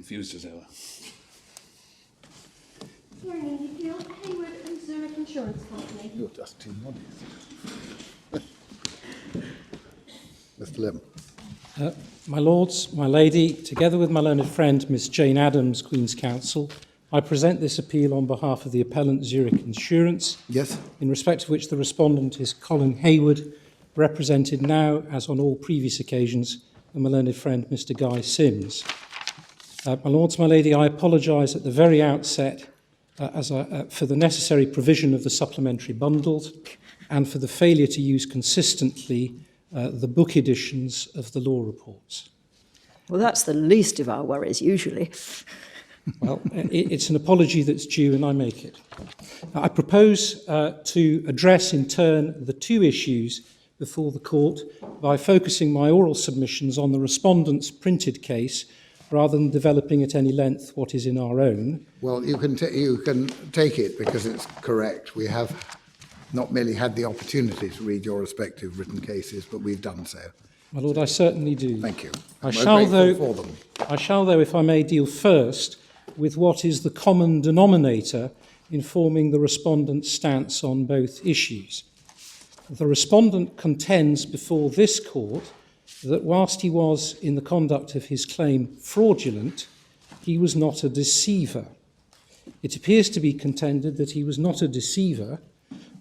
confused as ever. Morning, Nikhil. Hayward and Zurich Insurance Company. You're just too modest. Mr. Lim. My Lords, my Lady, together with my learned friend Miss Jane Adams, Queen's Counsel, I present this appeal on behalf of the appellant Zurich Insurance, Yes. in respect of which the respondent is Colin Hayward, represented now, as on all previous occasions, by my learned friend Mr. Guy Sims. My Lords, my Lady, I apologise at the very outset for the necessary provision of the supplementary bundles and for the failure to use consistently the book editions of the law reports. Well, that's the least of our worries, usually. Well, it's an apology that's due, and I make it. I propose to address in turn the two issues before the court by focusing my oral submissions on the respondent's printed case rather than developing at any length what is in our own. Well, you can take it because it's correct. We have not merely had the opportunity to read your respective written cases, but we've done so. My Lord, I certainly do. Thank you. I We're shall, grateful for them. I shall, though, if I may, deal first with what is the common denominator in forming the respondent's stance on both issues. The respondent contends before this court that whilst he was, in the conduct of his claim, fraudulent, he was not a deceiver. It appears to be contended that he was not a deceiver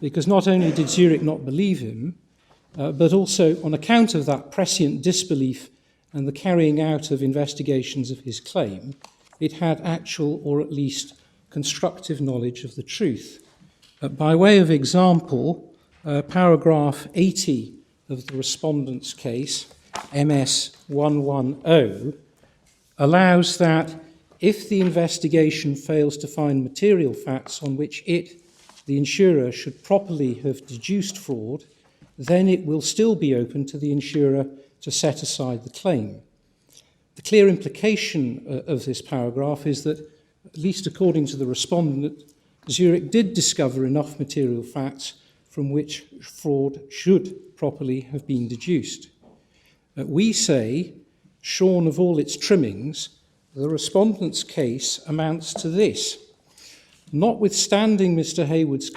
because not only did Zurich not believe him, but also on account of that prescient disbelief and the carrying out of investigations of his claim, it had actual or at least constructive knowledge of the truth. By way of example, paragraph 80 of the respondent's case, MS 110, allows that if the investigation fails to find material facts on which it, the insurer, should properly have deduced fraud, then it will still be open to the insurer to set aside the claim. The clear implication of this paragraph is that, at least according to the respondent, Zurich did discover enough material facts from which fraud should properly have been deduced. We say, shorn of all its trimmings, the respondent's case amounts to this. Notwithstanding Mr. Hayward's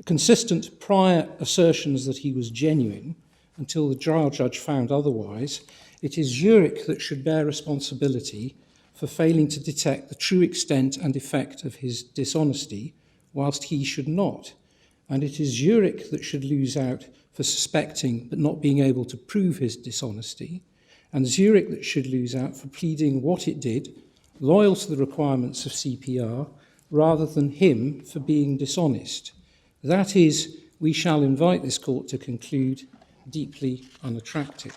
consistent prior assertions that he was genuine, until the trial judge found otherwise, it is Zurich that should bear responsibility for failing to detect the true extent and effect of his dishonesty, whilst he should not. And it is Zurich that should lose out for suspecting but not being able to prove his dishonesty, and Zurich that should lose out for pleading what it did, loyal to the requirements of CPR, rather than him for being dishonest. That is, we shall invite this court to conclude, deeply unattractive.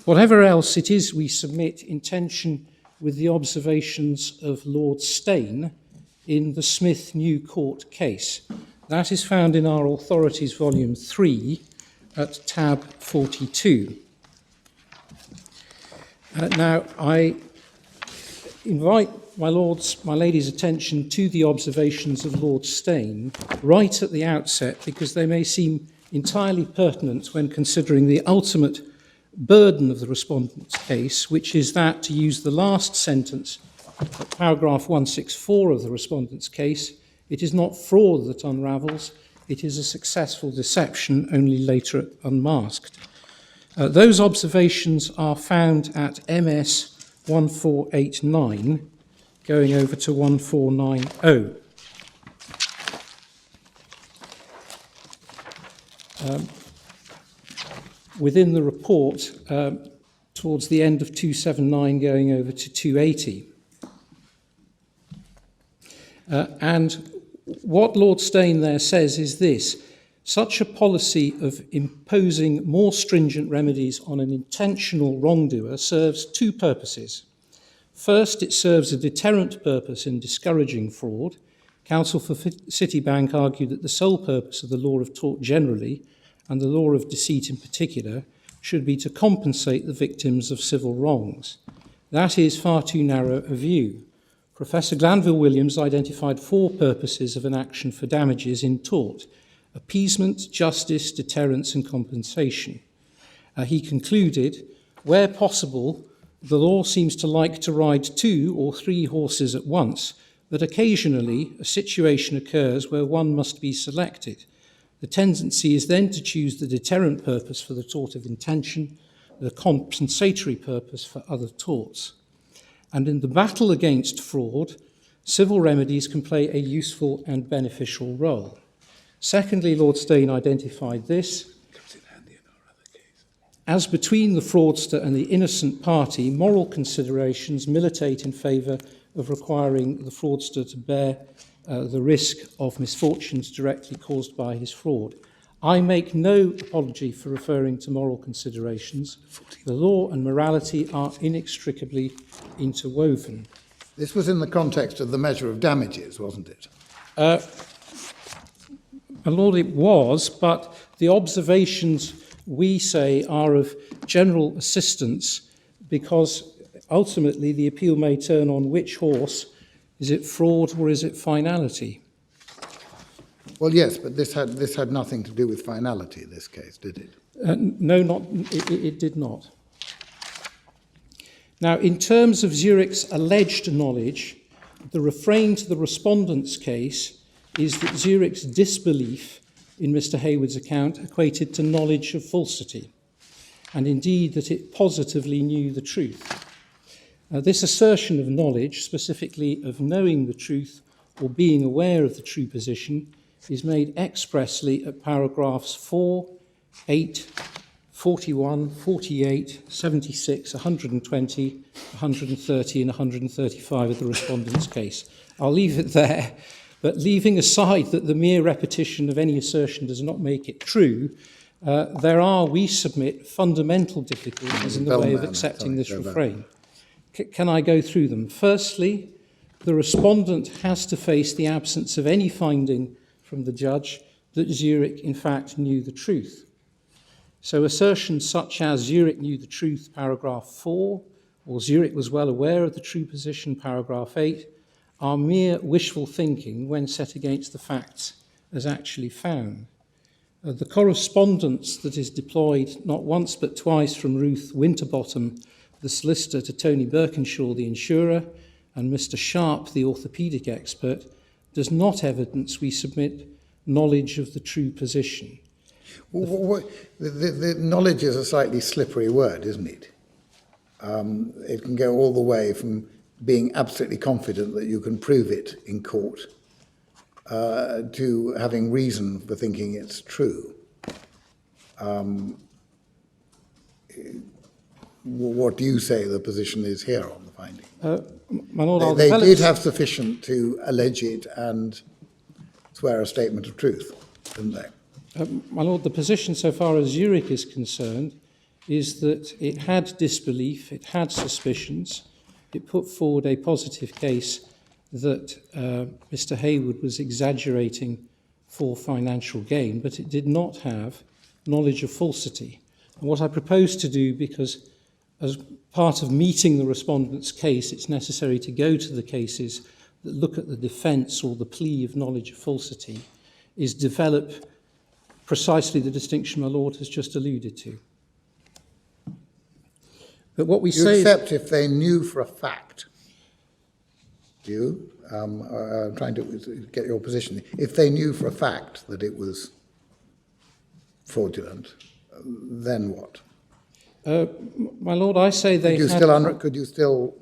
Whatever else it is we submit in tension with the observations of Lord Steyn in the Smith New Court case. That is found in our Authorities Volume 3 at tab 42. Now, I invite my Lord's, my Lady's attention to the observations of Lord Steyn right at the outset, because they may seem entirely pertinent when considering the ultimate burden of the respondent's case, which is that, to use the last sentence of paragraph 164 of the respondent's case, it is not fraud that unravels, it is a successful deception, only later unmasked. Those observations are found at MS 1489, going over to 1490. Within the report, towards the end of 279, going over to 280. And what Lord Steyn there says is this: such a policy of imposing more stringent remedies on an intentional wrongdoer serves two purposes. First, it serves a deterrent purpose in discouraging fraud. Counsel for Citibank argued that the sole purpose of the law of tort generally, and the law of deceit in particular, should be to compensate the victims of civil wrongs. That is far too narrow a view. Professor Glanville-Williams identified four purposes of an action for damages in tort: appeasement, justice, deterrence, and compensation. He concluded, where possible, the law seems to like to ride 2 or 3 horses at once, but occasionally a situation occurs where one must be selected. The tendency is then to choose the deterrent purpose for the tort of intention, the compensatory purpose for other torts. And in the battle against fraud, civil remedies can play a useful and beneficial role. Secondly, Lord Steyne identified this. As between the fraudster and the innocent party, moral considerations militate in favour of requiring the fraudster to bear the risk of misfortunes directly caused by his fraud. I make no apology for referring to moral considerations. The law and morality are inextricably interwoven. This was in the context of the measure of damages, wasn't it? My Lord, it was, but the observations we say are of general assistance because ultimately the appeal may turn on which horse. Is it fraud or is it finality? Well, yes, but this had nothing to do with finality, this case, did it? No, it did not. Now, in terms of Zurich's alleged knowledge, the refrain to the respondent's case is that Zurich's disbelief in Mr. Hayward's account equated to knowledge of falsity, and indeed that it positively knew the truth. This assertion of knowledge, specifically of knowing the truth or being aware of the true position, is made expressly at paragraphs 4, 8, 41, 48, 76, 120, 130 and 135 of the respondent's case. I'll leave it there, but leaving aside that the mere repetition of any assertion does not make it true, there are, we submit, fundamental difficulties in the way of accepting this refrain. Can I go through them? Firstly, the respondent has to face the absence of any finding from the judge that Zurich, in fact, knew the truth. So assertions such as Zurich knew the truth, paragraph 4, or Zurich was well aware of the true position, paragraph 8, are mere wishful thinking when set against the facts as actually found. The correspondence that is deployed not once but twice from Ruth Winterbottom, the solicitor, to Tony Birkinshaw, the insurer, and Mr. Sharp, the orthopaedic expert, does not evidence, we submit, knowledge of the true position. The knowledge is a slightly slippery word, isn't it? It can go all the way from being absolutely confident that you can prove it in court to having reason for thinking it's true. What do you say the position is here on the finding? My Lord, They did have sufficient to allege it and swear a statement of truth, didn't they? My Lord, the position so far as Zurich is concerned is that it had disbelief, it had suspicions, it put forward a positive case that Mr. Hayward was exaggerating for financial gain, but it did not have knowledge of falsity. And what I propose to do, because as part of meeting the respondent's case, it's necessary to go to the cases that look at the defence or the plea of knowledge of falsity, is develop precisely the distinction my Lord has just alluded to. But what we say... Except if they knew for a fact, I'm trying to get your position, if they knew for a fact that it was fraudulent, then what? My Lord, I say they Could you still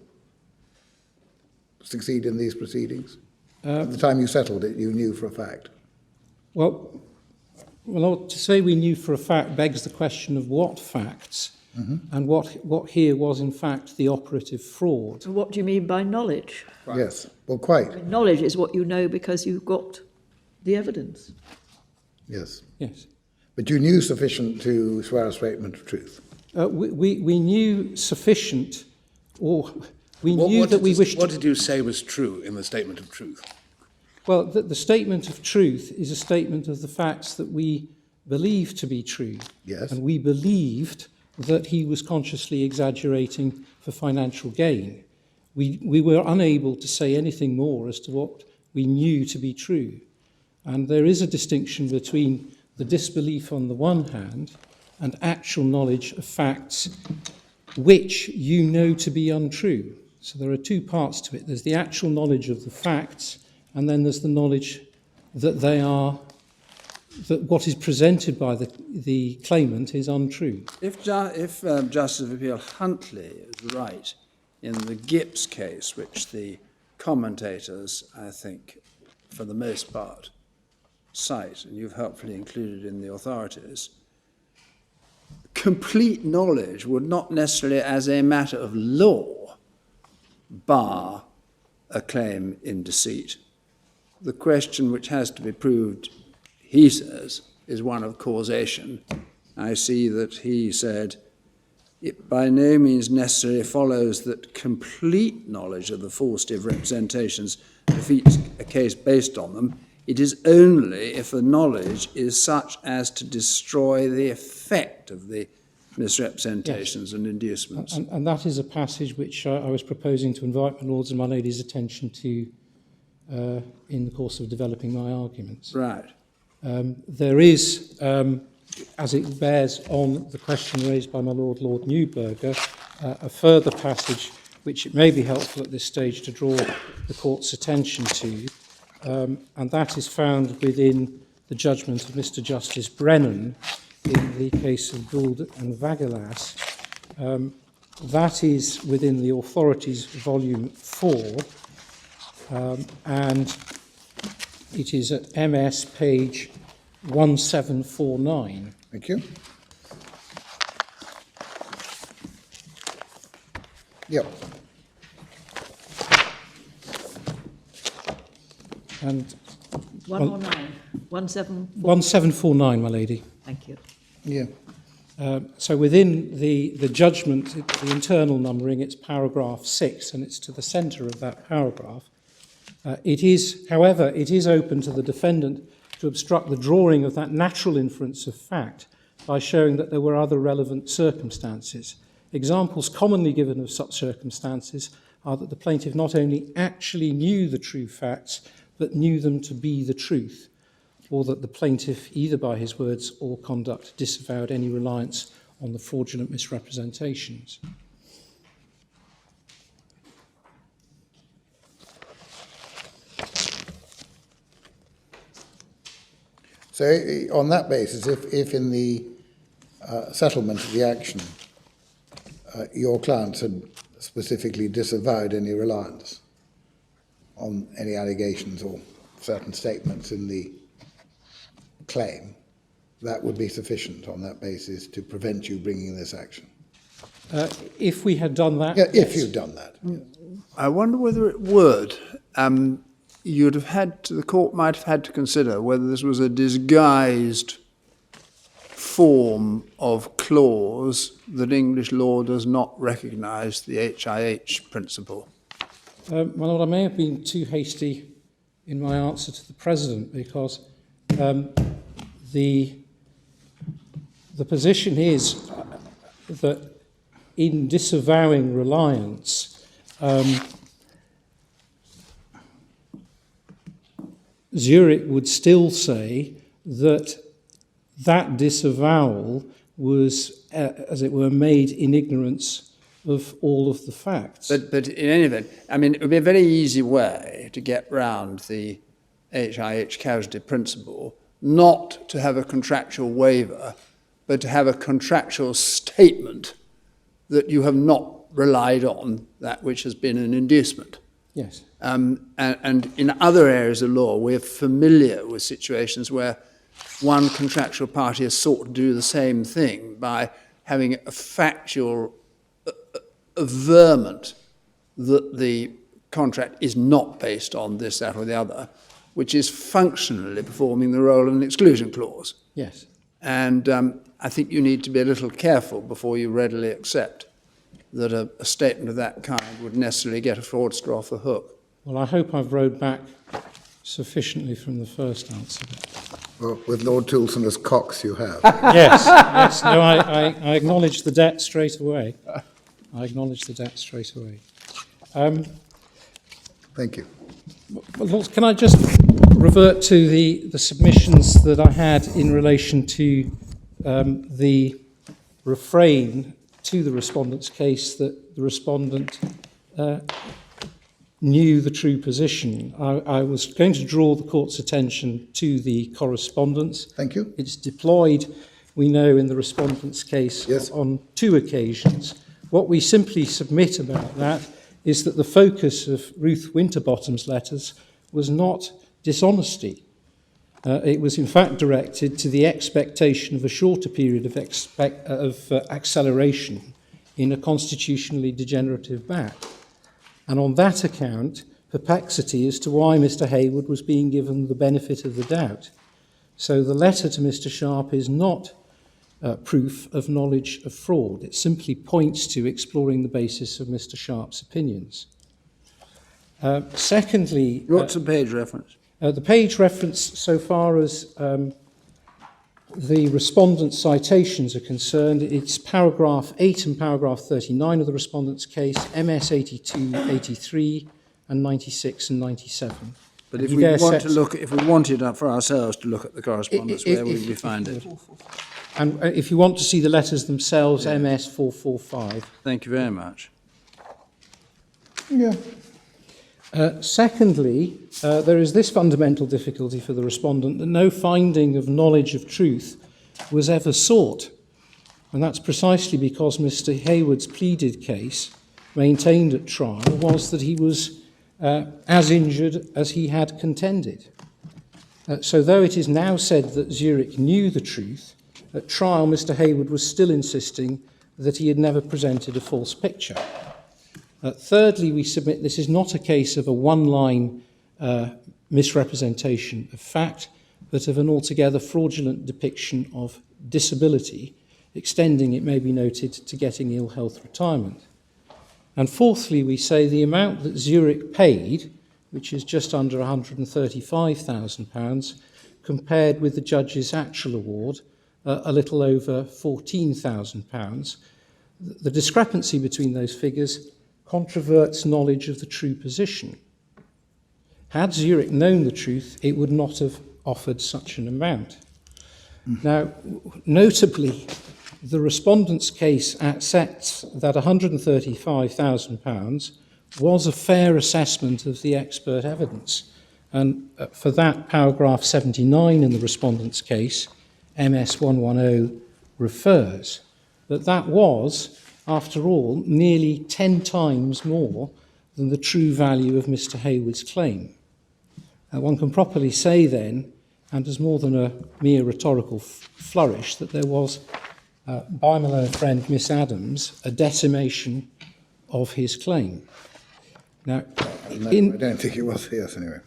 succeed in these proceedings? At the time you settled it, you knew for a fact. Well, my Lord, to say we knew for a fact begs the question of what facts, and what here was in fact the operative fraud. What do you mean by knowledge? Right. Yes, well, quite. Knowledge is what you know because you've got the evidence. Yes. Yes. But you knew sufficient to swear a statement of truth. We knew sufficient, or we knew that we wished... What did you say was true in the statement of truth? Well, the statement of truth is a statement of the facts that we believe to be true. Yes. And we believed that he was consciously exaggerating for financial gain. We were unable to say anything more as to what we knew to be true. And there is a distinction between the disbelief on the one hand and actual knowledge of facts which you know to be untrue. So there are two parts to it. There's the actual knowledge of the facts, and then there's the knowledge that that what is presented by the claimant is untrue. If Justice of Appeal Huntley is right in the Gibbs case, which the commentators, I think, for the most part, cite, and you've helpfully included in the authorities, complete knowledge would not necessarily, as a matter of law, bar a claim in deceit. The question which has to be proved, he says, is one of causation. I see that he said, it by no means necessarily follows that complete knowledge of the falsity of representations defeats a case based on them. It is only if the knowledge is such as to destroy the effect of the misrepresentations and inducements. And that is a passage which I was proposing to invite my Lord's and my Lady's attention to in the course of developing my arguments. Right. There is, as it bears on the question raised by my Lord Newburger, a further passage which it may be helpful at this stage to draw the Court's attention to, and that is found within the judgment of Mr. Justice Brennan in the case of Gould and Vagelas. That is within the Authorities, Volume 4, and it is at MS page 1749. Thank you. Yep. And 109, 174. 1749, my lady. Thank you. Yeah. So within the judgment, the internal numbering, it's paragraph 6, and it's to the centre of that paragraph. However, it is open to the defendant to obstruct the drawing of that natural inference of fact by showing that there were other relevant circumstances. Examples commonly given of such circumstances are that the plaintiff not only actually knew the true facts, but knew them to be the truth, or that the plaintiff, either by his words or conduct, disavowed any reliance on the fraudulent misrepresentations. So on that basis, if in the settlement of the action, your clients had specifically disavowed any reliance on any allegations or certain statements in the claim, that would be sufficient on that basis to prevent you bringing this action? If we had done that... Yeah, if yes. you'd done that. Yeah. I wonder whether it would. The court might have had to consider whether this was a disguised form of clause that English law does not recognise, the HIH principle. My Lord, I may have been too hasty in my answer to the President, because the position is that in disavowing reliance, Zurich would still say that that disavowal was, as it were, made in ignorance of all of the facts. But in any event, I mean, it would be a very easy way to get round the HIH casualty principle, not to have a contractual waiver, but to have a contractual statement that you have not relied on that which has been an inducement. Yes. And in other areas of law, we're familiar with situations where one contractual party has sought to do the same thing by having a factual averment that the contract is not based on this, that, or the other, which is functionally performing the role of an exclusion clause. Yes. And I think you need to be a little careful before you readily accept that a statement of that kind would necessarily get a fraudster off the hook. Well, I hope I've rowed back sufficiently from the first answer. Well, with Lord Toulson as Cox, you have. Yes, yes. No, I acknowledge the debt straight away. Thank you. Well, can I just revert to the submissions that I had in relation to the refrain to the respondent's case that the respondent knew the true position. I was going to draw the court's attention to the correspondence. Thank you. It's deployed, we know, in the respondent's case Yes. on 2 occasions. What we simply submit about that is that the focus of Ruth Winterbottom's letters was not dishonesty. It was in fact directed to the expectation of a shorter period of acceleration in a constitutionally degenerative back. And on that account, perplexity as to why Mr. Hayward was being given the benefit of the doubt. So the letter to Mr. Sharp is not proof of knowledge of fraud. It simply points to exploring the basis of Mr. Sharp's opinions. Secondly... What's the page reference? The page reference, so far as the respondent's citations are concerned, it's paragraph 8 and paragraph 39 of the respondent's case, MS 82, 83, and 96 and 97. But if we wanted for ourselves to look at the correspondence, where would we find it? And if you want to see the letters themselves, MS 445. Thank you very much. Yeah. Secondly, there is this fundamental difficulty for the respondent, that no finding of knowledge of truth was ever sought. And that's precisely because Mr. Hayward's pleaded case, maintained at trial, was that he was as injured as he had contended. So though it is now said that Zurich knew the truth, at trial Mr. Hayward was still insisting that he had never presented a false picture. Thirdly, we submit this is not a case of a one-line misrepresentation of fact, but of an altogether fraudulent depiction of disability, extending, it may be noted, to getting ill health retirement. And fourthly, we say the amount that Zurich paid, which is just under £135,000, compared with the judge's actual award, a little over £14,000. The discrepancy between those figures controverts knowledge of the true position. Had Zurich known the truth, it would not have offered such an amount. Now, notably, the respondent's case accepts that £135,000 was a fair assessment of the expert evidence. And for that, paragraph 79 in the respondent's case, MS 110, refers that was, after all, nearly 10 times more than the true value of Mr. Hayward's claim. One can properly say then, and as more than a mere rhetorical flourish, that there was, by my learned friend Miss Adams, a decimation of his claim. Now, I don't think it was, yes, anyway.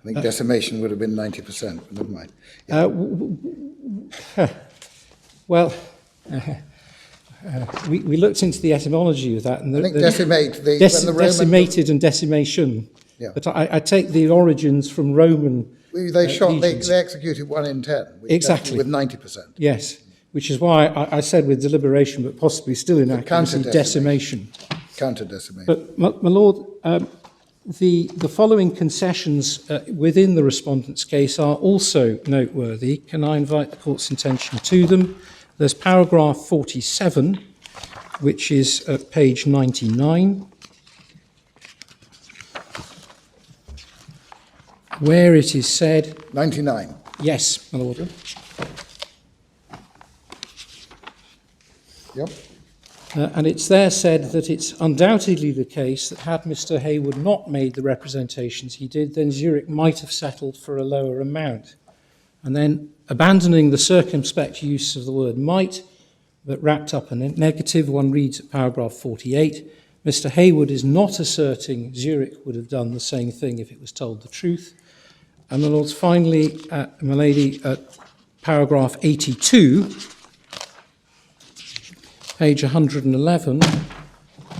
I think decimation would have been 90%, but never mind. Yeah. We looked into the etymology of that. And I think decimate, when the Roman... Decimated and decimation. Yeah. But I take the origins from Roman They executed 1 in 10. Exactly. With 90%. Yes, which is why I said with deliberation, but possibly still inaccuracy, decimation. Counter-decimation. But, my Lord, the following concessions within the respondent's case are also noteworthy. Can I invite the court's attention to them? There's paragraph 47, which is at page 99, where it is said... 99. Yes, my Lord. Yep. And it's there said that it's undoubtedly the case that had Mr. Hayward not made the representations he did, then Zurich might have settled for a lower amount. And then, abandoning the circumspect use of the word might, but wrapped up in a negative, one reads at paragraph 48, Mr. Hayward is not asserting Zurich would have done the same thing if it was told the truth. And my Lords, finally, my lady, at paragraph 82, page 111,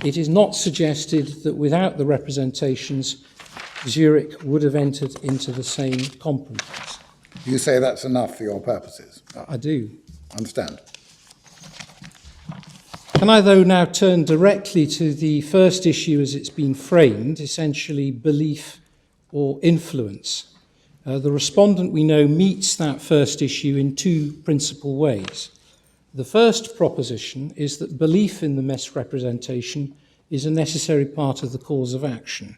it is not suggested that without the representations, Zurich would have entered into the same compromise. You say that's enough for your purposes? I do. Understand. Can I, though, now turn directly to the first issue as it's been framed, essentially belief or influence? The respondent, we know, meets that first issue in 2 principal ways. The first proposition is that belief in the misrepresentation is a necessary part of the cause of action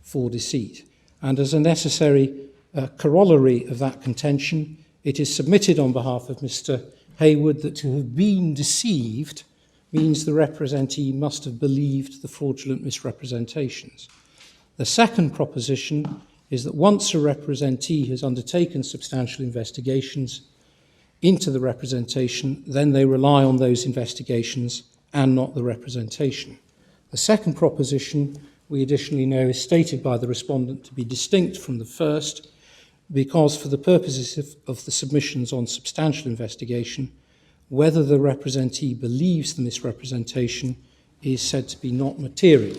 for deceit. And as a necessary corollary of that contention, it is submitted on behalf of Mr. Hayward that to have been deceived means the representee must have believed the fraudulent misrepresentations. The second proposition is that once a representee has undertaken substantial investigations into the representation, then they rely on those investigations and not the representation. The second proposition, we additionally know, is stated by the respondent to be distinct from the first, because for the purposes of the submissions on substantial investigation, whether the representee believes the misrepresentation is said to be not material.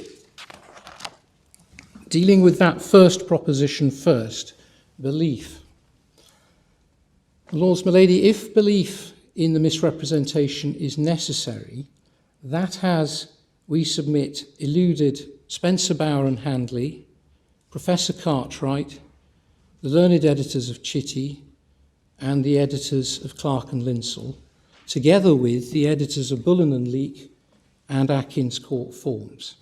Dealing with that first proposition first, belief. Lords, my lady, if belief in the misrepresentation is necessary, that has, we submit, eluded Spencer, Bower and Handley, Professor Cartwright, the learned editors of Chitty, and the editors of Clark and Linsell, together with the editors of Bullen and Leake and Atkins Court Forms.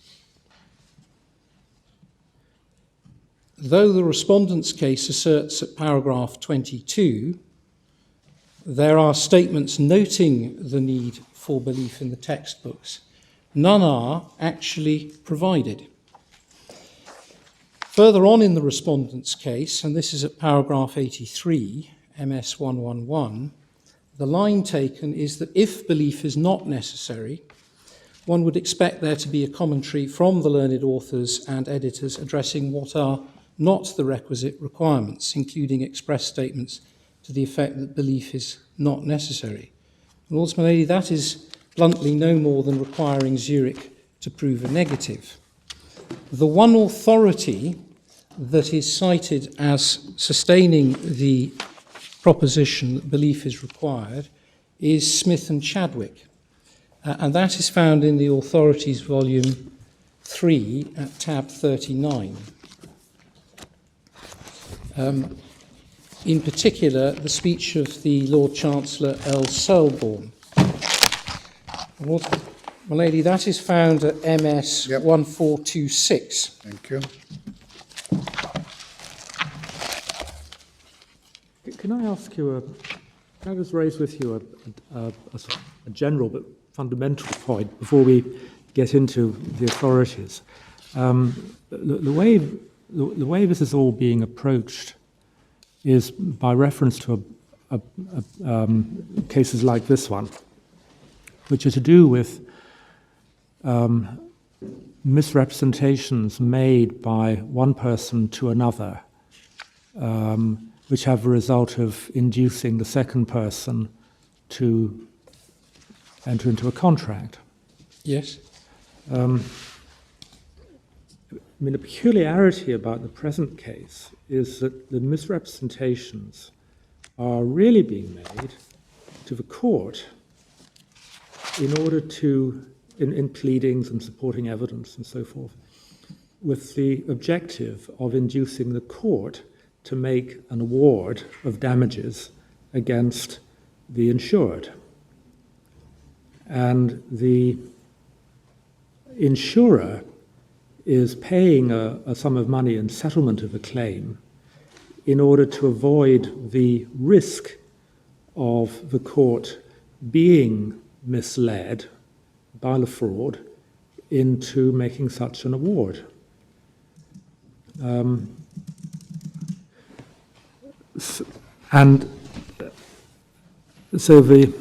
Though the respondent's case asserts at paragraph 22, there are statements noting the need for belief in the textbooks. None are actually provided. Further on in the respondent's case, and this is at paragraph 83, MS 111, the line taken is that if belief is not necessary, one would expect there to be a commentary from the learned authors and editors addressing what are not the requisite requirements, including express statements to the effect that belief is not necessary. And also, my lady, that is bluntly no more than requiring Zurich to prove a negative. The one authority that is cited as sustaining the proposition that belief is required is Smith and Chadwick. And that is found in the Authorities Volume 3 at tab 39. In particular, the speech of the Lord Chancellor L. Selborne. My lady, that is found at MS 1426. Thank you. Can I ask you, can I just raise with you a general but fundamental point before we get into the authorities? The way this is all being approached is by reference to cases like this one, which are to do with misrepresentations made by one person to another, which have a result of inducing the second person to enter into a contract. Yes. I mean, the peculiarity about the present case is that the misrepresentations are really being made to the court in order to, in pleadings and supporting evidence and so forth, with the objective of inducing the court to make an award of damages against the insured. And the insurer is paying a sum of money in settlement of a claim in order to avoid the risk of the court being misled by the fraud into making such an award. And so the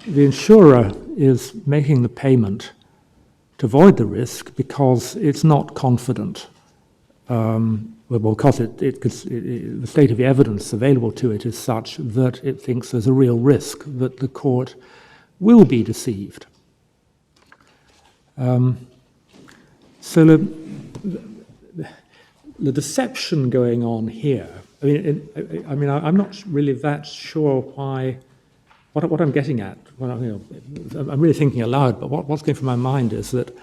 insurer is making the payment to avoid the risk because it's not confident, because the state of the evidence available to it is such that it thinks there's a real risk that the court will be deceived. So the deception going on here, I'm not really that sure why. What I'm getting at, I'm really thinking aloud, but what's going through my mind is that,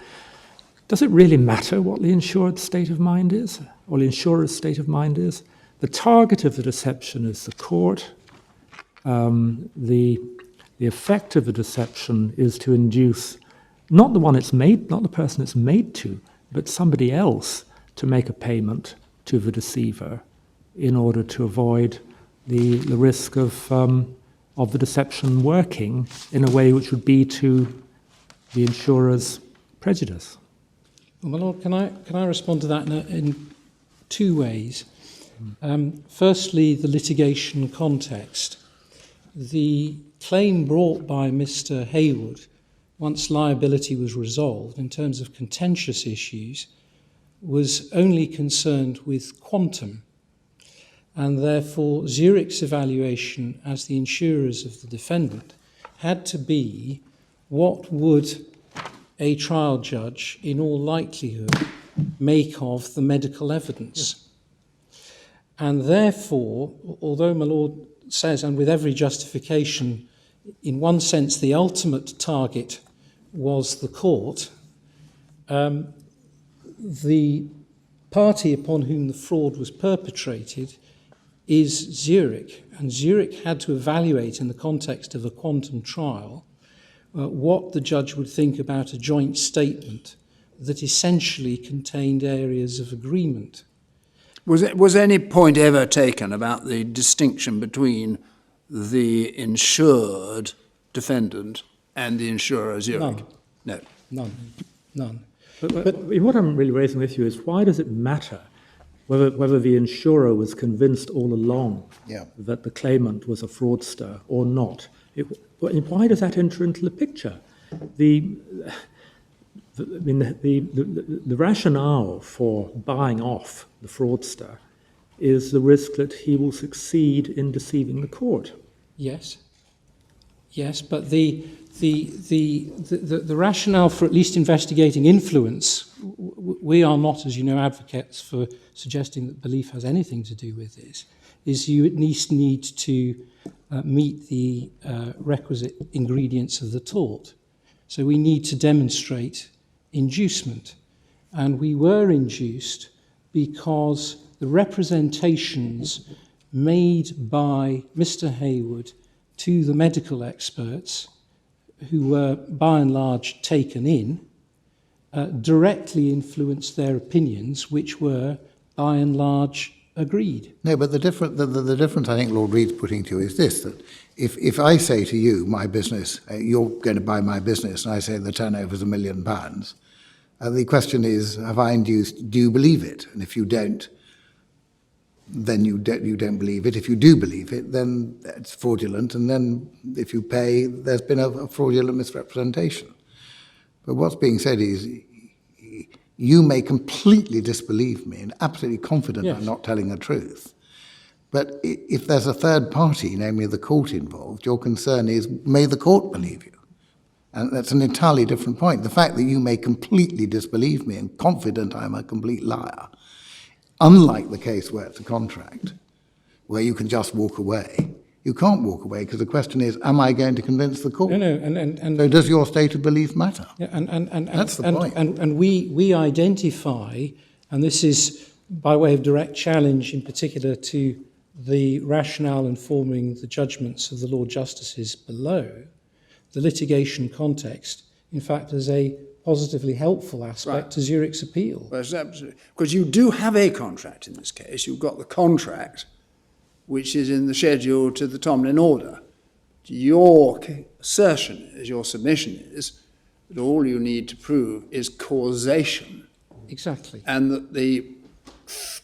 does it really matter what the insured's state of mind is, or the insurer's state of mind is? The target of the deception is the court. The the effect of the deception is to induce not the one it's made, not the person it's made to, but somebody else to make a payment to the deceiver in order to avoid the risk of the deception working in a way which would be to the insurer's prejudice. Well, my Lord, can I respond to that in two ways? Firstly, the litigation context. The claim brought by Mr. Hayward, once liability was resolved in terms of contentious issues, was only concerned with quantum, and therefore Zurich's evaluation as the insurers of the defendant had to be what would a trial judge in all likelihood make of the medical evidence. And therefore, although my Lord says, and with every justification, in one sense the ultimate target was the court, the party upon whom the fraud was perpetrated is Zurich, and Zurich had to evaluate in the context of a quantum trial what the judge would think about a joint statement that essentially contained areas of agreement. Was any point ever taken about the distinction between the insured defendant and the insurer Zurich? None. No. None. But what I'm really raising with you is, why does it matter whether the insurer was convinced all along that the claimant was a fraudster or not? Why does that enter into the picture? The rationale for buying off the fraudster is the risk that he will succeed in deceiving the court. Yes, but the rationale for at least investigating influence, we are not, as you know, advocates for suggesting that belief has anything to do with this, is you at least need to meet the requisite ingredients of the tort. So we need to demonstrate inducement. And we were induced because the representations made by Mr. Hayward to the medical experts, who were by and large taken in, directly influenced their opinions, which were by and large agreed. No, but the difference I think Lord Reed's putting to you is this, that if I say to you, my business, you're going to buy my business, and I say the turnover is £1 million, the question is, have I induced, do you believe it? And if you don't, then you don't believe it. If you do believe it, then it's fraudulent, and then if you pay, there's been a fraudulent misrepresentation. But what's being said is, you may completely disbelieve me and absolutely confident I'm not telling the truth. But if there's a third party, namely the court involved, your concern is, may the court believe you? And that's an entirely different point. The fact that you may completely disbelieve me and confident I'm a complete liar, unlike the case where it's a contract, where you can just walk away, you can't walk away because the question is, am I going to convince the court? No, and so does your state of belief matter? Yeah, that's the point. And we identify, and this is by way of direct challenge in particular to the rationale informing the judgments of the Lord Justices below, the litigation context, in fact, as a positively helpful aspect to Zurich's appeal. Well, absolutely. Because you do have a contract in this case. You've got the contract, which is in the schedule to the Tomlin order. Your assertion is, your submission is, that all you need to prove is causation. Exactly. And that the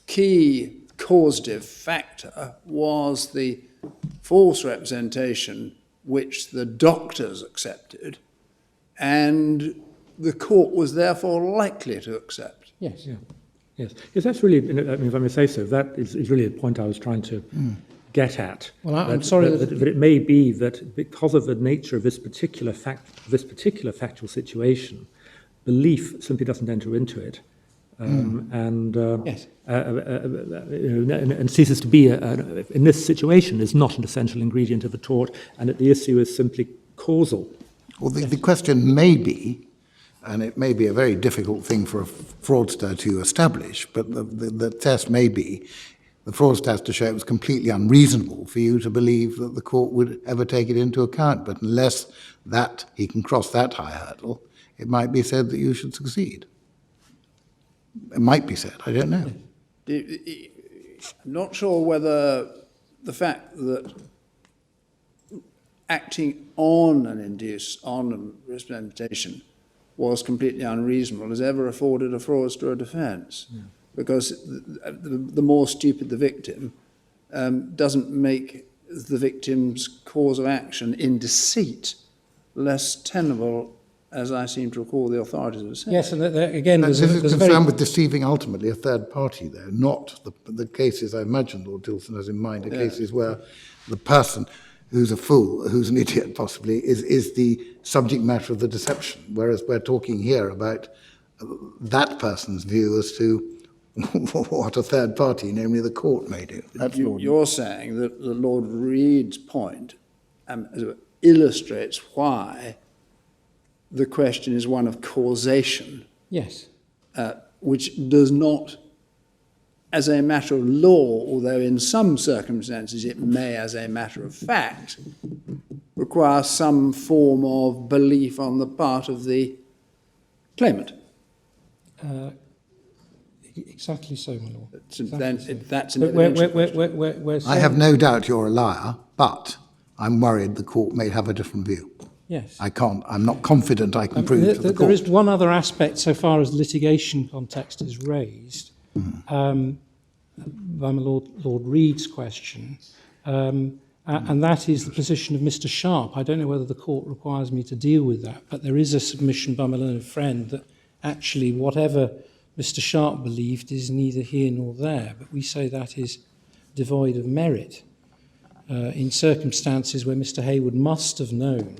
key causative factor was the false representation which the doctors accepted, and the court was therefore likely to accept. Yes. Yeah. Yes, that's really, I mean, if I may say so, that is really the point I was trying to get at. Well, I'm sorry that it may be that because of the nature of this particular factual situation, belief simply doesn't enter into it, and ceases to be in this situation is not an essential ingredient of a tort, and that the issue is simply causal. Well, the question may be, and it may be a very difficult thing for a fraudster to establish, but the test may be, The fraudster has to show it was completely unreasonable for you to believe that the court would ever take it into account. But unless that he can cross that high hurdle, it might be said that you should succeed. It might be said, I don't know. I'm not sure whether the fact that acting on a representation was completely unreasonable has ever afforded a fraudster a defence. Yeah. Because the more stupid the victim doesn't make the victim's cause of action in deceit less tenable, as I seem to recall the authorities have said. Yes, and again, this is concerned with deceiving ultimately a third party, though, not the cases I imagine Lord Tilson has in mind, the cases where the person who's a fool, who's an idiot possibly, is the subject matter of the deception, whereas we're talking here about that person's view as to what a third party, namely the court, may do. You're saying that the Lord Reed's point illustrates why the question is one of causation. Yes. Which does not, as a matter of law, although in some circumstances it may, as a matter of fact, require some form of belief on the part of the claimant. Exactly so, my lord. That's an I have no doubt you're a liar, but I'm worried the court may have a different view. Yes. I'm not confident I can prove to the court. There is one other aspect so far as litigation context is raised by my Lord Reed's question, and that is the position of Mr. Sharp. I don't know whether the court requires me to deal with that, but there is a submission by my learned friend that actually whatever Mr. Sharp believed is neither here nor there, but we say that is devoid of merit in circumstances where Mr. Hayward must have known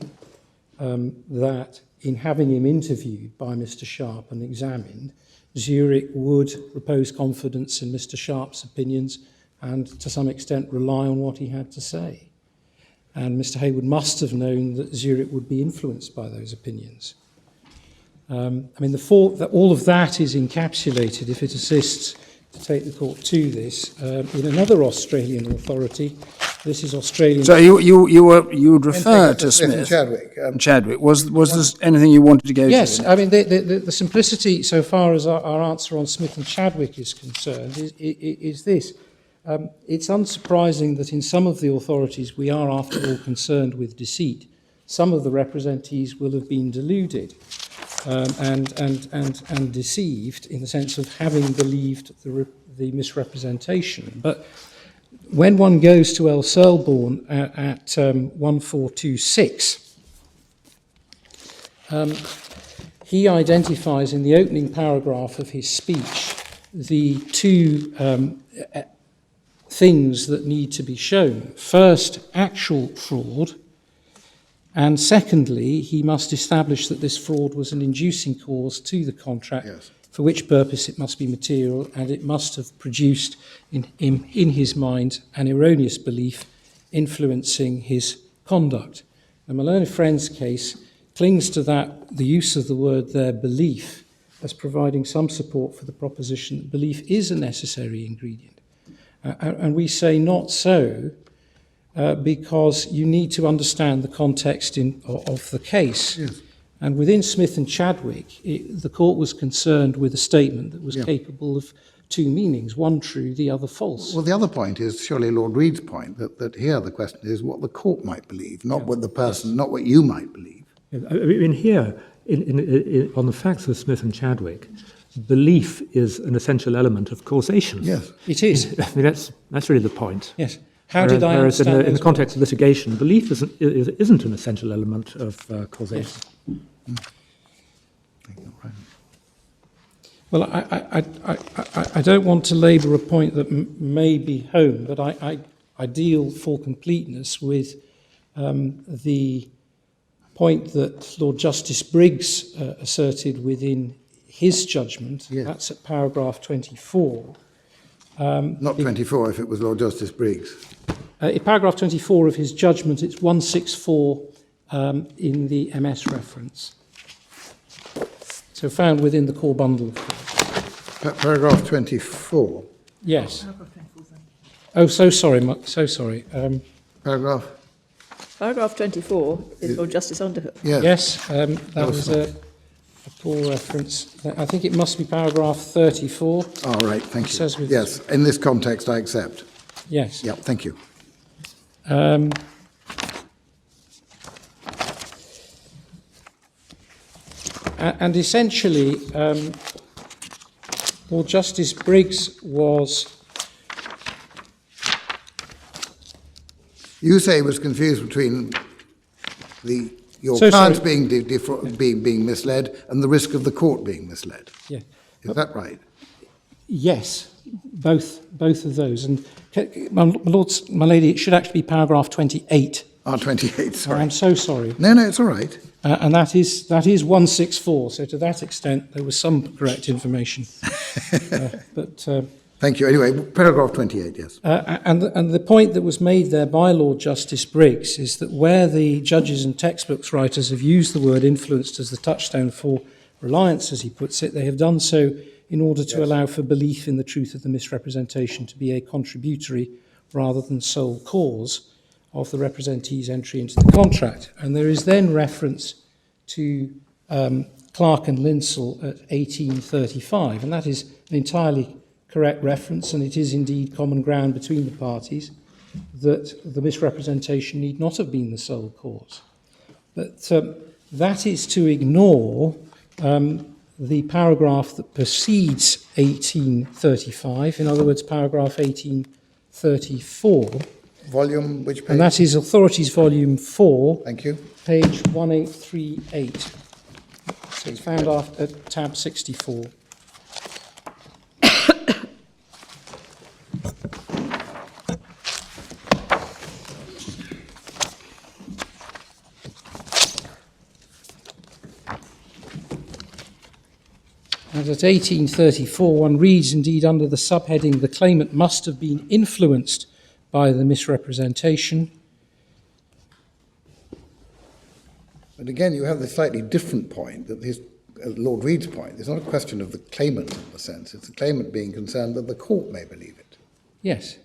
that in having him interviewed by Mr. Sharp and examined, Zurich would repose confidence in Mr. Sharp's opinions and to some extent rely on what he had to say. And Mr. Hayward must have known that Zurich would be influenced by those opinions. All of that is encapsulated, if it assists to take the court to this, in another Australian authority. This is Australian. So you would refer to Smith and Chadwick. Chadwick. Was there anything you wanted to go to? Yes, I mean the simplicity, so far as our answer on Smith and Chadwick is concerned, is this. It's unsurprising that in some of the authorities we are, after all, concerned with deceit. Some of the representees will have been deluded and deceived in the sense of having believed the misrepresentation. But when one goes to L. Selborne at 1426, he identifies in the opening paragraph of his speech the two things that need to be shown. First, actual fraud, and secondly, he must establish that this fraud was an inducing cause to the contract, yes, for which purpose it must be material, and it must have produced in his mind an erroneous belief influencing his conduct. And my learned friend's case clings to that, the use of the word there, belief, as providing some support for the proposition that belief is a necessary ingredient. And we say not so, because you need to understand the context of the case. Yes. And within Smith and Chadwick, the court was concerned with a statement that was capable of two meanings, one true, the other false. Well, the other point is surely Lord Reed's point, that here the question is what the court might believe, not what the person, not what you might believe. I mean, here, on the facts of Smith and Chadwick, belief is an essential element of causation. Yes. It is. I mean, that's really the point. Yes. Whereas in the context of litigation, belief isn't an essential element of causation. Yes. Well, I don't want to labour a point that may be home, but I deal for completeness with the point that Lord Justice Briggs asserted within his judgment. Yes. That's at paragraph 24. Not 24 if it was Lord Justice Briggs. In paragraph 24 of his judgment, it's 164 in the MS reference. So found within the core bundle. Paragraph 24? Yes. Oh, so sorry, so sorry. Paragraph? Paragraph 24 is Lord Justice Underhook. Yes. Yes, that was a poor reference. I think it must be paragraph 34. All right, thank you. Says with- Yes, in this context, I accept. Yes. Yeah, thank you. And essentially, Lord Justice Briggs was... You say he was confused between your So clients sorry. being misled and the risk of the court being misled. Yeah. Is that right? Yes, both of those. And my lady, it should actually be paragraph 28. 28, sorry. I'm so sorry. No, it's all right. And that is 164. So to that extent, there was some correct information. Thank you. Anyway, paragraph 28, yes. And the point that was made there by Lord Justice Briggs is that where the judges and textbooks writers have used the word influenced as the touchstone for reliance, as he puts it, they have done so in order to allow for belief in the truth of the misrepresentation to be a contributory rather than sole cause of the representee's entry into the contract. And there is then reference to Clark and Linsell at 1835, and that is an entirely correct reference, and it is indeed common ground between the parties that the misrepresentation need not have been the sole cause. But that is to ignore the paragraph that precedes 1835, in other words, paragraph 1834. Volume, which page? And that is Authorities Volume 4, Thank you. page 1838. So it's found after tab 64. And at 1834, one reads, indeed, under the subheading, the claimant must have been influenced by the misrepresentation. But again, you have the slightly different point, that Lord Reed's point. It's not a question of the claimant in the sense. It's the claimant being concerned that the court may believe it. Yes.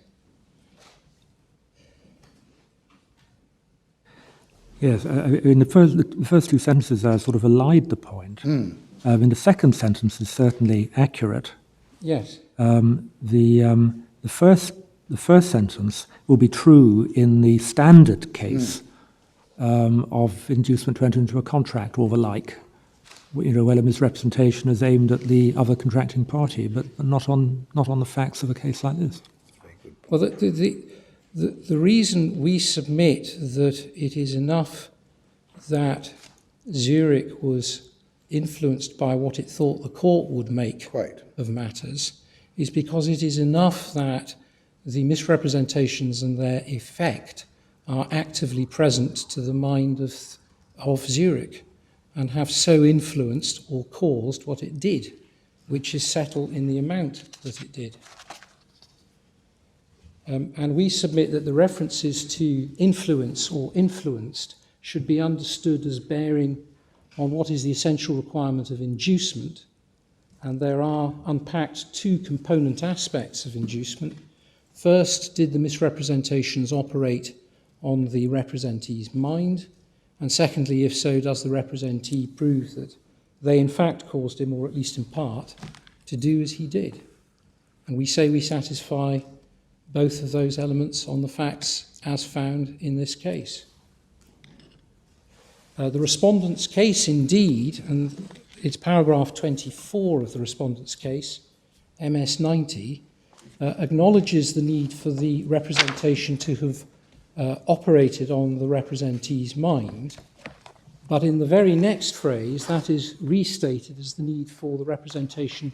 Yes, in the first two sentences, I sort of allied the point. In the second sentence is certainly accurate. Yes. The first sentence will be true in the standard case of inducement to enter into a contract or the like, where a misrepresentation is aimed at the other contracting party, but not on the facts of a case like this. Well, the reason we submit that it is enough that Zurich was influenced by what it thought the court would make of matters is because it is enough that the misrepresentations and their effect are actively present to the mind of Zurich and have so influenced or caused what it did, which is settle in the amount that it did. And we submit that the references to influence or influenced should be understood as bearing on what is the essential requirement of inducement. And there are unpacked two component aspects of inducement. First, did the misrepresentations operate on the representee's mind? And secondly, if so, does the representee prove that they in fact caused him, or at least in part, to do as he did? And we say we satisfy both of those elements on the facts as found in this case. The respondent's case, indeed, and it's paragraph 24 of the respondent's case, MS 90, acknowledges the need for the representation to have operated on the representee's mind, but in the very next phrase, that is restated as the need for the representation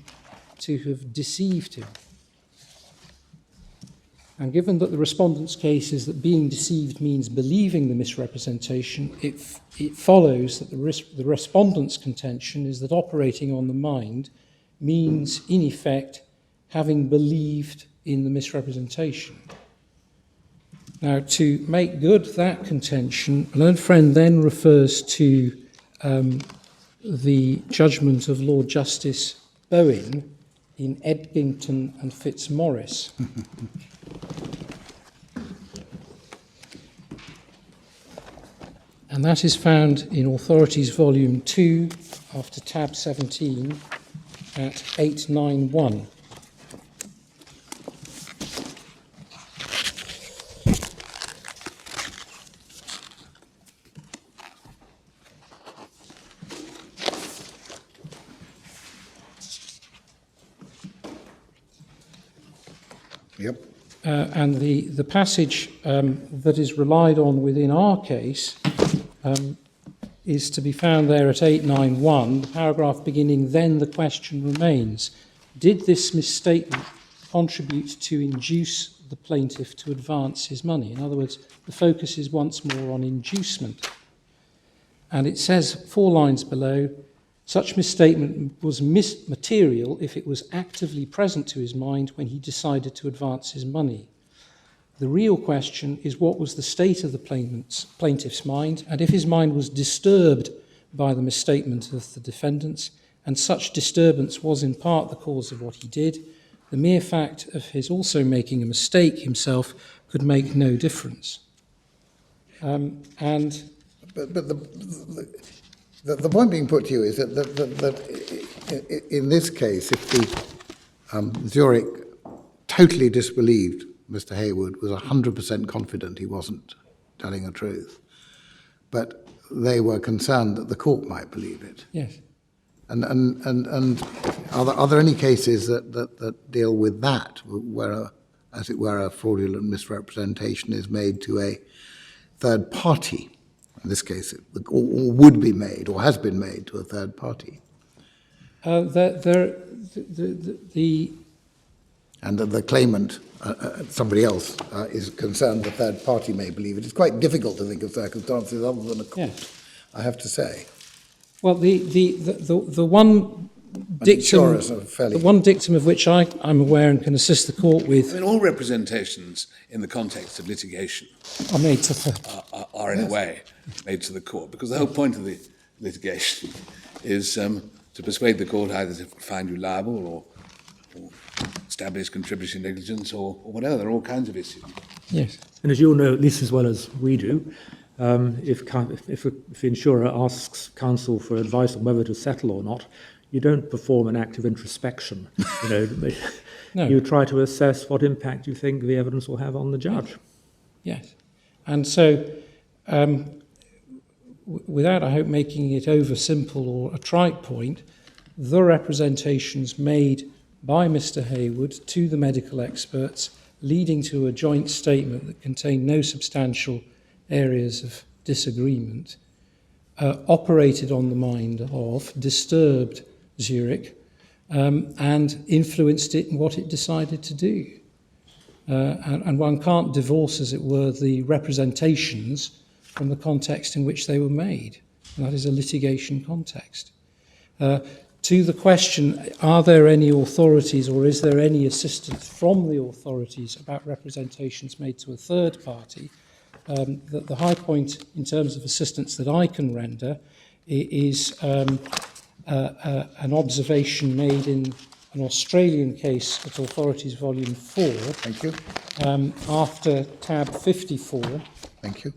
to have deceived him. And given that the respondent's case is that being deceived means believing the misrepresentation, it follows that the respondent's contention is that operating on the mind means, in effect, having believed in the misrepresentation. Now, to make good that contention, learned friend then refers to the judgment of Lord Justice Bowen in Edgington and Fitzmaurice. and that is found in Authorities Volume 2, after tab 17, at 891. Yep. And the passage that is relied on within our case is to be found there at 891, the paragraph beginning, "Then the question remains, did this misstatement contribute to induce the plaintiff to advance his money?" In other words, the focus is once more on inducement. And it says 4 lines below, "Such misstatement was material if it was actively present to his mind when he decided to advance his money. The real question is what was the state of the plaintiff's mind, and if his mind was disturbed by the misstatement of the defendants, and such disturbance was in part the cause of what he did, the mere fact of his also making a mistake himself could make no difference." But the point being put to you is that in this case, if the Zurich totally disbelieved Mr. Hayward, was 100% confident he wasn't telling the truth, but they were concerned that the court might believe it. Yes. And are there any cases that deal with that, where, as it were, a fraudulent misrepresentation is made to a third party? In this case, or would be made, or has been made to a third party. And the claimant, somebody else, is concerned the third party may believe it. It's quite difficult to think of circumstances other than a court, Yes. I have to say. Well, the one dictum of which I'm aware and can assist the court I with mean, all representations in the context of litigation are made to third. are in a way made to the court, because the whole point of the litigation is to persuade the court either to find you liable or establish contributory negligence or whatever. There are all kinds of issues. Yes. And as you'll know, at least as well as we do, if the insurer asks counsel for advice on whether to settle or not, you don't perform an act of introspection. No. You try to assess what impact you think the evidence will have on the judge. Yes. And so, without, I hope, making it over simple or a trite point, the representations made by Mr. Hayward to the medical experts, leading to a joint statement that contained no substantial areas of disagreement, operated on the mind of, disturbed Zurich, and influenced it in what it decided to do. And one can't divorce, as it were, the representations from the context in which they were made. And that is a litigation context. To the question, are there any authorities or is there any assistance from the authorities about representations made to a third party, the high point in terms of assistance that I can render is an observation made in an Australian case at Authorities Volume 4. Thank you. After tab 54. Thank you.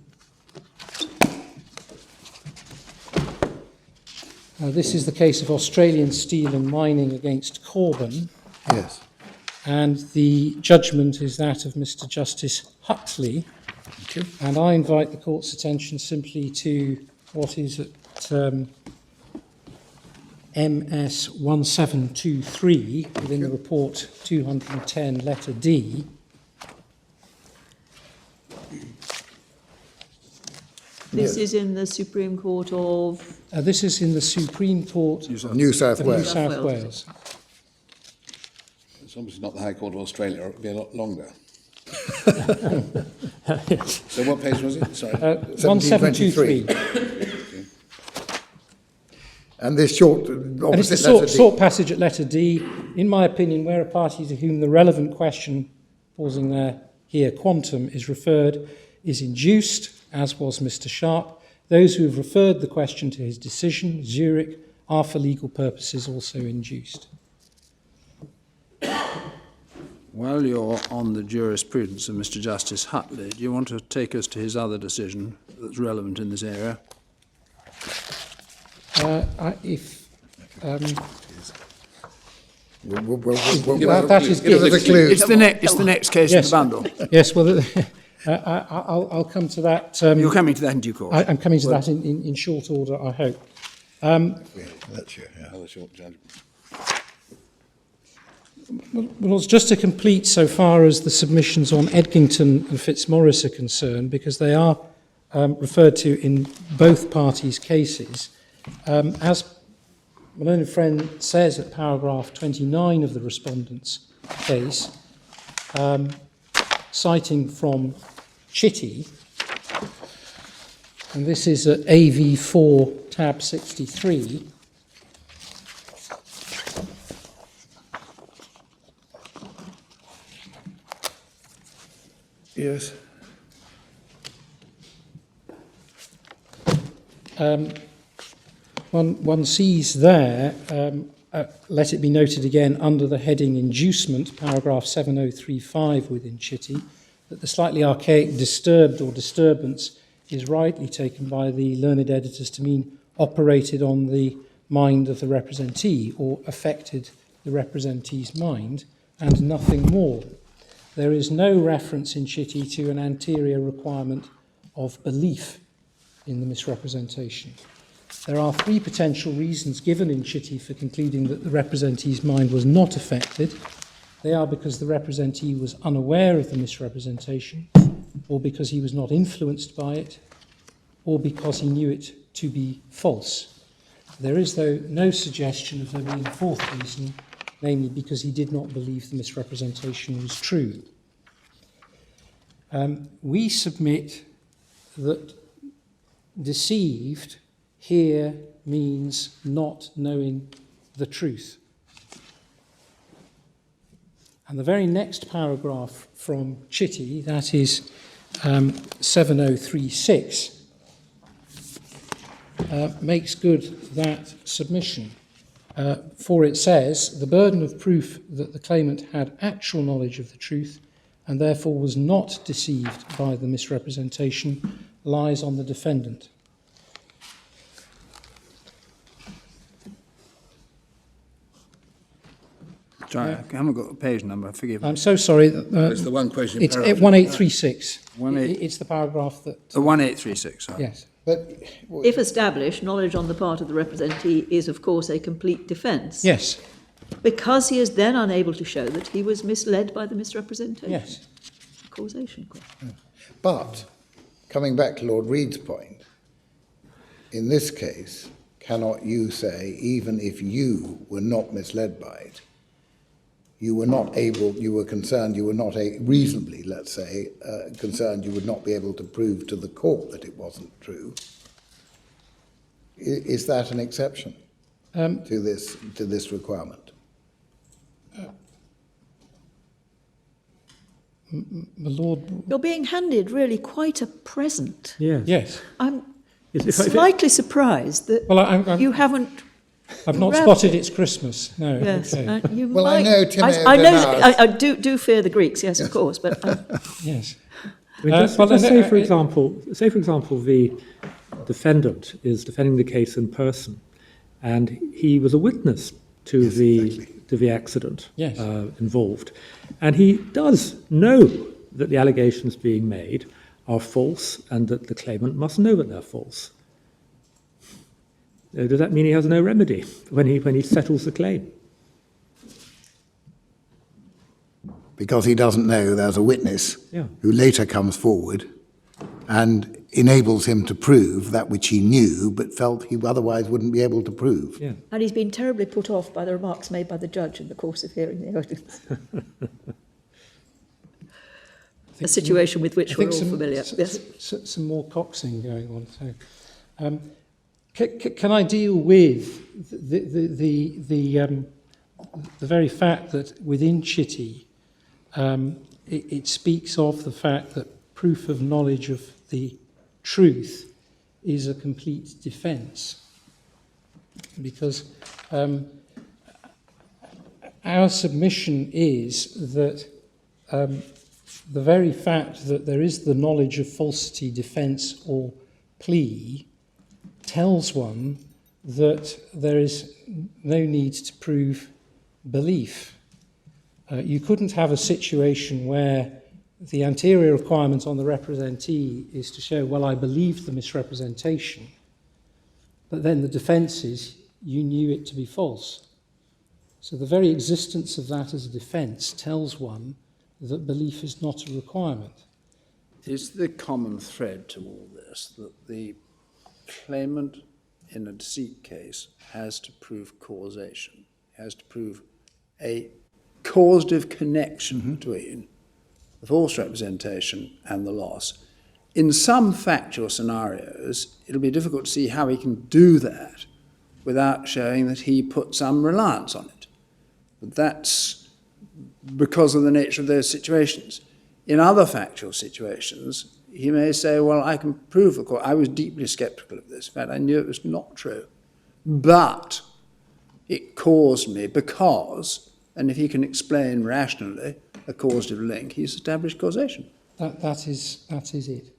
This is the case of Australian Steel and Mining against Corbyn. Yes. And the judgment is that of Mr. Justice Huxley. Thank you. And I invite the court's attention simply to what is at MS 1723 within the report 210 letter D. This is in the Supreme Court of... This is in the Supreme Court New South of New Wales. South Wales. It's obviously not the High Court of Australia, or it would be a lot longer. So what page was it? Sorry. 1723. And this short, And it's opposite the letter D. short passage at letter D. In my opinion, where a party to whom the relevant question, pausing there, here, quantum, is referred, is induced, as was Mr. Sharp. Those who have referred the question to his decision, Zurich, are for legal purposes also induced. While you're on the jurisprudence of Mr. Justice Hutley, do you want to take us to his other decision, that's relevant in this area? That is Give us a clue. It's the next case Yes. in the bundle. Yes, well, I'll come to that. You're coming to that in due course. I'm coming to that in short order, I hope. That's you, yeah. Another short judgment. Well, it's just to complete so far as the submissions on Edgington and Fitzmaurice are concerned, because they are referred to in both parties' cases. As my learned friend says at paragraph 29 of the respondent's case, citing from Chitty, and this is at AV4 tab 63, Yes. One sees there, let it be noted again under the heading inducement, paragraph 7035 within Chitty, that the slightly archaic disturbed or disturbance is rightly taken by the learned editors to mean operated on the mind of the representee or affected the representee's mind and nothing more. There is no reference in Chitty to an anterior requirement of belief in the misrepresentation. There are three potential reasons given in Chitty for concluding that the representee's mind was not affected. They are because the representee was unaware of the misrepresentation, or because he was not influenced by it, or because he knew it to be false. There is, though, no suggestion of there being a fourth reason, namely because he did not believe the misrepresentation was true. We submit that deceived here means not knowing the truth. And the very next paragraph from Chitty, that is 7036, makes good that submission. For it says, the burden of proof that the claimant had actual knowledge of the truth and therefore was not deceived by the misrepresentation lies on the defendant. Sorry, I haven't got a page number, forgive me. I'm so sorry. It's the one question. It's paragraph. 1836. 18 It's the paragraph that... 1836, sorry. Yes. But If established, knowledge on the part of the representee is, of course, a complete defence. Yes. Because he is then unable to show that he was misled by the misrepresentation. Yes. Causation question. But, coming back to Lord Reed's point, in this case, cannot you say, even if you were not misled by it, you were not able, you were concerned, you were not reasonably, let's say, concerned you would not be able to prove to the court that it wasn't true? Is that an exception to this requirement? My Lord... You're being handed really quite a present. Yes. Yes. I'm Yes, if I- slightly surprised that Well, I'm, you haven't. I've not Read spotted it. it's Christmas. No. Yes, Okay. you Well, I might. know Tim I know. Bernard. I do fear the Greeks. Yes, of course. But Yes. I mean, just, well, just then, say, for example, the defendant is defending the case in person, and he was a witness to the accident Yes. involved, and he does know that the allegations being made are false, and that the claimant must know that they're false. Does that mean he has no remedy when he settles the claim? Because he doesn't know there's a witness Yeah. who later comes forward and enables him to prove that which he knew but felt he otherwise wouldn't be able to prove. Yeah. and he's been terribly put off by the remarks made by the judge in the course of hearing the evidence. A situation with which we're all familiar. Yes. Some more coxing going on. So, can I deal with the very fact that within Chitty it speaks of the fact that proof of knowledge of the truth is a complete defence, because our submission is that the very fact that there is the knowledge of falsity defence or plea tells one that there is no need to prove belief. You couldn't have a situation where the anterior requirement on the representee is to show, well, I believed the misrepresentation, but then the defence is, you knew it to be false. So the very existence of that as a defence tells one that belief is not a requirement. Is the common thread to all this that the claimant in a deceit case has to prove causation, has to prove a causative connection between the false representation and the loss? In some factual scenarios, it'll be difficult to see how he can do that without showing that he put some reliance on it. But that's because of the nature of those situations. In other factual situations, he may say, well, I can prove, of course, I was deeply sceptical of this. In fact, I knew it was not true. But it caused me because, and if he can explain rationally a causative link, he's established causation. That is it.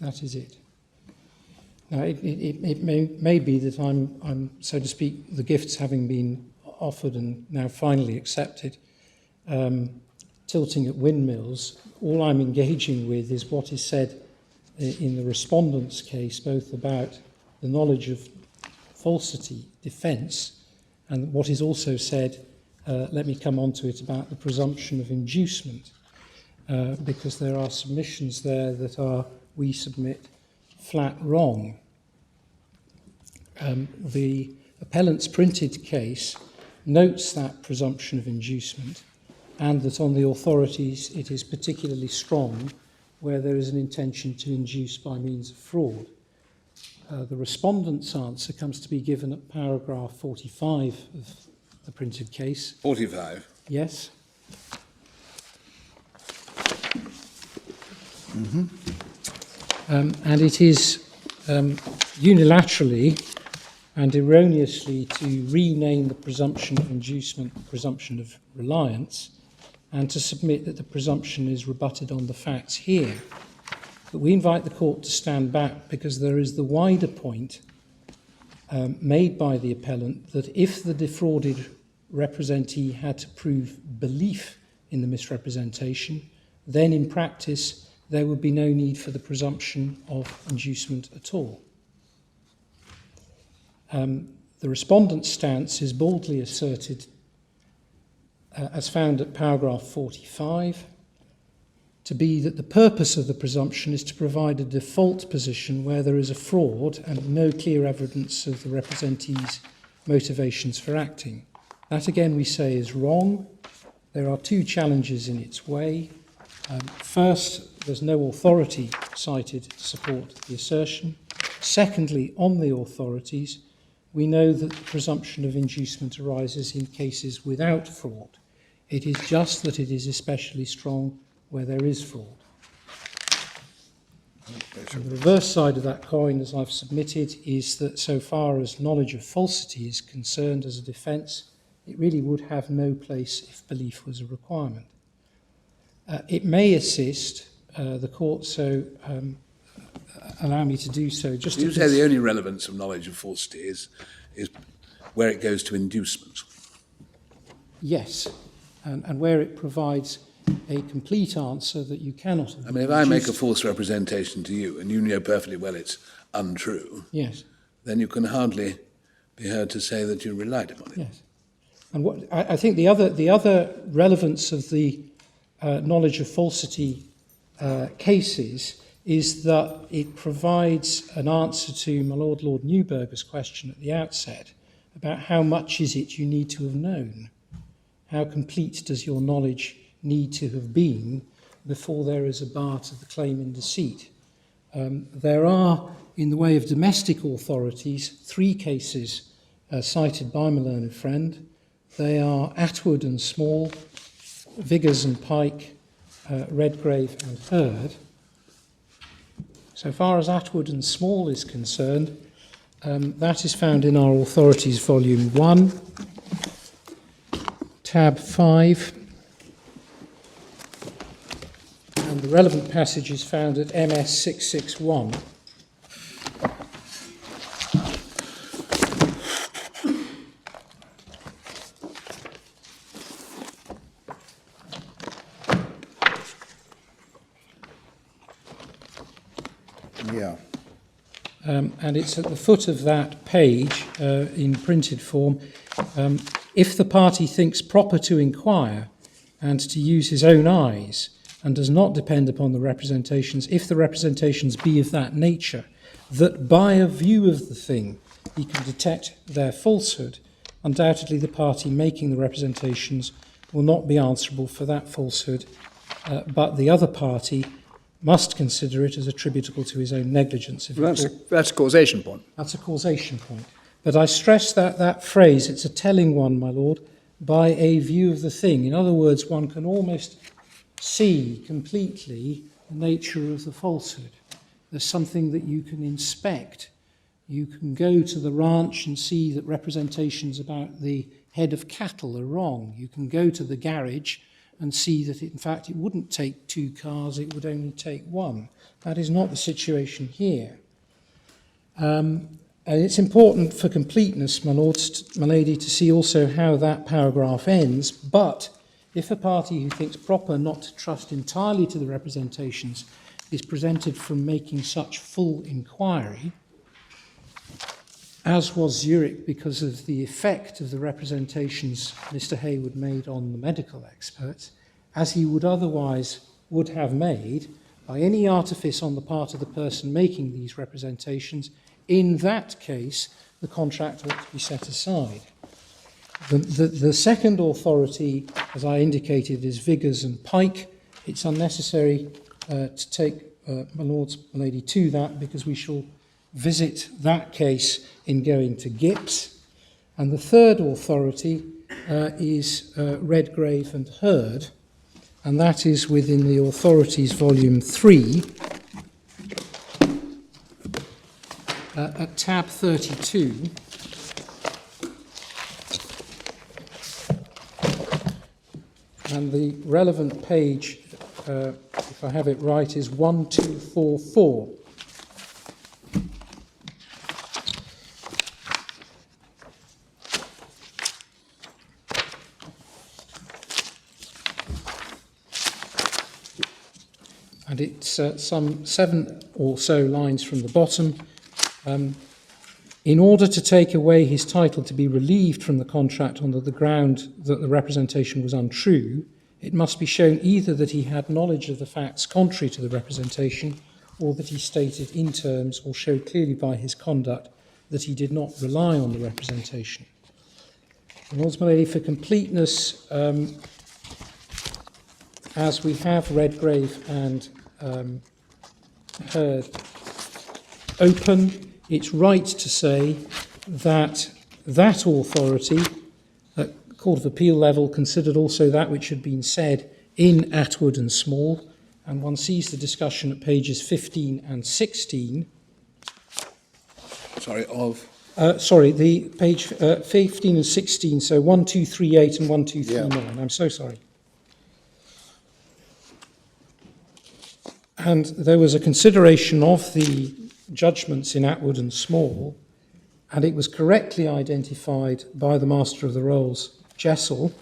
That is it. Now, it may be that I'm, so to speak, the gifts having been offered and now finally accepted, tilting at windmills. All I'm engaging with is what is said in the respondent's case, both about the knowledge of falsity defence and what is also said, let me come on to it, about the presumption of inducement, because there are submissions there that are, we submit, flat wrong. The appellant's printed case notes that presumption of inducement and that on the authorities it is particularly strong where there is an intention to induce by means of fraud. The respondent's answer comes to be given at paragraph 45 of the printed case. 45. Yes. And it is unilaterally and erroneously to rename the presumption of inducement the presumption of reliance and to submit that the presumption is rebutted on the facts here. But we invite the court to stand back because there is the wider point made by the appellant that if the defrauded representee had to prove belief in the misrepresentation, then in practice there would be no need for the presumption of inducement at all. The respondent's stance is boldly asserted as found at paragraph 45 to be that the purpose of the presumption is to provide a default position where there is a fraud and no clear evidence of the representee's motivations for acting. That again we say is wrong. There are two challenges in its way. First, there's no authority cited to support the assertion. Secondly, on the authorities, we know that the presumption of inducement arises in cases without fraud. It is just that it is especially strong where there is fraud. And the reverse side of that coin, as I've submitted, is that so far as knowledge of falsity is concerned as a defence, it really would have no place if belief was a requirement. It may assist the court, so allow me to do so. Just You say the only relevance of knowledge of falsity is where it goes to inducement. Yes, and where it provides a complete answer that you cannot. I mean, if I make a false representation to you and you know perfectly well it's untrue, yes, then you can hardly be heard to say that you relied upon it. yes. And what I think the other relevance of the knowledge of falsity cases is that it provides an answer to my Lord Newberger's question at the outset about how much is it you need to have known. How complete does your knowledge need to have been before there is a bar to the claim in deceit? There are, in the way of domestic authorities, 3 cases cited by my learned friend. They are Atwood and Small, Viggers and Pike, Redgrave and Hurd. So far as Atwood and Small is concerned, that is found in our authorities volume 1, tab 5, and the relevant passage is found at MS 661. Yeah. And it's at the foot of that page in printed form. If the party thinks proper to inquire and to use his own eyes and does not depend upon the representations, if the representations be of that nature, that by a view of the thing he can detect their falsehood, undoubtedly the party making the representations will not be answerable for that falsehood, but the other party must consider it as attributable to his own negligence. That's a causation point. That's a causation point. But I stress that phrase, it's a telling one, my lord, by a view of the thing. In other words, one can almost see completely the nature of the falsehood. There's something that you can inspect. You can go to the ranch and see that representations about the head of cattle are wrong. You can go to the garage and see that, in fact, it wouldn't take 2 cars, it would only take 1. That is not the situation here. And it's important for completeness, my lords, my lady, to see also how that paragraph ends. But if a party who thinks proper not to trust entirely to the representations is prevented from making such full inquiry, as was Zurich because of the effect of the representations Mr. Hayward made on the medical experts, as he would otherwise would have made by any artifice on the part of the person making these representations, in that case, the contract ought to be set aside. The second authority, as I indicated, is Viggers and Pike. It's unnecessary to take my lords, my lady, to that, because we shall visit that case in going to Gips. And the third authority is Redgrave and Hurd, and that is within the Authorities Volume 3 at tab 32. And the relevant page, if I have it right, is 1244. And it's some 7 or so lines from the bottom. In order to take away his title to be relieved from the contract on the ground that the representation was untrue, it must be shown either that he had knowledge of the facts contrary to the representation, or that he stated in terms or showed clearly by his conduct that he did not rely on the representation. And also, my lady, for completeness, as we have Redgrave and Hurd open, it's right to say that that authority at Court of Appeal level considered also that which had been said in Atwood and Small, and one sees the discussion at pages 15 and 16. Sorry, of? The page 15 and 16, so 1238 and 1239. Yeah. I'm so sorry. And there was a consideration of the judgments in Atwood and Small, and it was correctly identified by the Master of the Rolls, Jessel,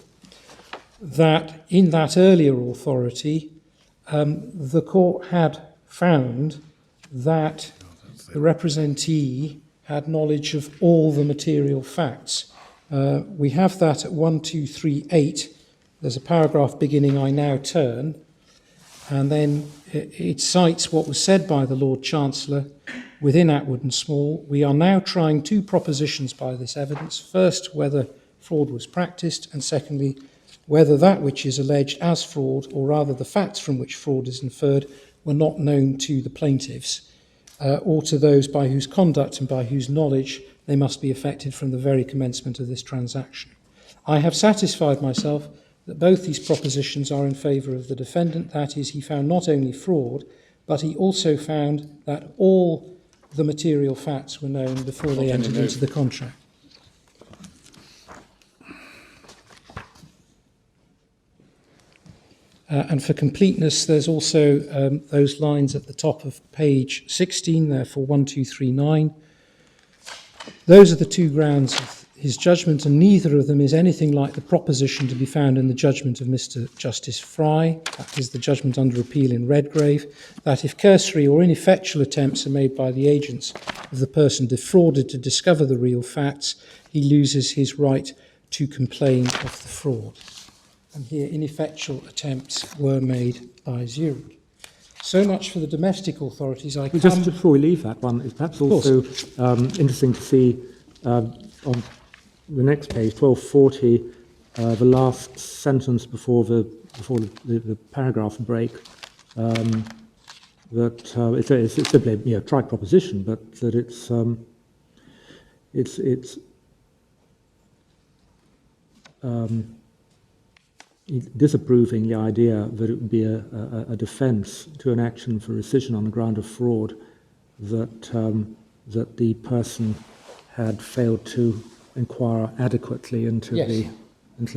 that in that earlier authority, the court had found that the representee had knowledge of all the material facts. We have that at 1238. There's a paragraph beginning, "I now turn," and then it cites what was said by the Lord Chancellor within Atwood and Small. "We are now trying 2 propositions by this evidence. First, whether fraud was practised, and secondly, whether that which is alleged as fraud, or rather the facts from which fraud is inferred, were not known to the plaintiffs, or to those by whose conduct and by whose knowledge they must be effected from the very commencement of this transaction. I have satisfied myself that both these propositions are in favour of the defendant. That is, he found not only fraud, but he also found that all the material facts were known before they entered into the contract." And for completeness, there's also those lines at the top of page 16, therefore 1239. Those are the two grounds of his judgment, and neither of them is anything like the proposition to be found in the judgment of Mr. Justice Fry, that is the judgment under appeal in Redgrave, that if cursory or ineffectual attempts are made by the agents of the person defrauded to discover the real facts, he loses his right to complain of the fraud. And here ineffectual attempts were made by Zurich. So much for the domestic authorities. Just before we leave that one, it's perhaps also interesting to see on the next page, 1240, the last sentence before the paragraph break, that it's simply a trite proposition, but that it's disapproving the idea that it would be a defence to an action for rescission on the ground of fraud that the person had failed to inquire adequately into the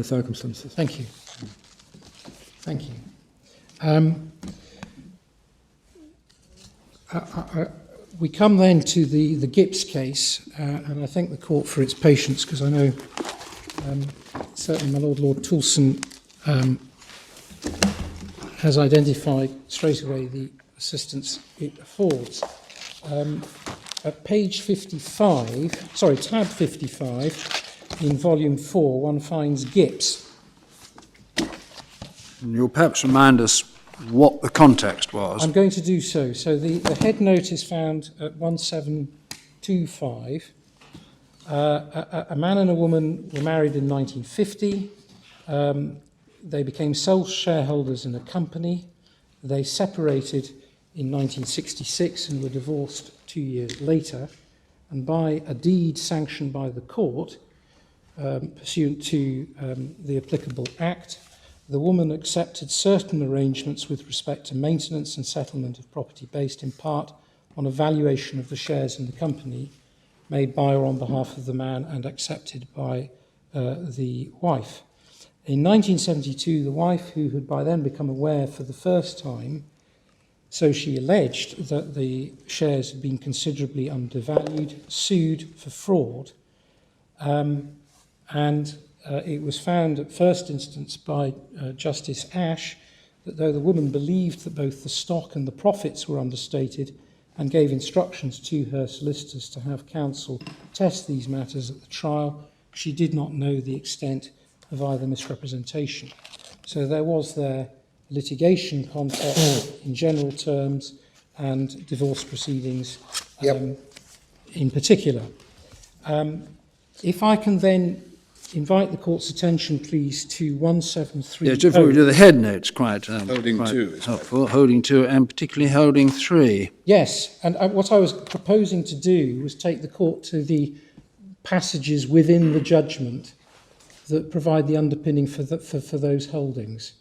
circumstances. Thank you. Thank you. We come then to the Gibbs case, and I thank the court for its patience, because I know certainly my Lord Toulson has identified straight away the assistance it affords. At page 55, tab 55, in volume 4, one finds Gibbs. And you'll perhaps remind us what the context was. I'm going to do so. So the head note is found at 1725. A man and a woman were married in 1950. They became sole shareholders in a company. They separated in 1966 and were divorced 2 years later. And by a deed sanctioned by the court, pursuant to the applicable act, the woman accepted certain arrangements with respect to maintenance and settlement of property based in part on a valuation of the shares in the company made by or on behalf of the man and accepted by the wife. In 1972, the wife, who had by then become aware for the first time, so she alleged, that the shares had been considerably undervalued, sued for fraud, and it was found at first instance by Justice Ash that though the woman believed that both the stock and the profits were understated and gave instructions to her solicitors to have counsel test these matters at the trial, she did not know the extent of either misrepresentation. So there was their litigation context in general terms and divorce proceedings in particular. If I can then invite the court's attention, please, to 173. Yeah, just before we do the head notes, quite Holding quite two is helpful. Holding two, and particularly holding three. Yes, and what I was proposing to do was take the court to the passages within the judgment that provide the underpinning for those holdings.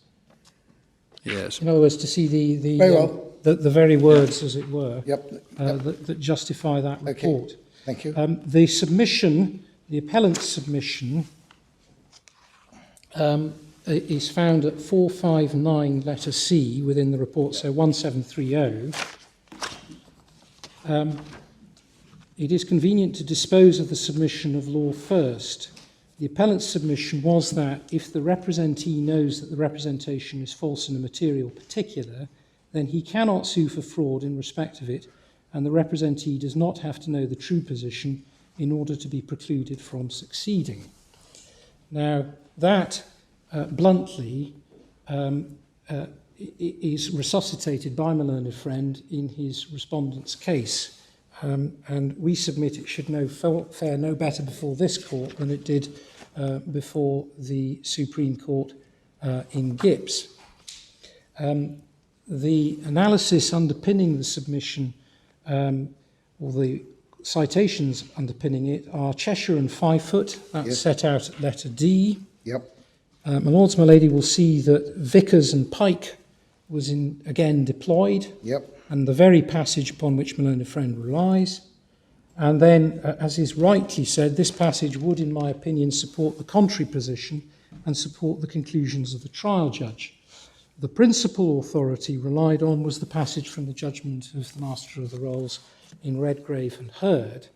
Yes. In other words, to see the Very well. the very words, as it were, Yep. that justify that report. Okay. Thank you. The submission, the appellant's submission, is found at 459 letter C within the report, so 1730. It is convenient to dispose of the submission of law first. The appellant's submission was that if the representee knows that the representation is false in a material particular, then he cannot sue for fraud in respect of it, and the representee does not have to know the true position in order to be precluded from succeeding. Now, that, bluntly, is resuscitated by my learned friend in his respondent's case. And we submit it should fare no better before this court than it did before the Supreme Court in Gibbs. The analysis underpinning the submission, or the citations underpinning it, are Cheshire and 5 foot. That's set out at letter D. Yep. My lords, my lady will see that Vickers and Pike was again deployed. Yep. And the very passage upon which my learned friend relies. And then, as is rightly said, this passage would, in my opinion, support the contrary position and support the conclusions of the trial judge. The principal authority relied on was the passage from the judgment of the Master of the Rolls in Redgrave and Hurd,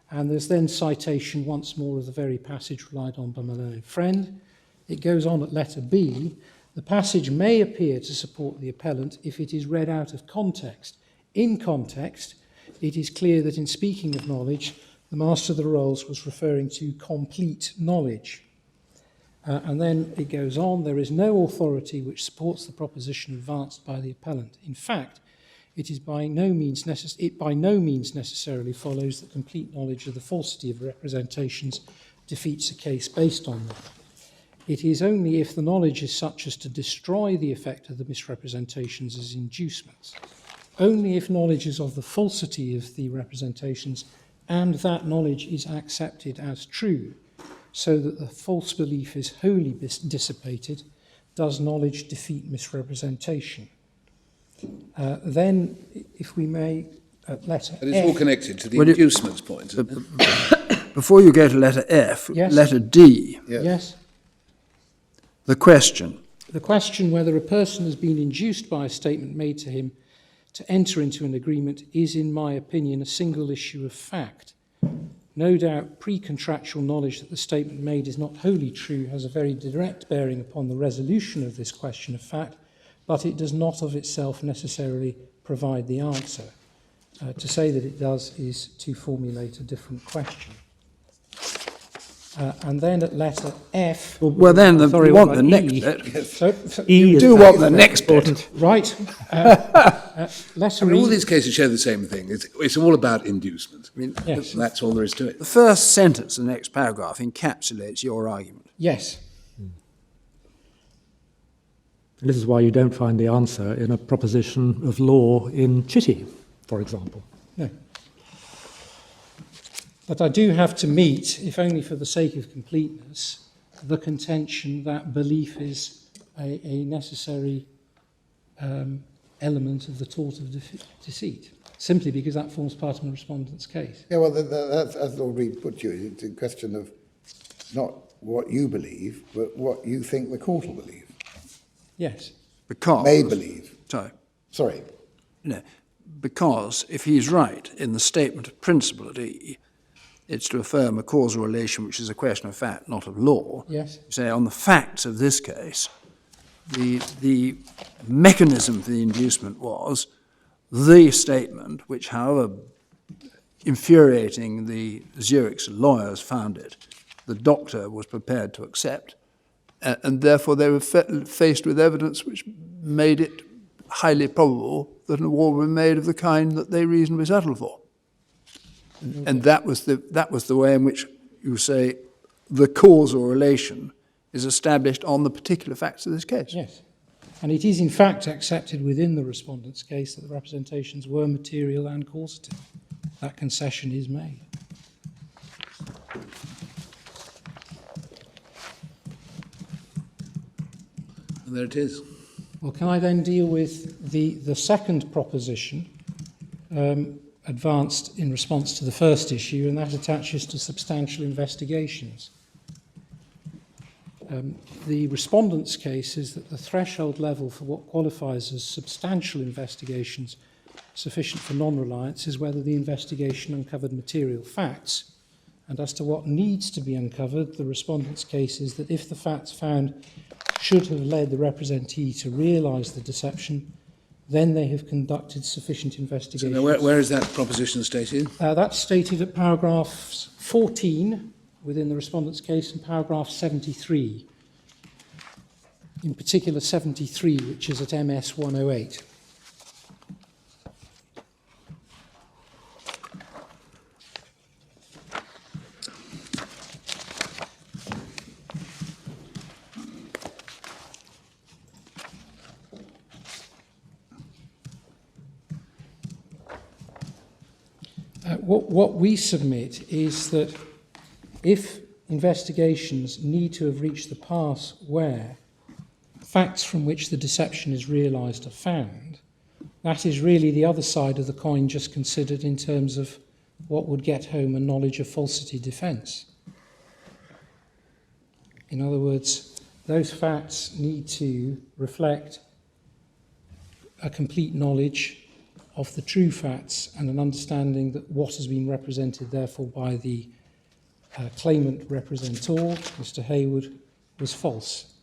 and there's then citation once more of the very passage relied on by my learned friend. It goes on at letter B. The passage may appear to support the appellant if it is read out of context. In context, it is clear that in speaking of knowledge, the Master of the Rolls was referring to complete knowledge. And then it goes on, there is no authority which supports the proposition advanced by the appellant. In fact, it by no means necessarily follows that complete knowledge of the falsity of representations defeats a case based on them. It is only if the knowledge is such as to destroy the effect of the misrepresentations as inducements. Only if knowledge is of the falsity of the representations and that knowledge is accepted as true, so that the false belief is wholly dissipated, does knowledge defeat misrepresentation. Then, if we may, at letter But it's F, all connected to the inducements point, isn't it? Before you go to letter F, Yes. letter D, yes, the question. the question whether a person has been induced by a statement made to him to enter into an agreement is, in my opinion, a single issue of fact. No doubt, pre-contractual knowledge that the statement made is not wholly true has a very direct bearing upon the resolution of this question of fact, but it does not of itself necessarily provide the answer. To say that it does is to formulate a different question. And then at letter F... Well, then you sorry, want what the about next E? bit. So E is Do very want the next bit. right. Letter I mean, all E. these cases show the same thing. It's all about inducement. I mean, Yes. that's all there is to it. The first sentence of the next paragraph encapsulates your argument. Yes. And this is why you don't find the answer in a proposition of law in Chitty, for example. No. But I do have to meet, if only for the sake of completeness, the contention that belief is a necessary element of the tort of deceit, simply because that forms part of the respondent's case. Yeah, well, that's, as Lord Reed put you, it's a question of not what you believe, but what you think the court will believe. Yes. Because... May believe. Sorry. Sorry. No, because if he's right in the statement of principle at E, it's to affirm a causal relation which is a question of fact, not of law. Yes. You say on the facts of this case, the mechanism for the inducement was the statement, which, however infuriating the Zurich's lawyers found it, the doctor was prepared to accept, and therefore they were faced with evidence which made it highly probable that an award would be made of the kind that they reasonably settled for. And that was the way in which you say the causal relation is established on the particular facts of this case. Yes. And it is in fact accepted within the respondent's case that the representations were material and causative. That concession is made. And there it is. Well, can I then deal with the second proposition advanced in response to the first issue, and that attaches to substantial investigations. The respondent's case is that the threshold level for what qualifies as substantial investigations sufficient for non-reliance is whether the investigation uncovered material facts, and as to what needs to be uncovered, the respondent's case is that if the facts found should have led the representee to realise the deception, then they have conducted sufficient investigation. So now where is that proposition stated? That's stated at paragraph 14 within the respondent's case and paragraph 73. In particular 73, which is at MS 108. What we submit is that if investigations need to have reached the pass where facts from which the deception is realised are found, that is really the other side of the coin just considered in terms of what would get home a knowledge of falsity defence. In other words, those facts need to reflect a complete knowledge of the true facts and an understanding that what has been represented, therefore, by the claimant representor, Mr. Hayward, was false.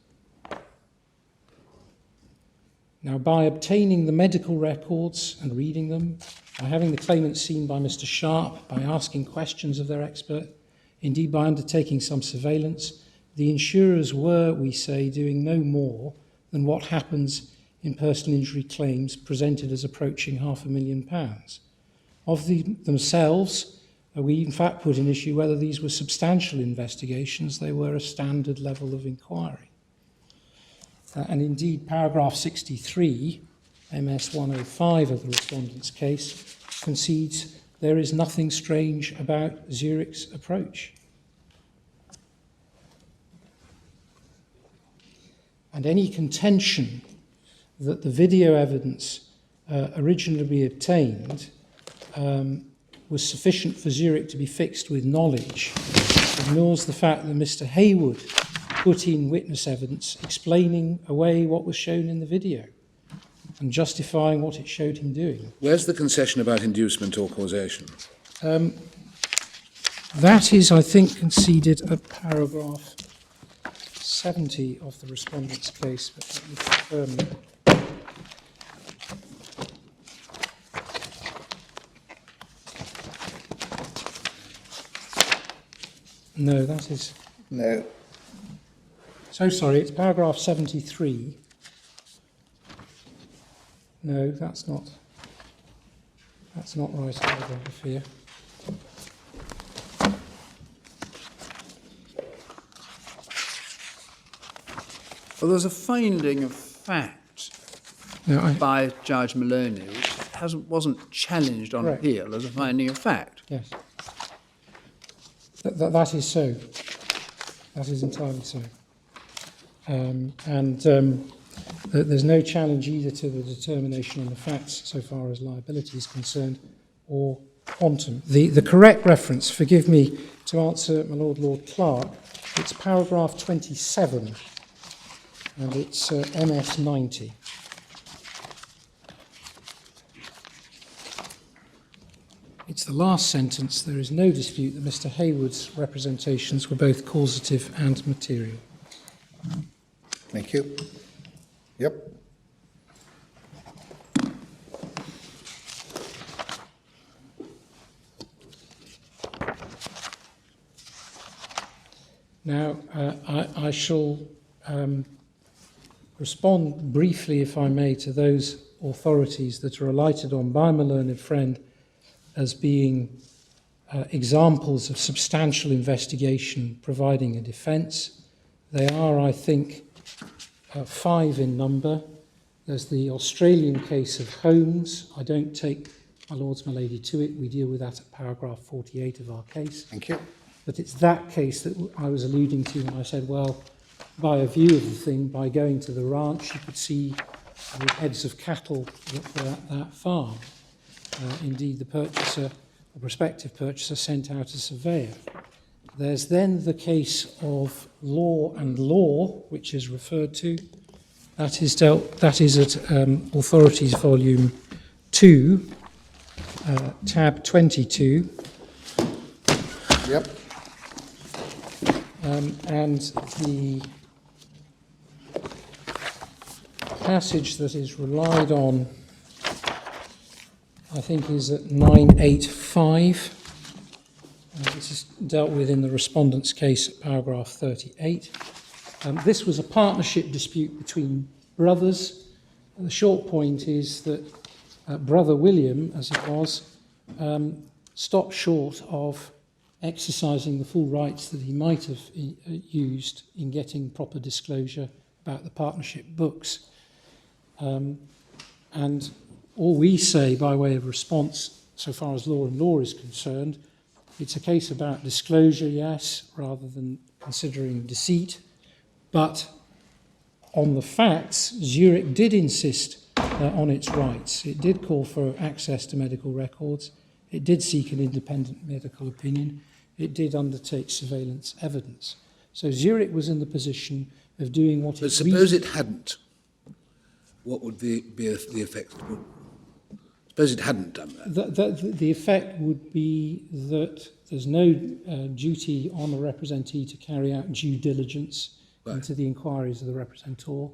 Now, by obtaining the medical records and reading them, by having the claimant seen by Mr. Sharp, by asking questions of their expert, indeed by undertaking some surveillance, the insurers were, we say, doing no more than what happens in personal injury claims presented as approaching £500,000. Of themselves, we in fact put in issue whether these were substantial investigations. They were a standard level of inquiry. And indeed, paragraph 63, MS 105 of the respondent's case, concedes there is nothing strange about Zurich's approach. And any contention that the video evidence originally obtained was sufficient for Zurich to be fixed with knowledge ignores the fact that Mr. Hayward put in witness evidence explaining away what was shown in the video and justifying what it showed him doing. Where's the concession about inducement or causation? That is, I think, conceded at paragraph 70 of the respondent's case, but let me confirm that. No, that is... No. So sorry, it's paragraph 73. No, that's not right either, I fear. Well, there's a finding of fact by Judge Maloney, which wasn't challenged on Correct. appeal as a finding of fact. Yes. That is so. That is entirely so. There's no challenge either to the determination on the facts so far as liability is concerned or quantum. The correct reference, forgive me to answer my Lord Clerk, it's paragraph 27 and it's MS 90. It's the last sentence. There is no dispute that Mr. Hayward's representations were both causative and material. Thank you. Yep. Now, I shall respond briefly, if I may, to those authorities that are relied on by my learned friend as being examples of substantial investigation providing a defence. They are, I think, 5 in number. There's the Australian case of Holmes. I don't take my lords, my lady to it. We deal with that at paragraph 48 of our case. Thank you. But it's that case that I was alluding to when I said, well, by a view of the thing, by going to the ranch, you could see the heads of cattle that were at that farm. Indeed, the purchaser, the prospective purchaser, sent out a surveyor. There's then the case of Law and Law, which is referred to. That is at Authorities Volume 2, tab 22. Yep. And the passage that is relied on, I think, is at 985. This is dealt with in the respondent's case at paragraph 38. This was a partnership dispute between brothers. The short point is that Brother William, as it was, stopped short of exercising the full rights that he might have used in getting proper disclosure about the partnership books. And all we say by way of response, so far as Law and Law is concerned, it's a case about disclosure, yes, rather than considering deceit. But on the facts, Zurich did insist on its rights. It did call for access to medical records. It did seek an independent medical opinion. It did undertake surveillance evidence. So Zurich was in the position of doing what it... But suppose it hadn't. what would be the effect? Suppose it hadn't done that. The effect would be that there's no duty on the representee to carry out due diligence into the inquiries of the representor,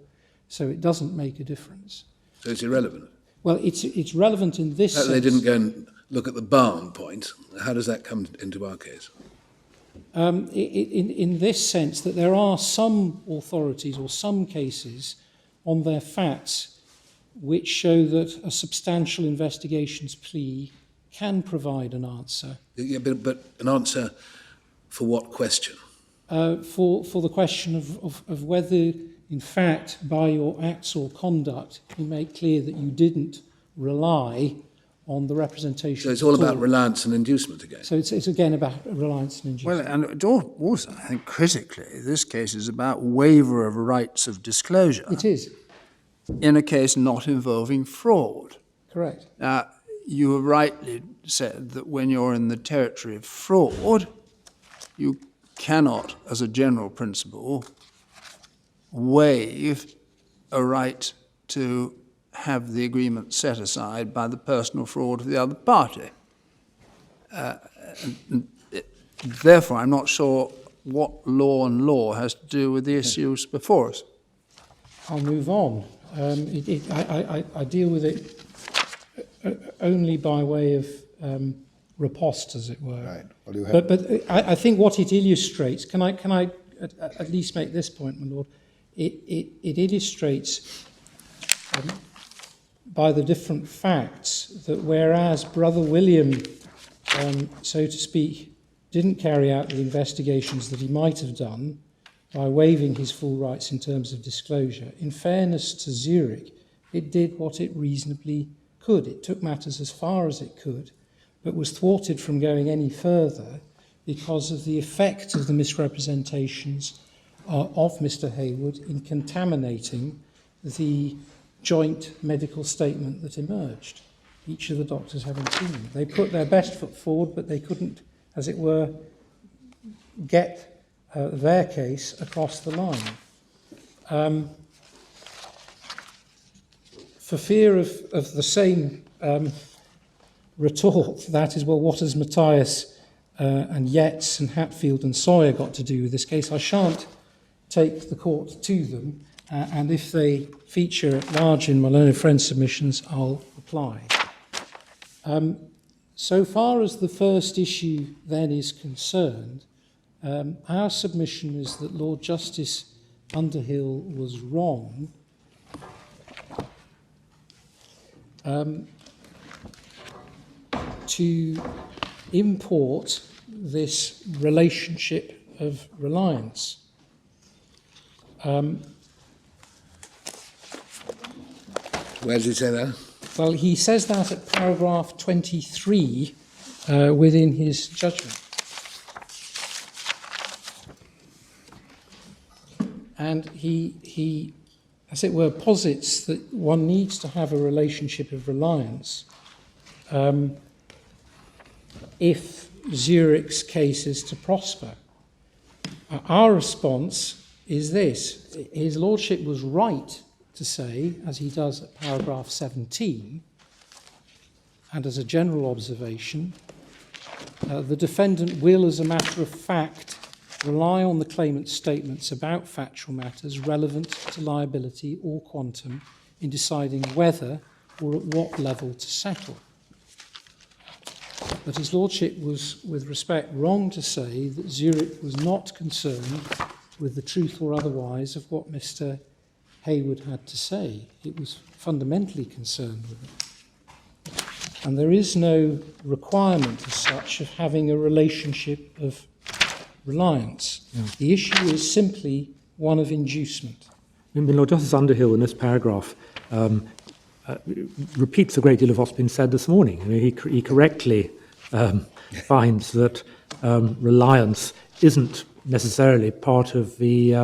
so it doesn't make a difference. So it's irrelevant. Well, it's relevant in this sense. They didn't go and look at the barn point. How does that come into our case? In this sense, that there are some authorities or some cases on their facts which show that a substantial investigations plea can provide an answer. Yeah, but an answer for what question? For the question of whether, in fact, by your acts or conduct, you make clear that you didn't rely on the representation. So it's all about reliance and inducement again. So it's again about reliance and inducement. Well, and it also, I think critically, this case is about waiver of rights of disclosure. It is. In a case not involving fraud. Correct. Now, you have rightly said that when you're in the territory of fraud, you cannot, as a general principle, waive a right to have the agreement set aside by the personal fraud of the other party. Therefore, I'm not sure what law has to do with the issues before us. I'll move on. I deal with it only by way of riposte, as it were. Right. Well, you have But I think what it illustrates, can I at least make this point, my lord? It illustrates by the different facts that whereas Brother William, so to speak, didn't carry out the investigations that he might have done by waiving his full rights in terms of disclosure, in fairness to Zurich, it did what it reasonably could. It took matters as far as it could, but was thwarted from going any further because of the effect of the misrepresentations of Mr. Hayward in contaminating the joint medical statement that emerged, each of the doctors having seen them. They put their best foot forward, but they couldn't, as it were, get their case across the line. For fear of the same retort, that is, well, what has Matthias and Yates and Hatfield and Sawyer got to do with this case? I shan't take the court to them, and if they feature at large in my learned friend submissions, I'll reply. So far as the first issue then is concerned, our submission is that Lord Justice Underhill was wrong to import this relationship of reliance. Where does he say that? Well, he says that at paragraph 23 within his judgment. And he, as it were, posits that one needs to have a relationship of reliance if Zurich's case is to prosper. Our response is this. His Lordship was right to say, as he does at paragraph 17, and as a general observation, the defendant will, as a matter of fact, rely on the claimant's statements about factual matters relevant to liability or quantum in deciding whether or at what level to settle. But his Lordship was, with respect, wrong to say that Zurich was not concerned with the truth or otherwise of what Mr. Hayward had to say. It was fundamentally concerned with it. And there is no requirement as such of having a relationship of reliance. Yeah. The issue is simply one of inducement. Lord Justice Underhill in this paragraph repeats a great deal of what's been said this morning. I mean, he correctly finds that reliance isn't necessarily part of the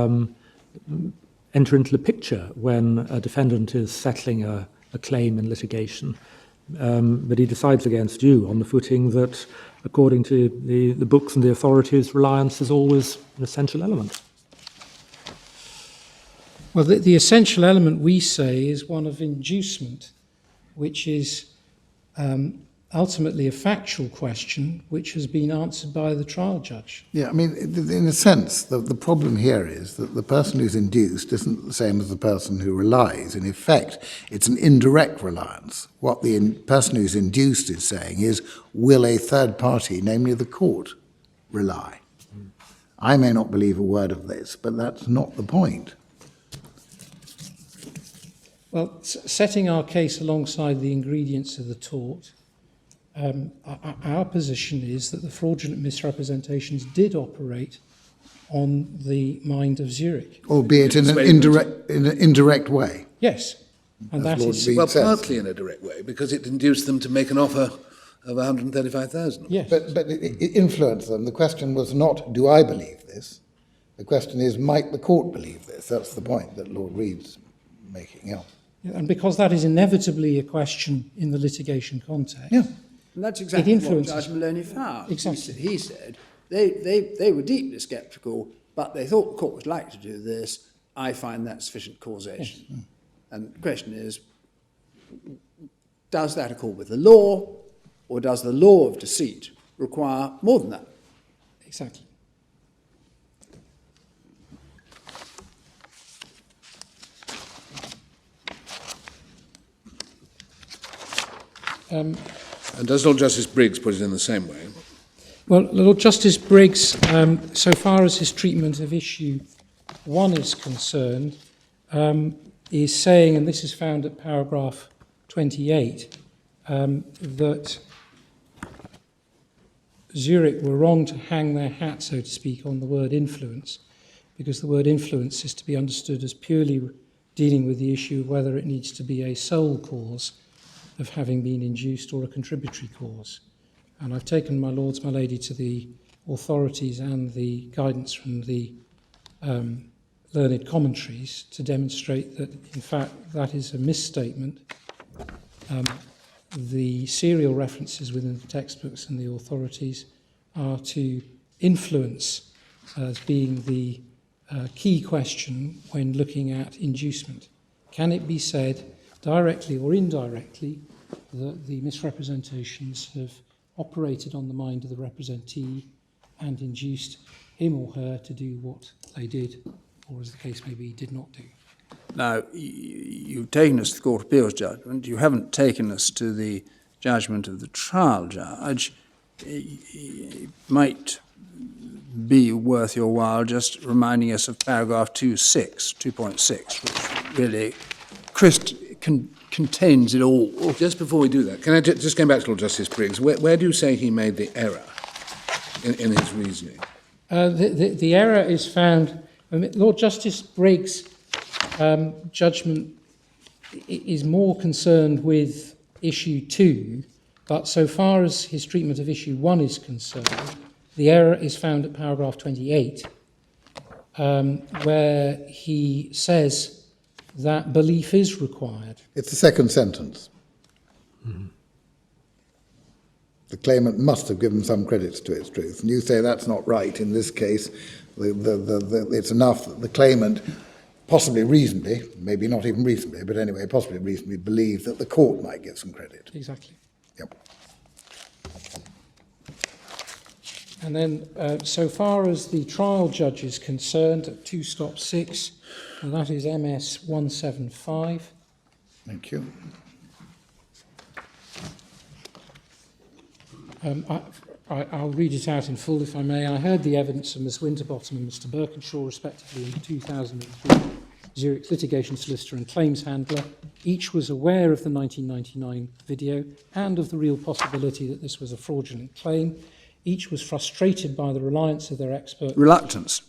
enter into the picture when a defendant is settling a claim in litigation. But he decides against you on the footing that, according to the books and the authorities, reliance is always an essential element. Well, the essential element, we say, is one of inducement, which is ultimately a factual question which has been answered by the trial judge. Yeah, I mean, in a sense, the problem here is that the person who's induced isn't the same as the person who relies. In effect, it's an indirect reliance. What the person who's induced is saying is, will a third party, namely the court, rely? I may not believe a word of this, but that's not the point. Well, setting our case alongside the ingredients of the tort, our position is that the fraudulent misrepresentations did operate on the mind of Zurich. Albeit in an indirect way. Yes, and that Lord is... Reed Well, says. partly in a direct way, because it induced them to make an offer of 135,000. Yes. But it influenced them. The question was not, do I believe this? The question is, might the court believe this? That's the point that Lord Reed's making. Yeah. And because that is inevitably a question in the litigation context, Yeah. And that's exactly what influences. Judge Maloney found. Exactly. He said they were deeply sceptical, but they thought the court was likely to do this. I find that sufficient causation. Yes. And the question is, does that accord with the law, or does the law of deceit require more than that? exactly. And does Lord Justice Briggs put it in the same way? Well, Lord Justice Briggs, so far as his treatment of issue 1 is concerned, is saying, and this is found at paragraph 28, that Zurich were wrong to hang their hat, so to speak, on the word influence, because the word influence is to be understood as purely dealing with the issue of whether it needs to be a sole cause of having been induced or a contributory cause. And I've taken my lords, my lady, to the authorities and the guidance from the learned commentaries to demonstrate that, in fact, that is a misstatement. The serial references within the textbooks and the authorities are to influence as being the key question when looking at inducement. Can it be said, directly or indirectly, that the misrepresentations have operated on the mind of the representee and induced him or her to do what they did, or as the case may be, did not do? Now, you've taken us to the Court of Appeal's judgment. You haven't taken us to the judgment of the trial judge. It might be worth your while just reminding us of paragraph 2.6, which really contains it all. Just before we do that, can I just go back to Lord Justice Briggs? Where do you say he made the error in his reasoning? The error is found... Lord Justice Briggs' judgment is more concerned with issue 2, but so far as his treatment of issue 1 is concerned, the error is found at paragraph 28, where he says that belief is required. It's the second sentence. The claimant must have given some credits to its truth. And you say that's not right. In this case, it's enough that the claimant, possibly reasonably, maybe not even reasonably, but anyway, possibly reasonably, believe that the court might give some credit. Exactly. Yep. And then, so far as the trial judge is concerned, at 2.6, and that is MS 175. Thank you. I'll read it out in full, if I may. I heard the evidence of Ms Winterbottom and Mr Birkinshaw, respectively, in 2003, Zurich's litigation solicitor and claims handler. Each was aware of the 1999 video and of the real possibility that this was a fraudulent claim. Each was frustrated by the reliance of their expert... Reluctance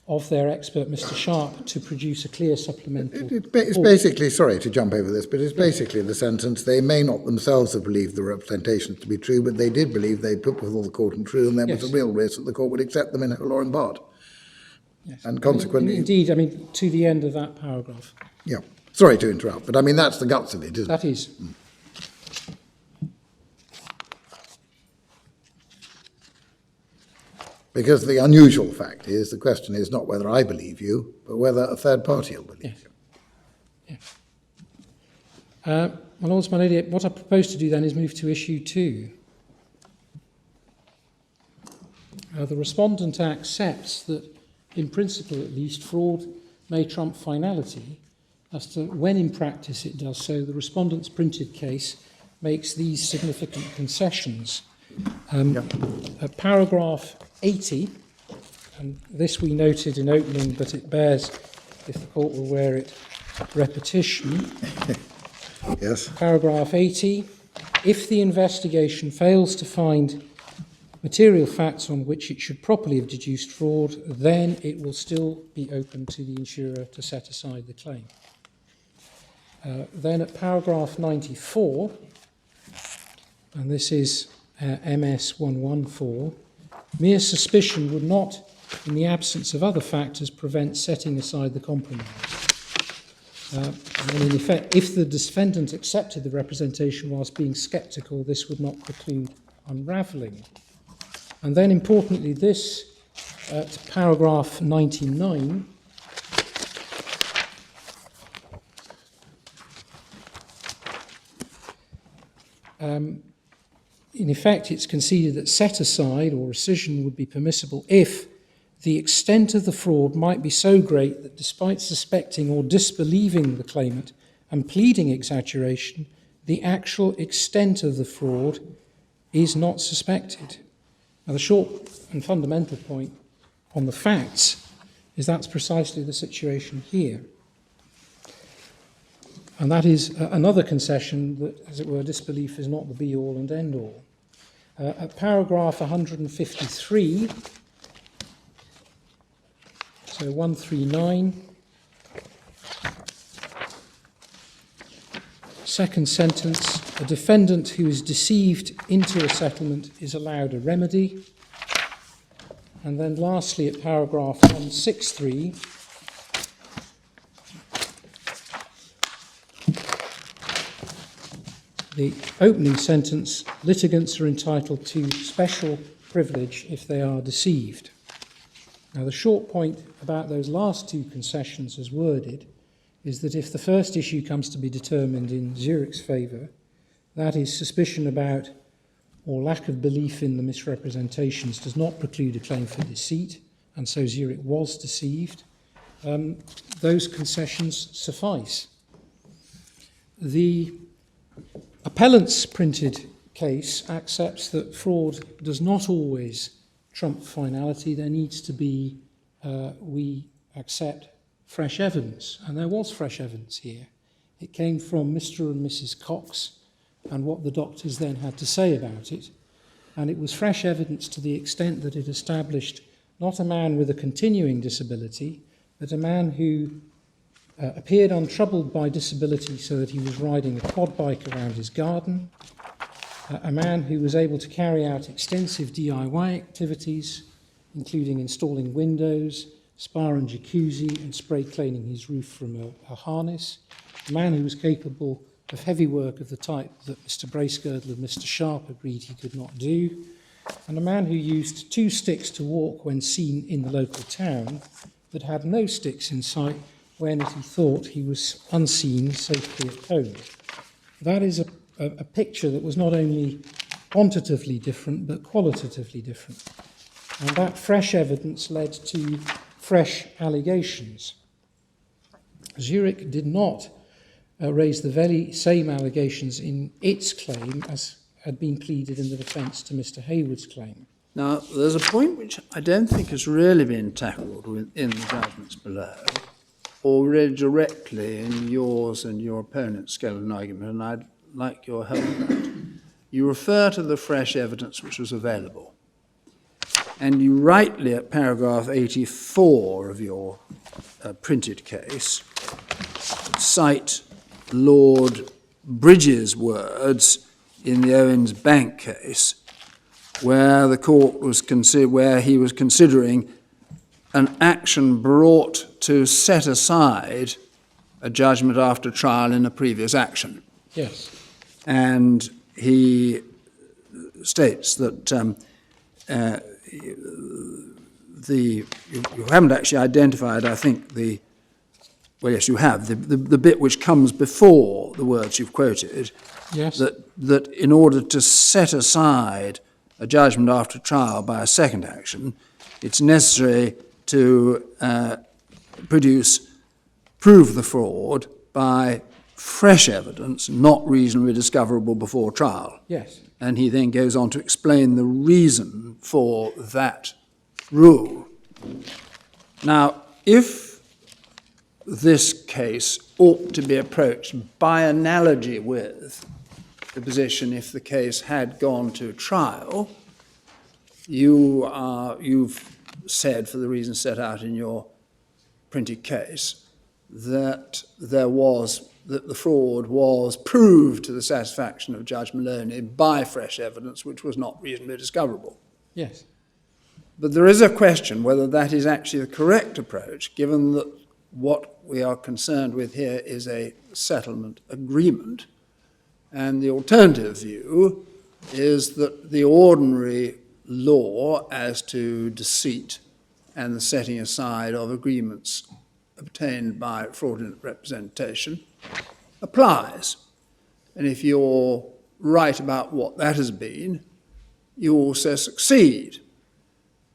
of their expert, Mr Sharp, to produce a clear supplemental... It's basically, sorry to jump over this, but it's basically the sentence, they may not themselves have believed the representations to be true, but they did believe they put before the court and true, and there was a real risk that the court would accept them in whole or in part. Yes. And consequently... Indeed, I mean, to the end of that paragraph. Yeah. Sorry to interrupt, but I mean, that's the guts of it, isn't it? That is. Because the unusual fact is, the question is not whether I believe you, but whether a third party will believe you. My Lords, my Lady, what I propose to do then is move to issue 2. The respondent accepts that, in principle at least, fraud may trump finality. As to when in practice it does so, the respondent's printed case makes these significant concessions. At paragraph 80, and this we noted in opening, but it bears, if the court will wear it, repetition. Yes. Paragraph 80, if the investigation fails to find material facts on which it should properly have deduced fraud, then it will still be open to the insurer to set aside the claim. Then at paragraph 94, and this is MS 114, mere suspicion would not, in the absence of other factors, prevent setting aside the compromise. And in effect, if the defendant accepted the representation whilst being sceptical, this would not preclude unravelling. And then importantly, this at paragraph 99, in effect, it's conceded that set-aside or rescission would be permissible if the extent of the fraud might be so great that despite suspecting or disbelieving the claimant and pleading exaggeration, the actual extent of the fraud is not suspected. Now, the short and fundamental point on the facts is that's precisely the situation here. And that is another concession that, as it were, disbelief is not the be-all and end-all. At paragraph 153, so 139, second sentence, a defendant who is deceived into a settlement is allowed a remedy. And then lastly, at paragraph 163, the opening sentence, litigants are entitled to special privilege if they are deceived. Now, the short point about those last two concessions as worded is that if the first issue comes to be determined in Zurich's favour, that is, suspicion about or lack of belief in the misrepresentations does not preclude a claim for deceit, and so Zurich was deceived, those concessions suffice. The appellant's printed case accepts that fraud does not always trump finality. There needs to be, we accept, fresh evidence. And there was fresh evidence here. It came from Mr. and Mrs. Cox and what the doctors then had to say about it. And it was fresh evidence to the extent that it established not a man with a continuing disability, but a man who appeared untroubled by disability so that he was riding a quad bike around his garden, a man who was able to carry out extensive DIY activities, including installing windows, spa and jacuzzi, and spray cleaning his roof from a harness, a man who was capable of heavy work of the type that Mr. Bracegirdle and Mr. Sharp agreed he could not do, and a man who used 2 sticks to walk when seen in the local town, but had no sticks in sight when, as he thought, he was unseen safely at home. That is a picture that was not only quantitatively different, but qualitatively different. And that fresh evidence led to fresh allegations. Zurich did not raise the very same allegations in its claim as had been pleaded in the defence to Mr. Hayward's claim. Now, there's a point which I don't think has really been tackled in the judgments below, or really directly in yours and your opponent's skeleton argument, and I'd like your help with that. You refer to the fresh evidence which was available, and you rightly, at paragraph 84 of your printed case, cite Lord Bridges' words in the Owens Bank case, where the court was where he was considering an action brought to set aside a judgment after trial in a previous action. Yes. And he states that you haven't actually identified, I think, well, yes, you have, the bit which comes before the words you've quoted, Yes. that in order to set aside a judgment after trial by a second action, it's necessary to prove the fraud by fresh evidence, not reasonably discoverable before trial. Yes. And he then goes on to explain the reason for that rule. Now, if this case ought to be approached by analogy with the position if the case had gone to trial, you've said, for the reasons set out in your printed case, that the fraud was proved to the satisfaction of Judge Maloney by fresh evidence which was not reasonably discoverable. Yes. But there is a question whether that is actually the correct approach, given that what we are concerned with here is a settlement agreement. And the alternative view is that the ordinary law as to deceit and the setting aside of agreements obtained by fraudulent representation applies. And if you're right about what that has been, you also succeed.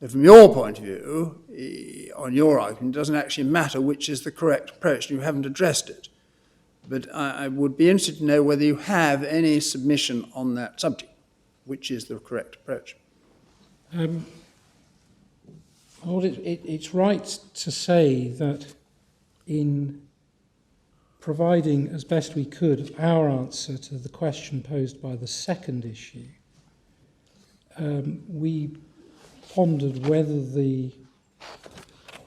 But from your point of view, on your argument, it doesn't actually matter which is the correct approach. You haven't addressed it. But I would be interested to know whether you have any submission on that subject, which is the correct approach. Well, it's right to say that in providing as best we could our answer to the question posed by the second issue, we pondered whether the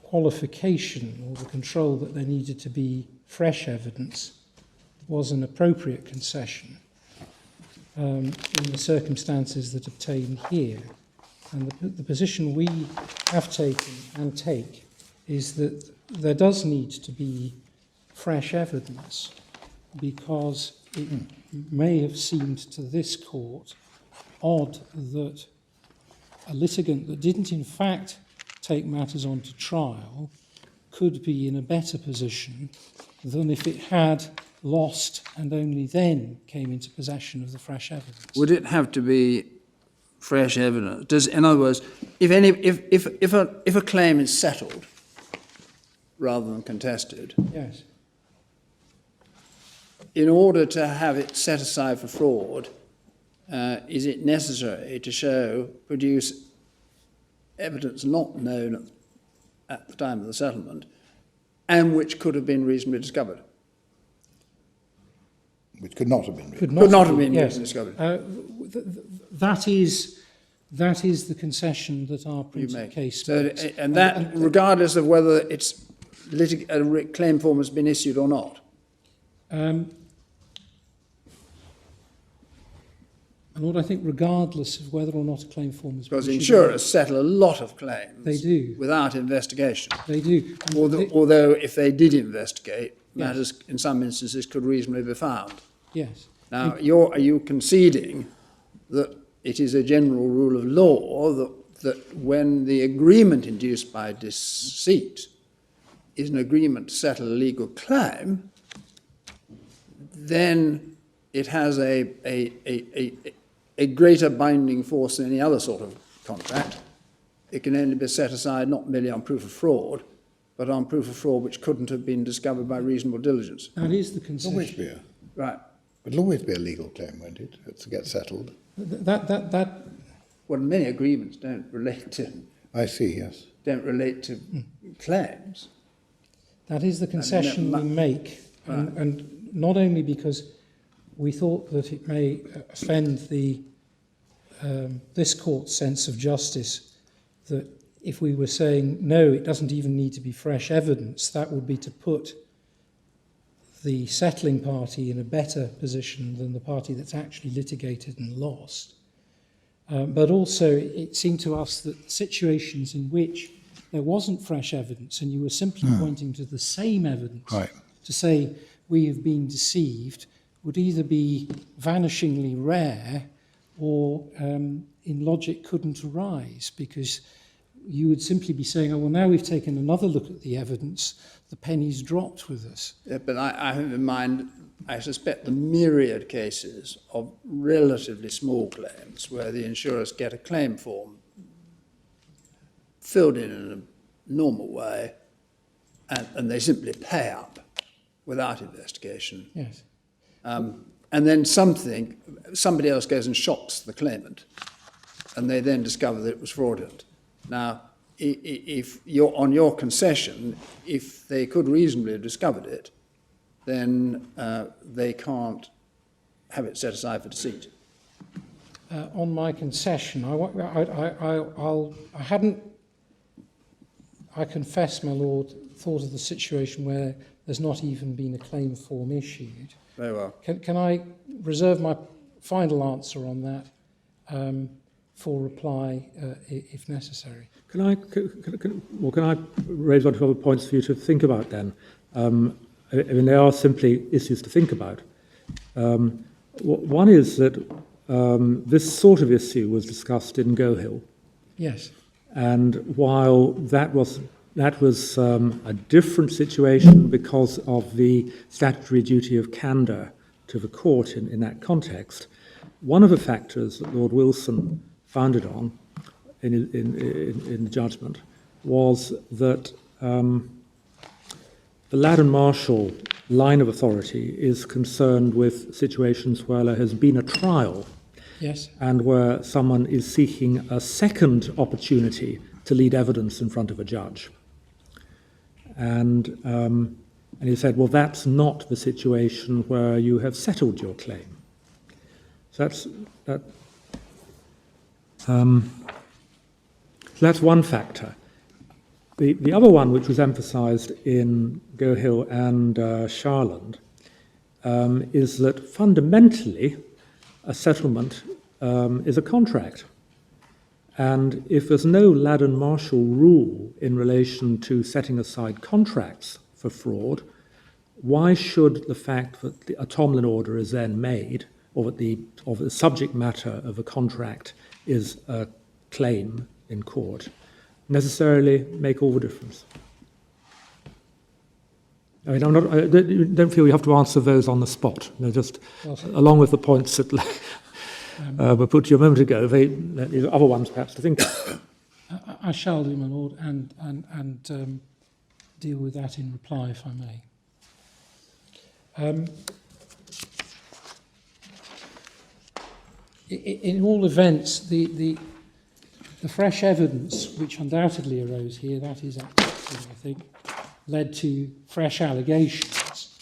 qualification or the control that there needed to be fresh evidence was an appropriate concession in the circumstances that obtained here. And the position we have taken and take is that there does need to be fresh evidence, because it may have seemed to this court odd that a litigant that didn't in fact take matters on to trial could be in a better position than if it had lost and only then came into possession of the fresh evidence. Would it have to be fresh evidence? In other words, if a claim is settled rather than contested, Yes. in order to have it set aside for fraud, is it necessary to produce evidence not known at the time of the settlement and which could have been reasonably discovered? Which could not have been. Could not have been yes. reasonably discovered. That is the concession that our printed case makes. And that, regardless of whether it's a claim form has been issued or not. And what I think, regardless of whether or not a claim form is Because issued, insurers settle a lot of claims. They do. Without investigation. They do. Although if they did investigate, Yes. matters in some instances could reasonably be found. Yes. Now, are you conceding that it is a general rule of law that when the agreement induced by deceit is an agreement to settle a legal claim, then it has a greater binding force than any other sort of contract? It can only be set aside not merely on proof of fraud, but on proof of fraud which couldn't have been discovered by reasonable diligence. That is the It'll always concession. be Right. it'll always be a legal claim, won't it? To get settled. That Well, many agreements don't relate to I see, yes. claims. That is the concession we make, and not only because we thought that it may offend this court's sense of justice, that if we were saying, no, it doesn't even need to be fresh evidence, that would be to put the settling party in a better position than the party that's actually litigated and lost. But also, it seemed to us that situations in which there wasn't fresh evidence and you were simply pointing to the same evidence Right. to say we have been deceived would either be vanishingly rare or in logic couldn't arise, because you would simply be saying, oh, well, now we've taken another look at the evidence, the penny's dropped with us. Yeah, but I have in mind, I suspect, the myriad cases of relatively small claims where the insurers get a claim form filled in a normal way, and they simply pay up without investigation. Yes. And then somebody else goes and shocks the claimant, and they then discover that it was fraudulent. Now, if you're on your concession, if they could reasonably have discovered it, then they can't have it set aside for deceit. On my concession, I confess, my Lord, thought of the situation where there's not even been a claim form issued. Very well. Can I reserve my final answer on that for reply if necessary? Can I raise one or two other points for you to think about then? I mean, they are simply issues to think about. One is that this sort of issue was discussed in Gohill. Yes. And while that was a different situation because of the statutory duty of candour to the court in that context, one of the factors that Lord Wilson founded on in the judgment was that the Ladden-Marshall line of authority is concerned with situations where there has been a trial. Yes. And where someone is seeking a second opportunity to lead evidence in front of a judge. And he said, well, that's not the situation where you have settled your claim. So that's one factor. The other one, which was emphasised in Gohill and Sharland, is that fundamentally a settlement is a contract. And if there's no Ladden-Marshall rule in relation to setting aside contracts for fraud, why should the fact that a Tomlin order is then made, or that the subject matter of a contract is a claim in court, necessarily make all the difference? I mean, I don't feel you have to answer those on the spot. They're just, along with the points that were put to you a moment ago, there are other ones perhaps to think of. I shall do, my Lord, and deal with that in reply, if I may. In all events, the fresh evidence which undoubtedly arose here, that is accepted, I think, led to fresh allegations.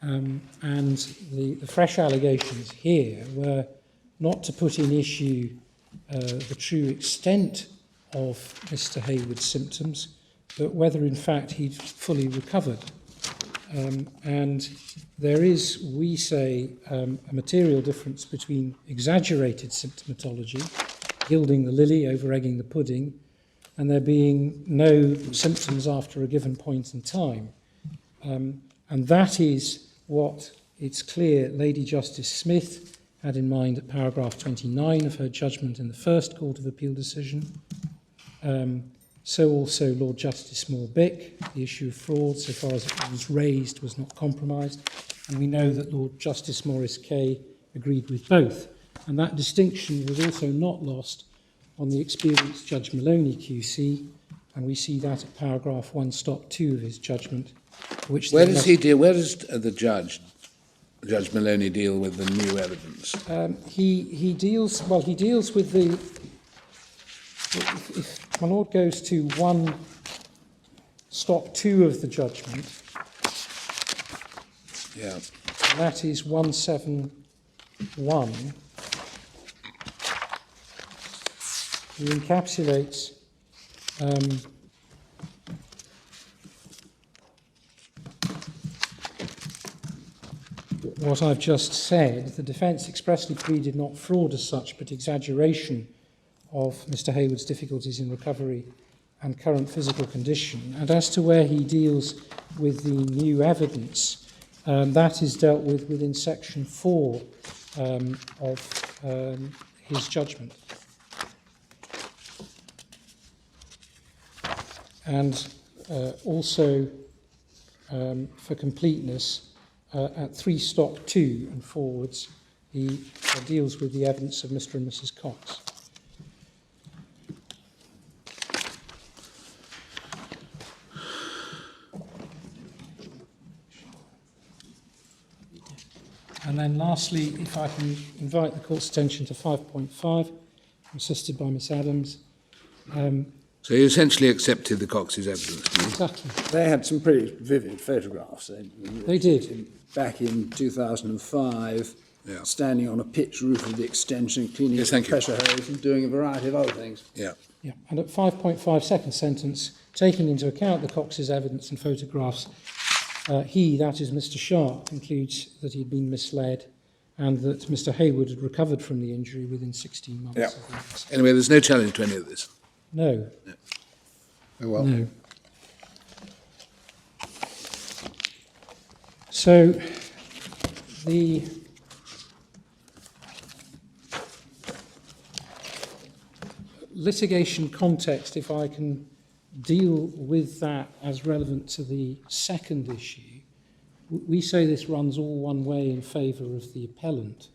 And the fresh allegations here were not to put in issue the true extent of Mr. Hayward's symptoms, but whether in fact he'd fully recovered. And there is, we say, a material difference between exaggerated symptomatology, gilding the lily, over-egging the pudding, and there being no symptoms after a given point in time. And that is what it's clear Lady Justice Smith had in mind at paragraph 29 of her judgment in the first Court of Appeal decision. So also Lord Justice Moore-Bick, the issue of fraud, so far as it was raised, was not compromised. And we know that Lord Justice Morris Kay agreed with both. And that distinction was also not lost on the experienced Judge Maloney QC, and we see that at paragraph 1(2) of his judgment. Where does he deal? Where does the Judge Maloney, deal with the new evidence? He deals with the. If my Lord goes to 1(2) of the judgment, Yeah. and that is 171. He encapsulates what I've just said. The defence expressly pleaded not fraud as such, but exaggeration of Mr. Hayward's difficulties in recovery and current physical condition. And as to where he deals with the new evidence, that is dealt with within section 4 of his judgment. And also, for completeness, at 3:2 and forwards, he deals with the evidence of Mr. and Mrs. Cox. And then lastly, if I can invite the Court's attention to 5.5, assisted by Miss Adams. So you essentially accepted the Cox's evidence, did you? Exactly. They had some pretty vivid photographs. They did. Back in 2005, Yeah. standing on a pitch roof of the extension, cleaning Yes, up thank you. pressure hose and doing a variety of other things. Yeah. Yeah. And at 5.5, second sentence, taking into account the Cox's evidence and photographs, he, that is Mr. Sharp, concludes that he'd been misled and that Mr. Hayward had recovered from the injury within 16 months. Yeah. Of the accident. Anyway, there's no challenge to any of this. No. Oh, well. No. So the litigation context, if I can deal with that as relevant to the second issue, we say this runs all one way in favour of the appellant.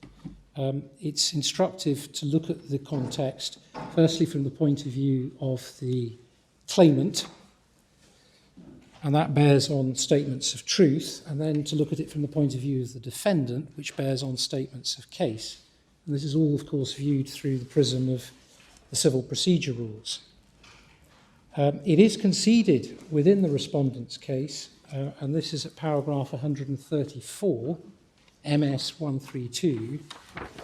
It's instructive to look at the context, firstly from the point of view of the claimant, and that bears on statements of truth, and then to look at it from the point of view of the defendant, which bears on statements of case. And this is all, of course, viewed through the prism of the civil procedure rules. It is conceded within the respondent's case, and this is at paragraph 134, MS 132,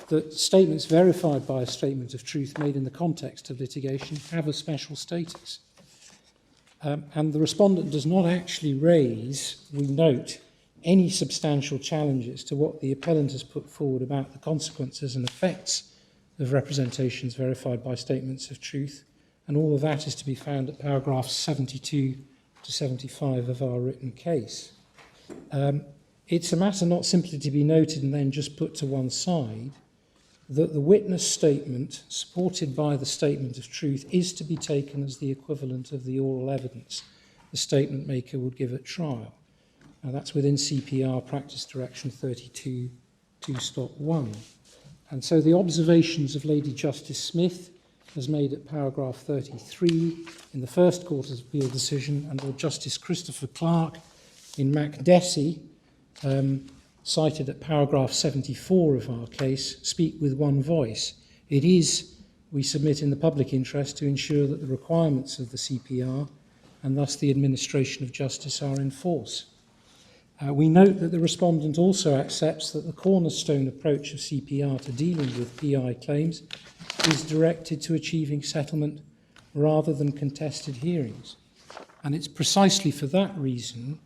that statements verified by a statement of truth made in the context of litigation have a special status. And the respondent does not actually raise, we note, any substantial challenges to what the appellant has put forward about the consequences and effects of representations verified by statements of truth, and all of that is to be found at paragraphs 72 to 75 of our written case. It's a matter not simply to be noted and then just put to one side, that the witness statement, supported by the statement of truth, is to be taken as the equivalent of the oral evidence the statement maker would give at trial. Now, that's within CPR Practice Direction 32, 2.1. And so the observations of Lady Justice Smith, as made at paragraph 33 in the first Court of Appeal decision, and Lord Justice Christopher Clark in Macdessie, cited at paragraph 74 of our case, speak with one voice. It is, we submit, in the public interest to ensure that the requirements of the CPR and thus the administration of justice are in force. We note that the respondent also accepts that the cornerstone approach of CPR to dealing with PI claims is directed to achieving settlement rather than contested hearings. And it's precisely for that reason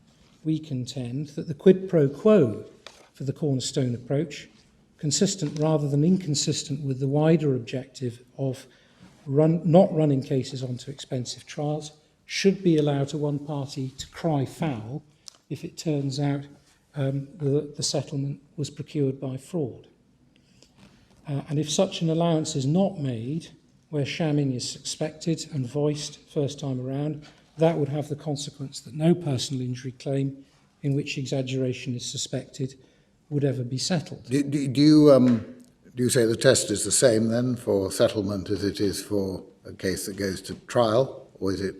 we contend that the quid pro quo for the cornerstone approach, consistent rather than inconsistent with the wider objective of not running cases onto expensive trials, should be allowed to one party to cry foul if it turns out that the settlement was procured by fraud. And if such an allowance is not made, where shamming is suspected and voiced first time around, that would have the consequence that no personal injury claim in which exaggeration is suspected would ever be settled. Do you say the test is the same then for settlement as it is for a case that goes to trial, or is it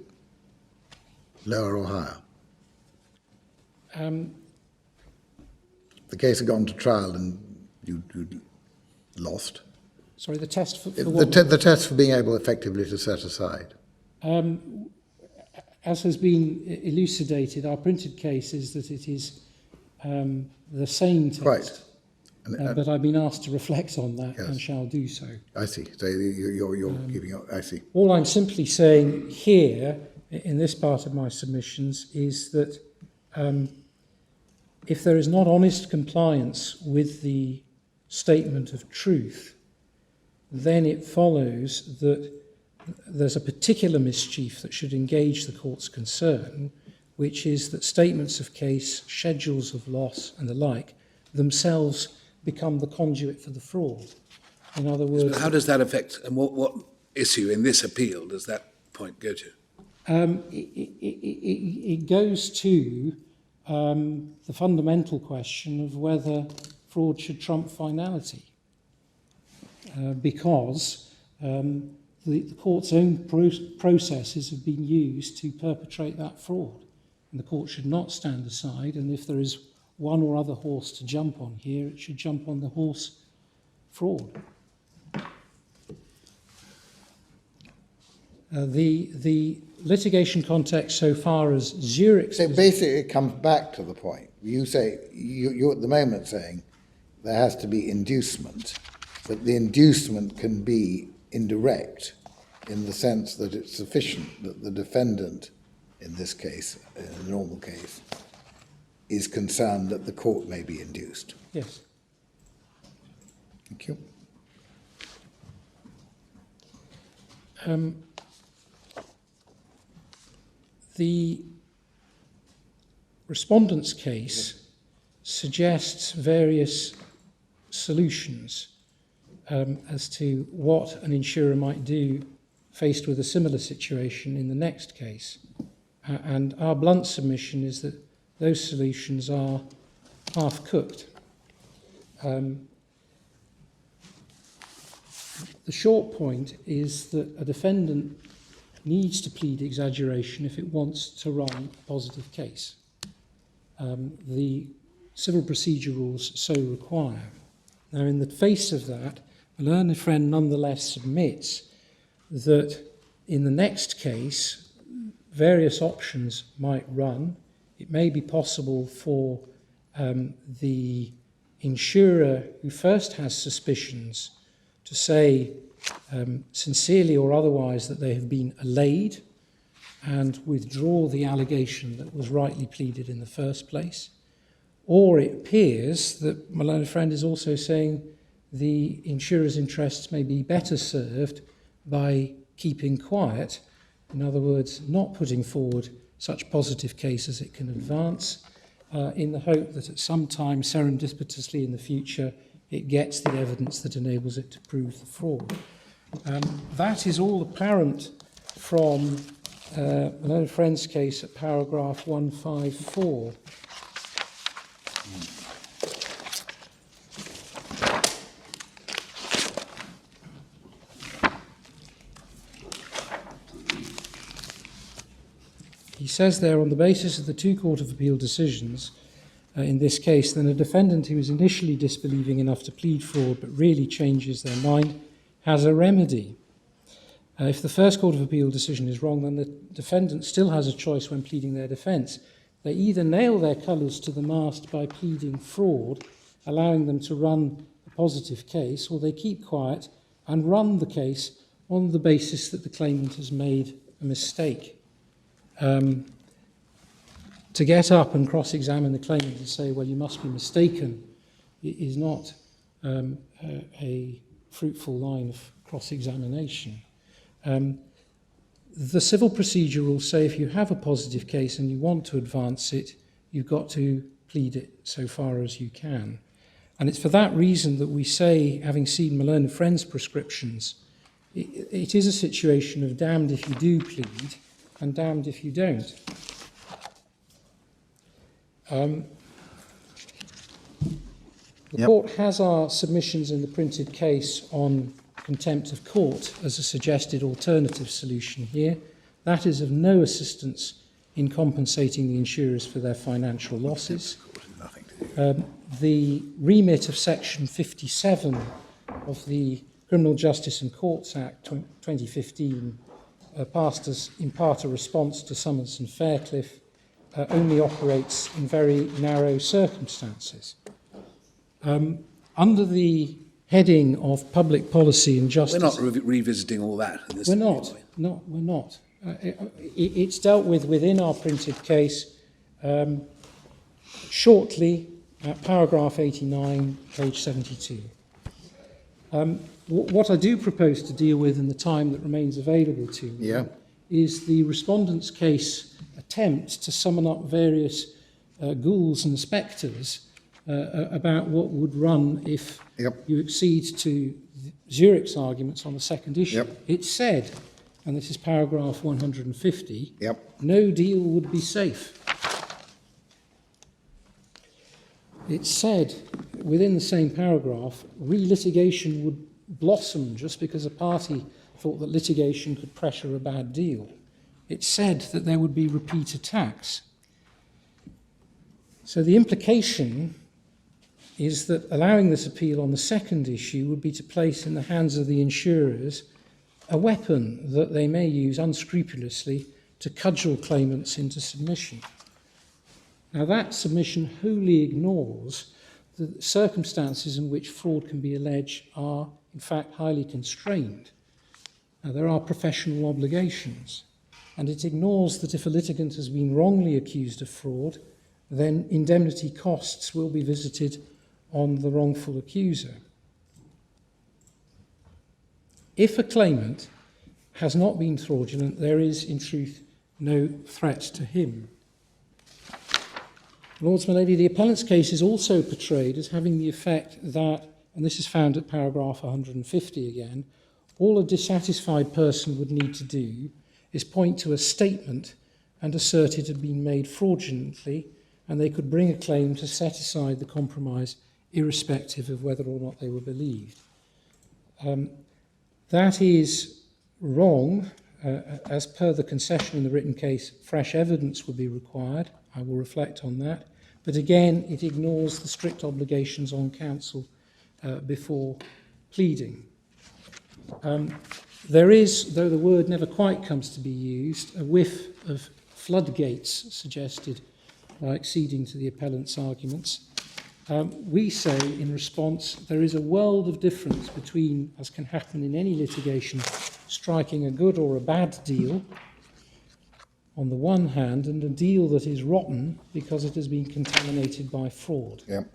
lower or higher? The case had gone to trial and you lost. Sorry, the test for what? The test for being able effectively to set aside. As has been elucidated, our printed case is that it is the same test. Right. But I've been asked to reflect on that, Yes. and shall do so. I see. So you're giving up. I see. All I'm simply saying here, in this part of my submissions, is that if there is not honest compliance with the statement of truth, then it follows that there's a particular mischief that should engage the court's concern, which is that statements of case, schedules of loss and the like themselves become the conduit for the fraud. In other words, How does that affect, and what issue in this appeal does that point go to? it goes to the fundamental question of whether fraud should trump finality, because the court's own processes have been used to perpetrate that fraud, and the court should not stand aside, and if there is one or other horse to jump on here, it should jump on the horse fraud. The litigation context so far as Zurich... So basically it comes back to the point. You say, you're at the moment saying there has to be inducement, but the inducement can be indirect in the sense that it's sufficient that the defendant, in this case, in a normal case, is concerned that the court may be induced. Yes. Thank you. The respondent's case suggests various solutions as to what an insurer might do faced with a similar situation in the next case. And our blunt submission is that those solutions are half-cooked. The short point is that a defendant needs to plead exaggeration if it wants to run a positive case. The civil procedure rules so require. Now, in the face of that, a learned friend nonetheless submits that in the next case, various options might run. It may be possible for the insurer who first has suspicions to say sincerely or otherwise that they have been allayed and withdraw the allegation that was rightly pleaded in the first place. Or it appears that my learned friend is also saying the insurer's interests may be better served by keeping quiet, in other words, not putting forward such positive case as it can advance, in the hope that at some time, serendipitously in the future, it gets the evidence that enables it to prove the fraud. That is all apparent from my learned friend's case at paragraph 154. He says there, on the basis of the two Court of Appeal decisions, in this case, then a defendant who is initially disbelieving enough to plead fraud but really changes their mind has a remedy. If the first Court of Appeal decision is wrong, then the defendant still has a choice when pleading their defence. They either nail their colours to the mast by pleading fraud, allowing them to run a positive case, or they keep quiet and run the case on the basis that the claimant has made a mistake. To get up and cross-examine the claimant and say, well, you must be mistaken, is not a fruitful line of cross-examination. The civil procedure rules say if you have a positive case and you want to advance it, you've got to plead it so far as you can. And it's for that reason that we say, having seen my learned friend's prescriptions, it is a situation of damned if you do plead and damned if you don't. The court has our submissions in the printed case on contempt of court as a suggested alternative solution here. That is of no assistance in compensating the insurers for their financial losses. The remit of Section 57 of the Criminal Justice and Courts Act 2015 passed as in part a response to Summons and Faircliffe, only operates in very narrow circumstances. Under the heading of public policy and justice... We're not revisiting all that. In this we're not. We're not. It's dealt with within our printed case shortly at paragraph 89, page 72. What I do propose to deal with in the time that remains available to me is the respondent's case attempt to summon up various ghouls and spectres about what would run if you accede to Zurich's arguments on the second issue. Yep. It said, and this is paragraph 150, Yep. no deal would be safe. It said, within the same paragraph, re-litigation would blossom just because a party thought that litigation could pressure a bad deal. It said that there would be repeat attacks. So the implication is that allowing this appeal on the second issue would be to place in the hands of the insurers a weapon that they may use unscrupulously to cudgel claimants into submission. Now that submission wholly ignores the circumstances in which fraud can be alleged are in fact highly constrained. Now, there are professional obligations, and it ignores that if a litigant has been wrongly accused of fraud, then indemnity costs will be visited on the wrongful accuser. If a claimant has not been fraudulent, there is, in truth, no threat to him. Lords, my lady, the appellant's case is also portrayed as having the effect that, and this is found at paragraph 150 again, all a dissatisfied person would need to do is point to a statement and assert it had been made fraudulently, and they could bring a claim to set aside the compromise irrespective of whether or not they were believed. That is wrong. As per the concession in the written case, fresh evidence would be required. I will reflect on that. But again, it ignores the strict obligations on counsel before pleading. There is, though the word never quite comes to be used, a whiff of floodgates suggested by acceding to the appellant's arguments. We say, in response, there is a world of difference between, as can happen in any litigation, striking a good or a bad deal on the one hand, and a deal that is rotten because it has been contaminated by fraud. Yep.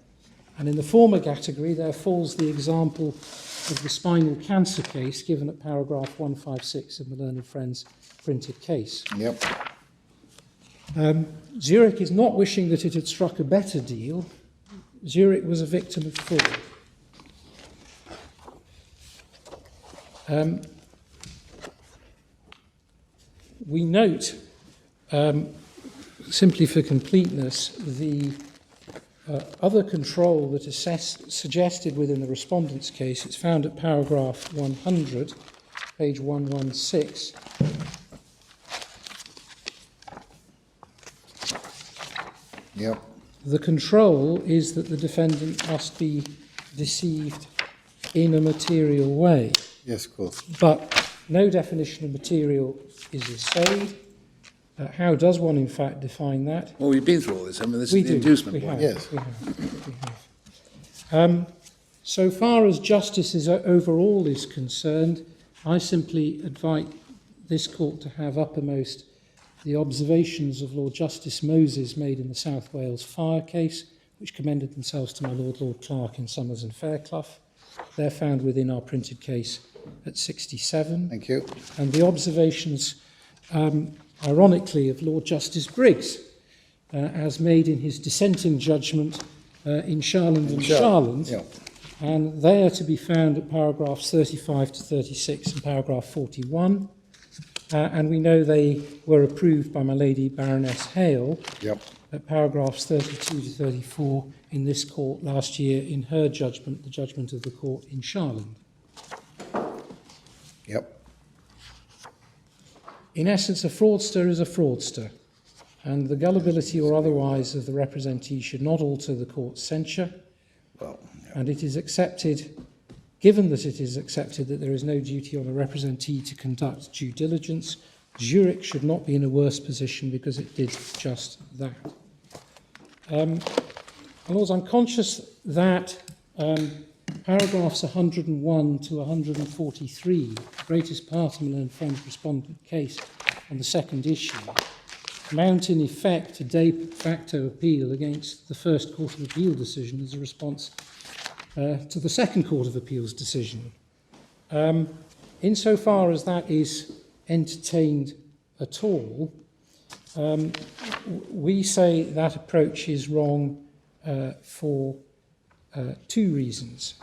And in the former category, there falls the example of the spinal cancer case given at paragraph 156 of my learned friend's printed case. Yep. Zurich is not wishing that it had struck a better deal. Zurich was a victim of fraud. We note, simply for completeness, the other control that is suggested within the respondent's case. It's found at paragraph 100, page 116. Yep. The control is that the defendant must be deceived in a material way. Yes, of course. But no definition of material is essayed. How does one, in fact, define that? Well, we've been through all this. I mean, this We is the do. inducement We point. have. Yes. We have. So far as justice is overall is concerned, I simply invite this court to have uppermost the observations of Lord Justice Moses made in the South Wales fire case, which commended themselves to my Lord Clark in Somers and Fairclough. They're found within our printed case at 67. Thank you. And the observations, ironically, of Lord Justice Briggs, as made in his dissenting judgment in Charland and Charland. Yeah. And they are to be found at paragraphs 35 to 36 and paragraph 41. And we know they were approved by my Lady Baroness Hale Yep. at paragraphs 32 to 34 in this court last year in her judgment, the judgment of the court in Charland. Yep. In essence, a fraudster is a fraudster, and the gullibility or otherwise of the representee should not alter the court's censure. Well, And it is accepted, given that it is accepted that there is no duty on a representee to conduct due diligence, Zurich should not be in a worse position because it did just that. Lords, I'm conscious that paragraphs 101 to 143, the greatest part of my learned friend's respondent case on the second issue, mount in effect a de facto appeal against the first Court of Appeal decision as a response to the second Court of Appeal's decision. Insofar as that is entertained at all, we say that approach is wrong for two reasons.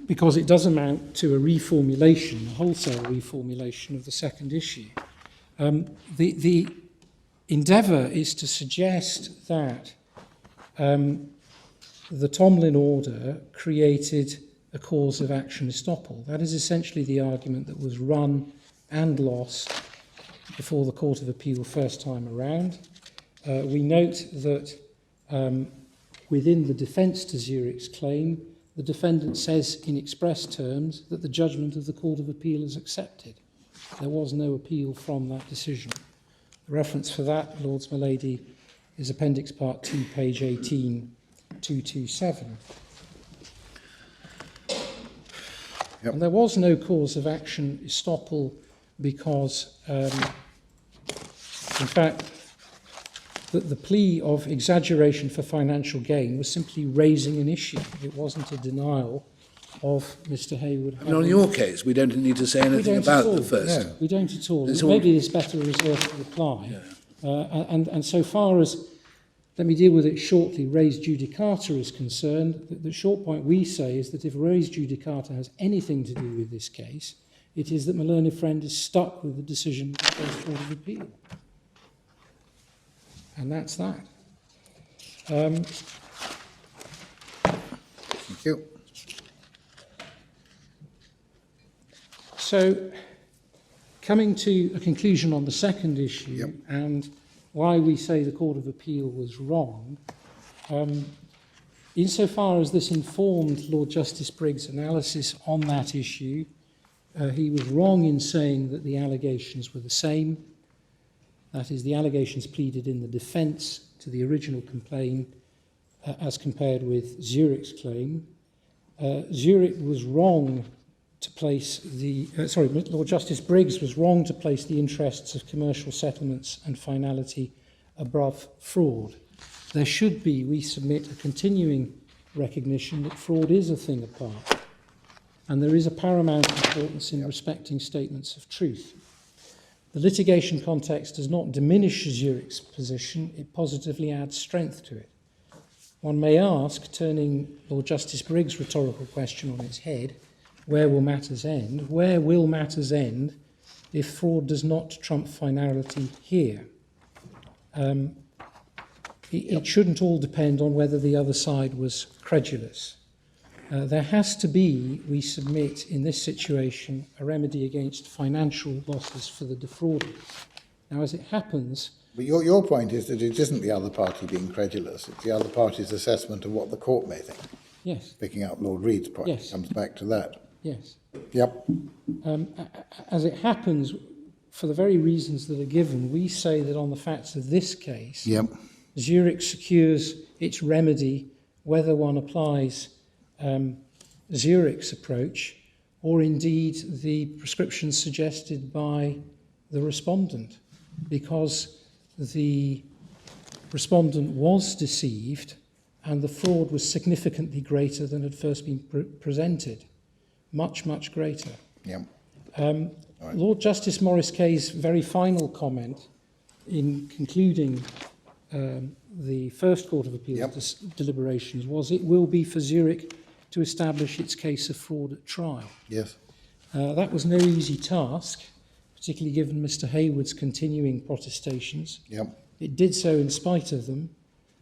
because it does amount to a reformulation, a wholesale reformulation of the second issue. The endeavour is to suggest that the Tomlin order created a cause of action estoppel. That is essentially the argument that was run and lost before the Court of Appeal first time around. We note that within the defence to Zurich's claim, the defendant says in express terms that the judgment of the Court of Appeal is accepted. There was no appeal from that decision. The reference for that, Lords my Lady, is Appendix Part 2, page 18, 227. Yep. And there was no cause of action estoppel because, in fact, the plea of exaggeration for financial gain was simply raising an issue. It wasn't a denial of Mr. Hayward. And on your case, we don't need to say anything about the first. No. We don't at all. It's all- Maybe it's better reserved to reply. And so far as, let me deal with it shortly, res judicata is concerned, the short point we say is that if res judicata has anything to do with this case, it is that my learned friend is stuck with the decision of the First Court of Appeal. And that's that. Thank you. So, coming to a conclusion on the second issue, Yep. and why we say the Court of Appeal was wrong, insofar as this informed Lord Justice Briggs' analysis on that issue, he was wrong in saying that the allegations were the same. That is, the allegations pleaded in the defence to the original complaint as compared with Zurich's claim. Zurich was wrong to place Lord Justice Briggs was wrong to place the interests of commercial settlements and finality above fraud. There should be, we submit, a continuing recognition that fraud is a thing apart, and there is a paramount importance in respecting statements of truth. The litigation context does not diminish Zurich's position, it positively adds strength to it. One may ask, turning Lord Justice Briggs' rhetorical question on its head, where will matters end? Where will matters end if fraud does not trump finality here? It shouldn't all depend on whether the other side was credulous. There has to be, we submit, in this situation, a remedy against financial losses for the defrauded. Now, as it happens... But your point is that it isn't the other party being credulous, it's the other party's assessment of what the court may think. Yes, Picking up Lord Reed's point, Yes. comes back to that. yes. Yep. As it happens, for the very reasons that are given, we say that on the facts of this case, Yep. Zurich secures its remedy whether one applies Zurich's approach or indeed the prescriptions suggested by the respondent, because the respondent was deceived and the fraud was significantly greater than had first been presented. Much, much greater. Yep. Lord Justice Maurice Kay's very final comment in concluding the first Court of Appeal Yep. deliberations was it will be for Zurich to establish its case of fraud at trial. Yes. That was no easy task, particularly given Mr. Hayward's continuing protestations. Yep. It did so in spite of them.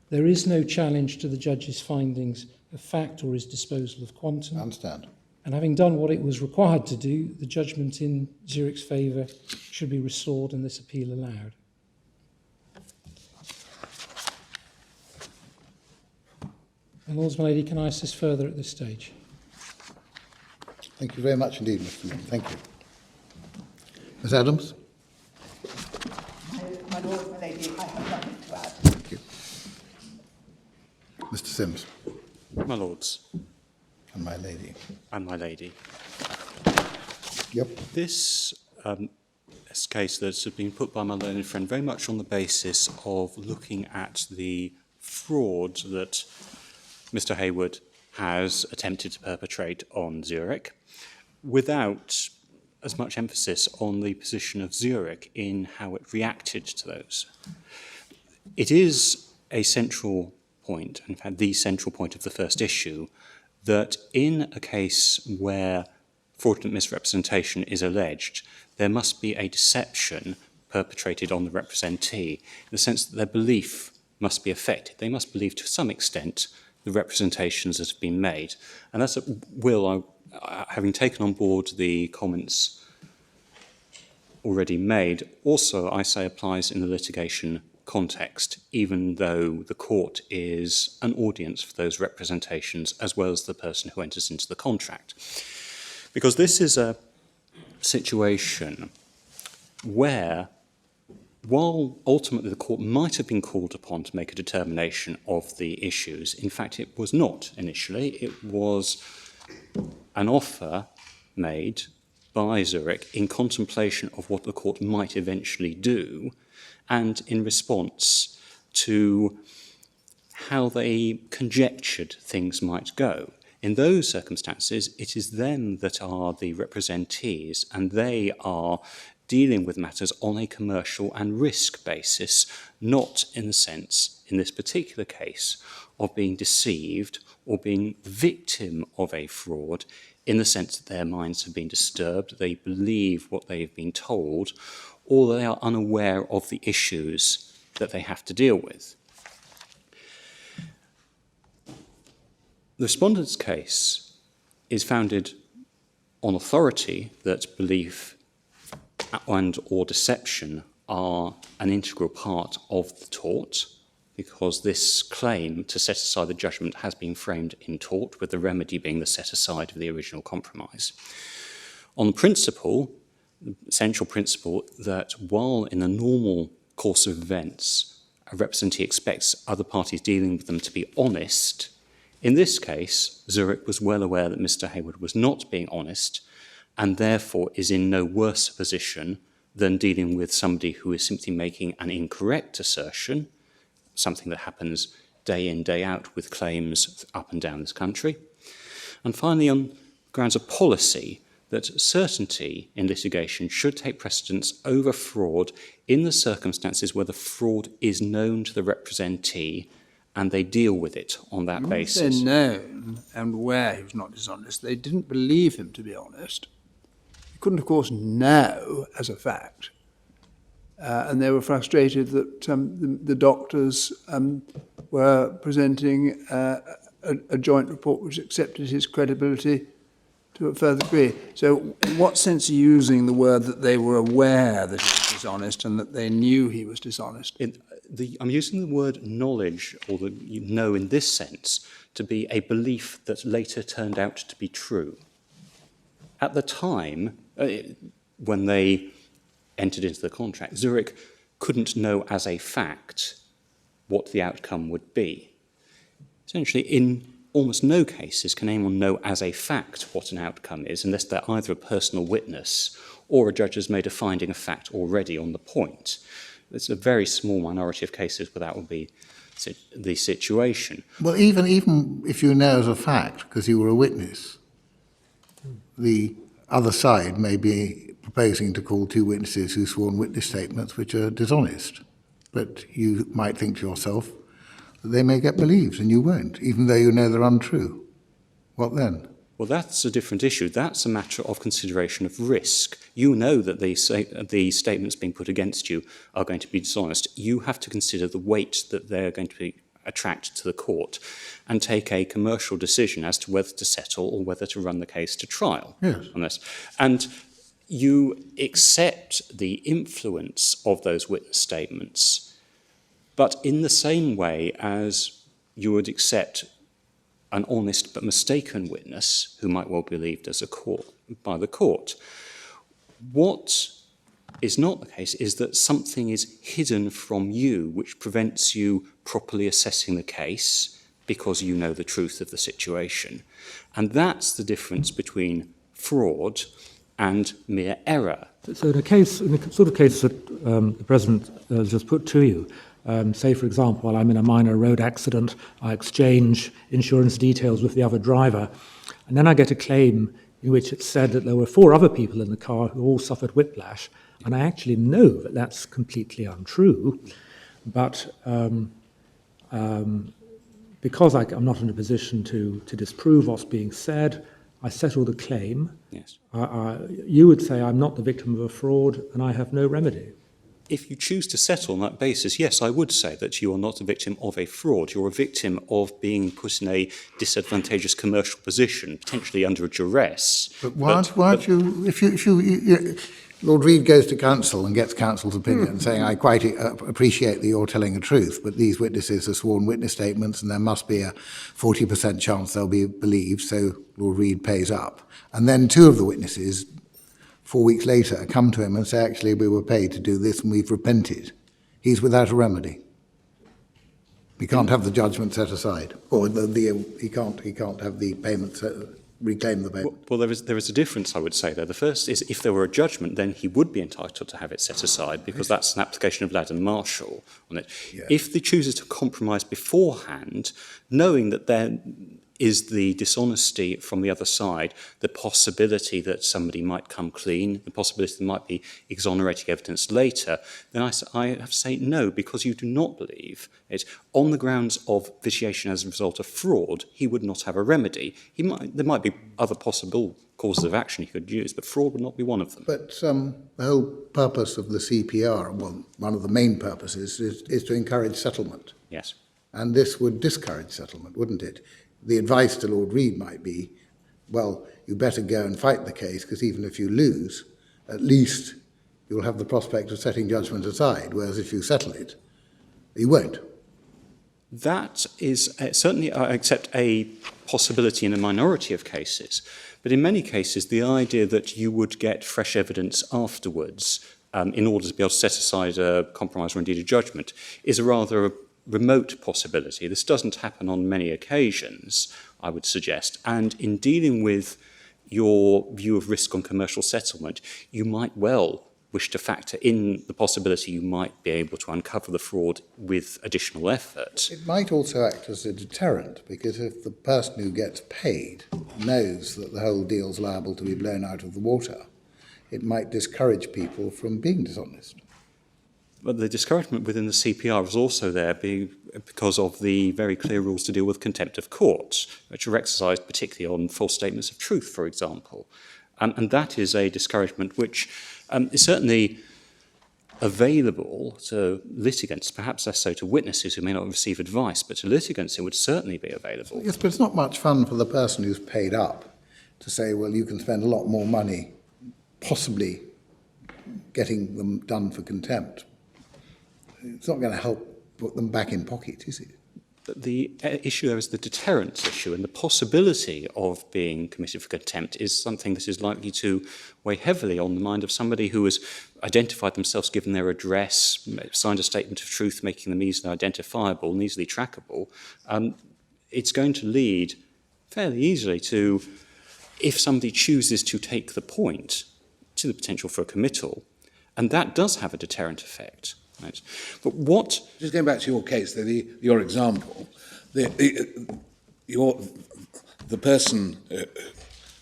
There is no challenge to the judge's findings of fact or his disposal of quantum. I understand. And having done what it was required to do, the judgment in Zurich's favour should be restored and this appeal allowed. And Lords my Lady, can I assist further at this stage? Thank you very much indeed, Mr. Lim. Thank you. Ms. Adams? My Lord, my Lady, I have nothing to add. Thank you. Mr. Sims My lords and my lady. and my lady, Yep. this case that's been put by my learned friend very much on the basis of looking at the fraud that Mr. Hayward has attempted to perpetrate on Zurich, without as much emphasis on the position of Zurich in how it reacted to those. It is a central point, in fact the central point of the first issue, that in a case where fraudulent misrepresentation is alleged, there must be a deception perpetrated on the representee, in the sense that their belief must be affected. They must believe to some extent the representations that have been made. And that's having taken on board the comments already made, also, I say, applies in the litigation context, even though the court is an audience for those representations as well as the person who enters into the contract. Because this is a situation where, while ultimately the court might have been called upon to make a determination of the issues, in fact it was not initially. It was an offer made by Zurich in contemplation of what the court might eventually do, and in response to how they conjectured things might go. In those circumstances, it is them that are the representees, and they are dealing with matters on a commercial and risk basis, not in the sense, in this particular case, of being deceived or being the victim of a fraud, in the sense that their minds have been disturbed, they believe what they have been told, or they are unaware of the issues that they have to deal with. The respondent's case is founded on authority that belief and or deception are an integral part of the tort, because this claim to set aside the judgment has been framed in tort, with the remedy being the set aside of the original compromise. On the principle, the essential principle, that while in the normal course of events a representee expects other parties dealing with them to be honest, in this case Zurich was well aware that Mr. Hayward was not being honest, and therefore is in no worse position than dealing with somebody who is simply making an incorrect assertion, something that happens day in, day out with claims up and down this country. And finally, on grounds of policy, that certainty in litigation should take precedence over fraud in the circumstances where the fraud is known to the representee and they deal with it on that basis. They're known and where he was not dishonest. They didn't believe him to be honest. He couldn't, of course, know as a fact. And they were frustrated that the doctors were presenting a joint report which accepted his credibility to a further degree. So in what sense are you using the word that they were aware that he was dishonest and that they knew he was dishonest? I'm using the word knowledge, or in this sense, to be a belief that later turned out to be true. At the time, when they entered into the contract, Zurich couldn't know as a fact what the outcome would be. Essentially, in almost no cases can anyone know as a fact what an outcome is, unless they're either a personal witness or a judge has made a finding of fact already on the point. It's a very small minority of cases where that would be the situation. Well, even if you know as a fact, because you were a witness, the other side may be proposing to call two witnesses who sworn witness statements which are dishonest. But you might think to yourself that they may get believed and you won't, even though you know they're untrue. What then? Well, that's a different issue. That's a matter of consideration of risk. You know that the statements being put against you are going to be dishonest. You have to consider the weight that they're going to be attracted to the court and take a commercial decision as to whether to settle or whether to run the case to trial on this. And you accept the influence of those witness statements, but in the same way as you would accept an honest but mistaken witness who might well be believed as by the court. What is not the case is that something is hidden from you which prevents you properly assessing the case because you know the truth of the situation. And that's the difference between fraud and mere error. So in the sort of case that the President has just put to you, say, for example, I'm in a minor road accident, I exchange insurance details with the other driver, and then I get a claim in which it's said that there were 4 other people in the car who all suffered whiplash, and I actually know that that's completely untrue, but because I'm not in a position to disprove what's being said, I settle the claim. Yes. You would say I'm not the victim of a fraud and I have no remedy. If you choose to settle on that basis, yes, I would say that you are not a victim of a fraud. You're a victim of being put in a disadvantageous commercial position, potentially under a duress. But why aren't you, if you, Lord Reid goes to counsel and gets counsel's opinion saying, I quite appreciate that you're telling the truth, but these witnesses are sworn witness statements and there must be a 40% chance they'll be believed, so Lord Reid pays up. And then two of the witnesses 4 weeks later come to him and say, actually, we were paid to do this and we've repented. He's without a remedy. He can't have the judgment set aside, or he can't have the payment reclaim the payment. Well, there is a difference, I would say, there. The first is if there were a judgment, then he would be entitled to have it set aside, because that's an application of Ladd and Marshall on it. Yeah. If he chooses to compromise beforehand, knowing that there is the dishonesty from the other side, the possibility that somebody might come clean, the possibility there might be exonerating evidence later, then I have to say no, because you do not believe it. On the grounds of vitiation as a result of fraud, he would not have a remedy. There might be other possible causes of action he could use, but fraud would not be one of them. But the whole purpose of the CPR, well, one of the main purposes, is to encourage settlement. Yes. And this would discourage settlement, wouldn't it? The advice to Lord Reid might be, well, you better go and fight the case, because even if you lose, at least you'll have the prospect of setting judgment aside, whereas if you settle it, you won't. That is certainly, I accept, a possibility in a minority of cases. But in many cases, the idea that you would get fresh evidence afterwards in order to be able to set aside a compromise or indeed a judgment is a rather remote possibility. This doesn't happen on many occasions, I would suggest. And in dealing with your view of risk on commercial settlement, you might well wish to factor in the possibility you might be able to uncover the fraud with additional effort. It might also act as a deterrent, because if the person who gets paid knows that the whole deal's liable to be blown out of the water, it might discourage people from being dishonest. But the discouragement within the CPR is also there because of the very clear rules to deal with contempt of court, which are exercised particularly on false statements of truth, for example. And that is a discouragement which is certainly available to litigants, perhaps less so to witnesses who may not receive advice, but to litigants it would certainly be available. Yes, but it's not much fun for the person who's paid up to say, well, you can spend a lot more money possibly getting them done for contempt. It's not going to help put them back in pocket, is it? But the issue there is the deterrence issue, and the possibility of being committed for contempt is something that is likely to weigh heavily on the mind of somebody who has identified themselves, given their address, signed a statement of truth, making them easily identifiable and easily trackable. It's going to lead fairly easily to, if somebody chooses to take the point, to the potential for a committal, and that does have a deterrent effect. Right. But what... Just going back to your case, your example, the person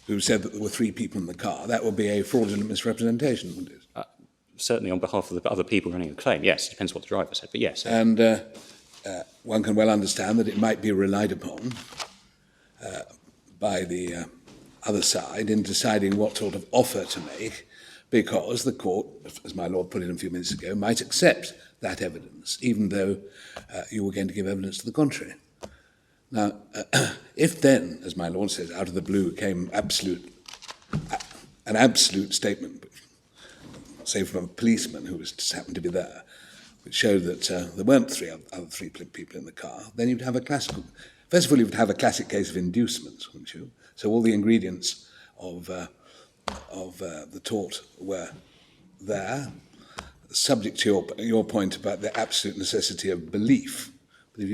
who said that there were 3 people in the car, that would be a fraudulent misrepresentation, wouldn't it? Certainly on behalf of the other people running the claim, yes. It depends what the driver said, but yes. And one can well understand that it might be relied upon by the other side in deciding what sort of offer to make, because the court, as my lord put it a few minutes ago, might accept that evidence, even though you were going to give evidence to the contrary. Now, if then, as my lord says, out of the blue came an absolute statement, say from a policeman who just happened to be there, which showed that there weren't 3 people in the car, then you'd have a classical... First of all, you would have a classic case of inducement, wouldn't you? So all the ingredients of the tort were there, subject to your point about the absolute necessity of belief. But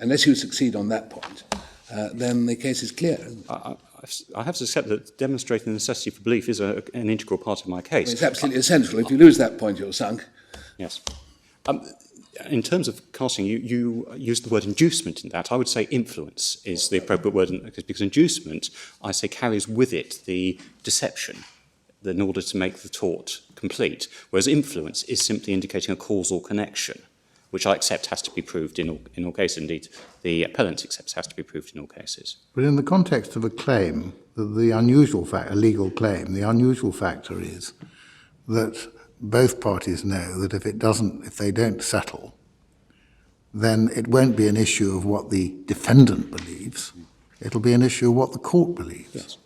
unless you succeed on that point, then the case is clear. I have to accept that demonstrating the necessity for belief is an integral part of my case. Well, it's absolutely essential. If you lose that point, you're sunk. Yes. In terms of casting, you used the word inducement in that. I would say influence is the appropriate word, because inducement, I say, carries with it the deception in order to make the tort complete, whereas influence is simply indicating a causal connection. which I accept has to be proved in all cases. Indeed, the appellant accepts has to be proved in all cases. But in the context of a claim, the unusual fact, a legal claim, the unusual factor is that both parties know that if they don't settle, then it won't be an issue of what the defendant believes. It'll be an issue of what the court believes. Yes.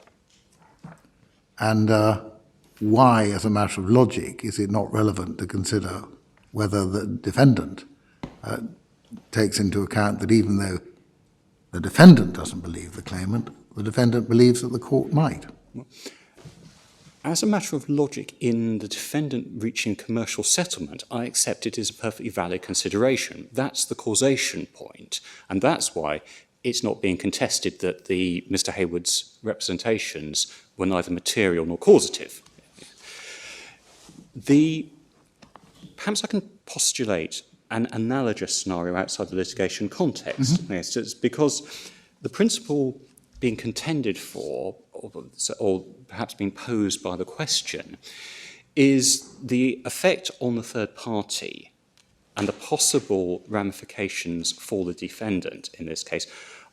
And why, as a matter of logic, is it not relevant to consider whether the defendant takes into account that even though the defendant doesn't believe the claimant, the defendant believes that the court might? As a matter of logic, in the defendant reaching commercial settlement, I accept it is a perfectly valid consideration. That's the causation point, and that's why it's not being contested that Mr. Hayward's representations were neither material nor causative. Perhaps I can postulate an analogous scenario outside the litigation context. Mm-hmm. Yes, it's because the principle being contended for, or perhaps being posed by the question, is the effect on the third party and the possible ramifications for the defendant in this case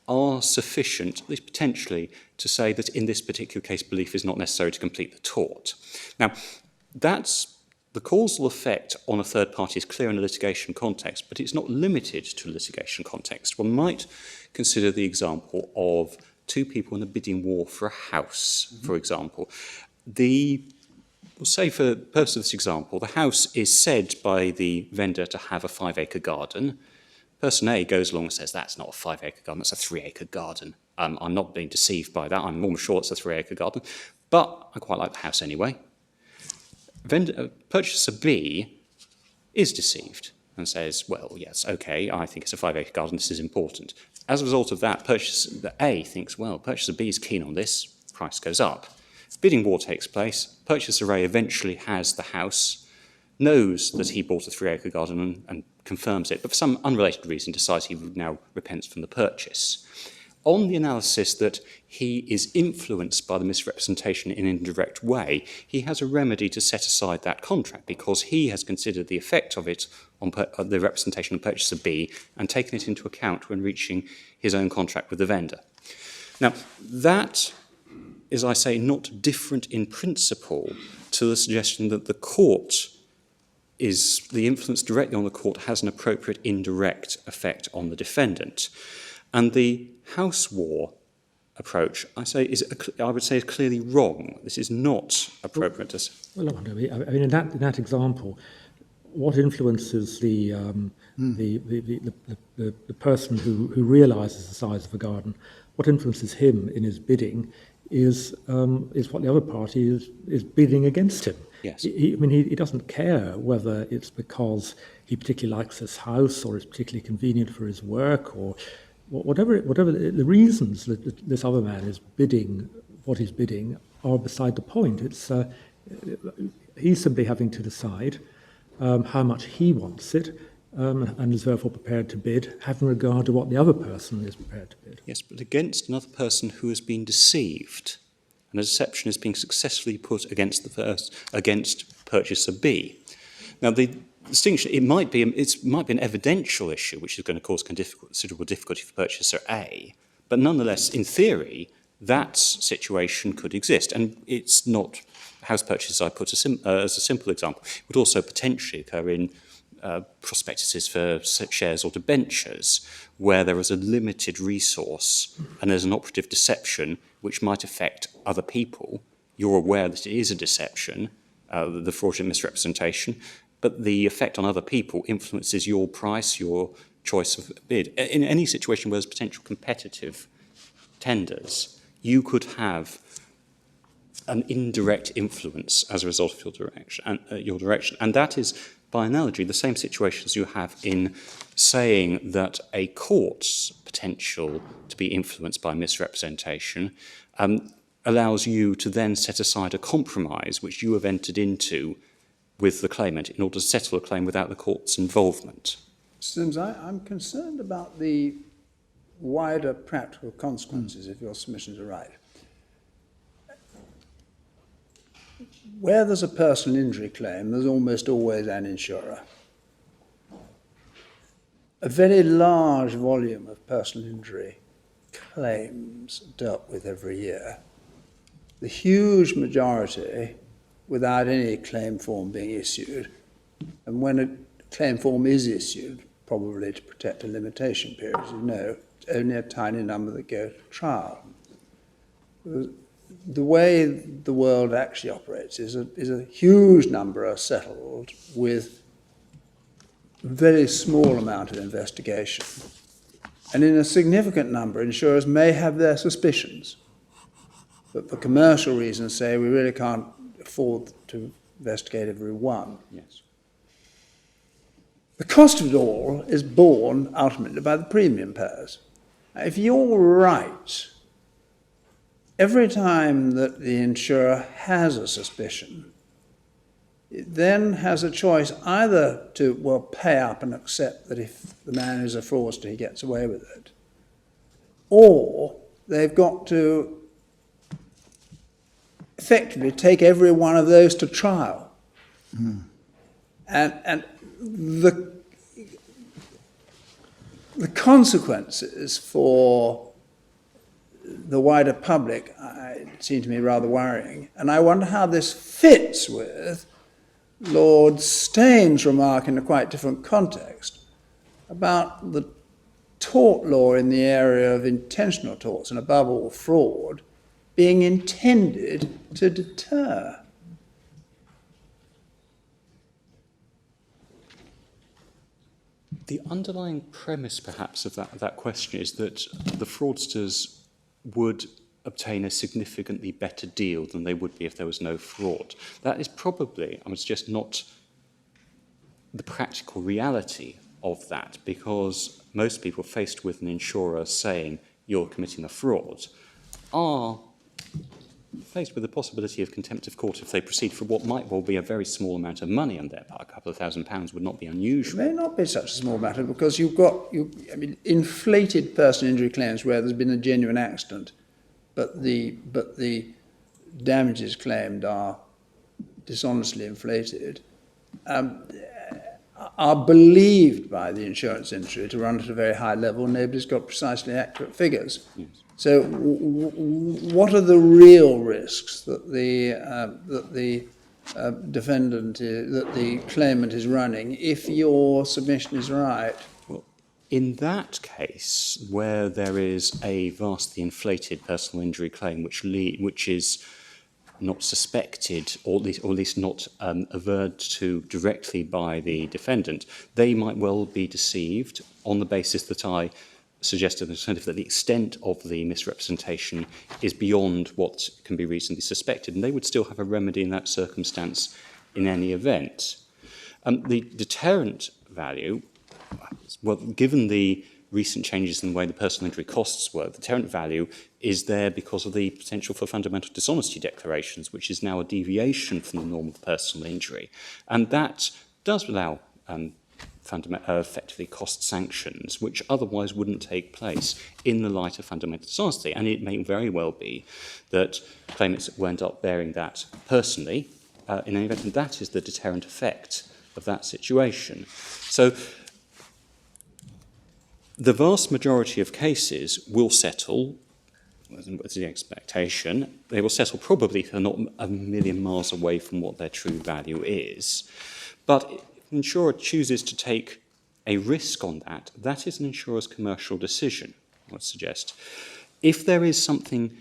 are sufficient, at least potentially, to say that in this particular case belief is not necessary to complete the tort. Now, that's the causal effect on a third party is clear in a litigation context, but it's not limited to a litigation context. One might consider the example of two people in a bidding war for a house, for example. We'll say for the purpose of this example, the house is said by the vendor to have a 5-acre garden. Person A goes along and says, that's not a 5-acre garden, that's a 3-acre garden. I'm not being deceived by that, I'm almost sure it's a 3-acre garden, but I quite like the house anyway. Purchaser B is deceived and says, well, yes, okay, I think it's a 5-acre garden, this is important. As a result of that, purchaser A thinks, well, purchaser B is keen on this, price goes up. Bidding war takes place, purchaser A eventually has the house, knows that he bought a 3-acre garden and confirms it, but for some unrelated reason decides he now repents from the purchase. On the analysis that he is influenced by the misrepresentation in an indirect way, he has a remedy to set aside that contract because he has considered the effect of it on the representation of purchaser B and taken it into account when reaching his own contract with the vendor. Now, that is, I say, not different in principle to the suggestion that the influence directly on the court has an appropriate indirect effect on the defendant. And the house war approach, I would say, is clearly wrong. This is not appropriate. Well, I mean, in that example, what influences the person who realises the size of a garden? What influences him in his bidding is what the other party is bidding against him. Yes. He doesn't care whether it's because he particularly likes this house or it's particularly convenient for his work or whatever the reasons that this other man is bidding what he's bidding are beside the point. It's he's simply having to decide how much he wants it and is therefore prepared to bid, having regard to what the other person is prepared to bid. Yes, but against another person who has been deceived, and a deception is being successfully put against purchaser B. Now, the distinction, it might be an evidential issue, which is going to cause considerable difficulty for purchaser A, but nonetheless, in theory, that situation could exist, and it's not house purchases. I put as a simple example. It would also potentially occur in prospectuses for shares or debentures, where there is a limited resource and there's an operative deception which might affect other people. You're aware that it is a deception, the fraudulent misrepresentation, but the effect on other people influences your price, your choice of bid. In any situation where there's potential competitive tenders, you could have an indirect influence as a result of your direction. And that is, by analogy, the same situation as you have in saying that a court's potential to be influenced by misrepresentation allows you to then set aside a compromise which you have entered into with the claimant in order to settle a claim without the court's involvement. Sims, I'm concerned about the wider practical consequences if your submissions are right. Where there's a personal injury claim, there's almost always an insurer. a very large volume of personal injury claims dealt with every year. The huge majority without any claim form being issued. And when a claim form is issued, probably to protect a limitation period, as you know, it's only a tiny number that go to trial. The way the world actually operates is a huge number are settled with a very small amount of investigation. And in a significant number, insurers may have their suspicions, but for commercial reasons say we really can't afford to investigate every one. Yes. The cost of it all is borne ultimately by the premium payers. Now, if you're right, every time that the insurer has a suspicion, it then has a choice either to, well, pay up and accept that if the man is a fraudster, he gets away with it, or they've got to effectively take every one of those to trial. And the consequences for the wider public seem to me rather worrying. And I wonder how this fits with Lord Staines's remark in a quite different context about the tort law in the area of intentional torts, and above all fraud, being intended to deter. The underlying premise, perhaps, of that question is that the fraudsters would obtain a significantly better deal than they would be if there was no fraud. That is probably, I would suggest, not the practical reality of that, because most people faced with an insurer saying you're committing a fraud are faced with the possibility of contempt of court if they proceed for what might well be a very small amount of money on their part. A couple of £1,000 would not be unusual. It may not be such a small matter because you've got inflated personal injury claims where there's been a genuine accident, but the damages claimed are dishonestly inflated, are believed by the insurance industry to run at a very high level. Nobody's got precisely accurate figures. Yes. So what are the real risks that the claimant is running if your submission is right? Well, in that case, where there is a vastly inflated personal injury claim which is not suspected, or at least not averred to directly by the defendant, they might well be deceived on the basis that I suggested that the extent of the misrepresentation is beyond what can be reasonably suspected, and they would still have a remedy in that circumstance in any event. The deterrent value, well, given the recent changes in the way the personal injury costs work, the deterrent value is there because of the potential for fundamental dishonesty declarations, which is now a deviation from the norm of personal injury. And that does allow effectively cost sanctions, which otherwise wouldn't take place in the light of fundamental dishonesty. And it may very well be that claimants will end up bearing that personally in any event, and that is the deterrent effect of that situation. So the vast majority of cases will settle, as the expectation, they will settle probably if they're not a million miles away from what their true value is. But if an insurer chooses to take a risk on that, that is an insurer's commercial decision, I would suggest. If there is something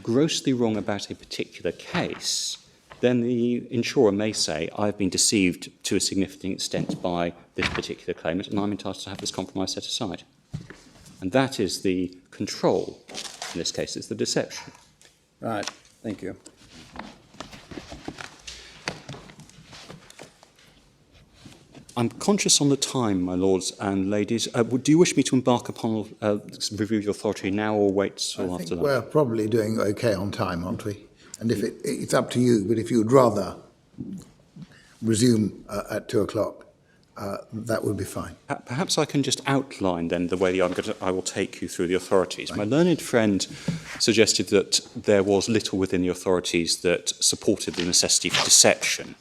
grossly wrong about a particular case, then the insurer may say, I've been deceived to a significant extent by this particular claimant, and I'm entitled to have this compromise set aside. And that is the control. In this case, it's the deception. Right, thank you. I'm conscious on the time, my lords and ladies. Do you wish me to embark upon review of your authority now or wait till after that? We're probably doing okay on time, aren't we? And if it's up to you, but if you'd rather resume at 2 o'clock, that would be fine. Perhaps I can just outline then the way I will take you through the authorities. Right. My learned friend suggested that there was little within the authorities that supported the necessity for deception.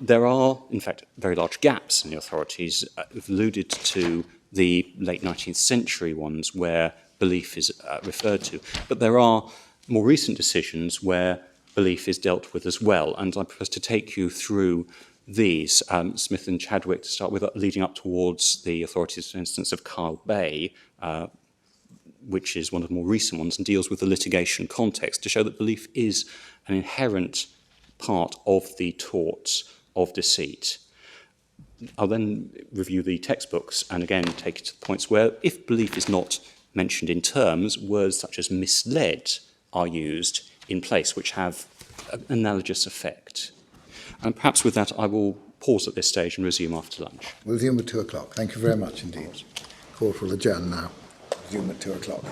There are, in fact, very large gaps in the authorities. I've alluded to the late 19th century ones where belief is referred to. But there are more recent decisions where belief is dealt with as well, and I propose to take you through these. Smith and Chadwick, to start with, leading up towards the authorities, for instance, of Kyle Bay, which is one of the more recent ones, and deals with the litigation context to show that belief is an inherent part of the tort of deceit. I'll then review the textbooks and again take it to the points where, if belief is not mentioned in terms, words such as misled are used in place, which have an analogous effect. And perhaps with that, I will pause at this stage and resume after lunch. We'll resume at 2 o'clock. Thank you very much indeed. Court will adjourn now. Resume at 2 o'clock.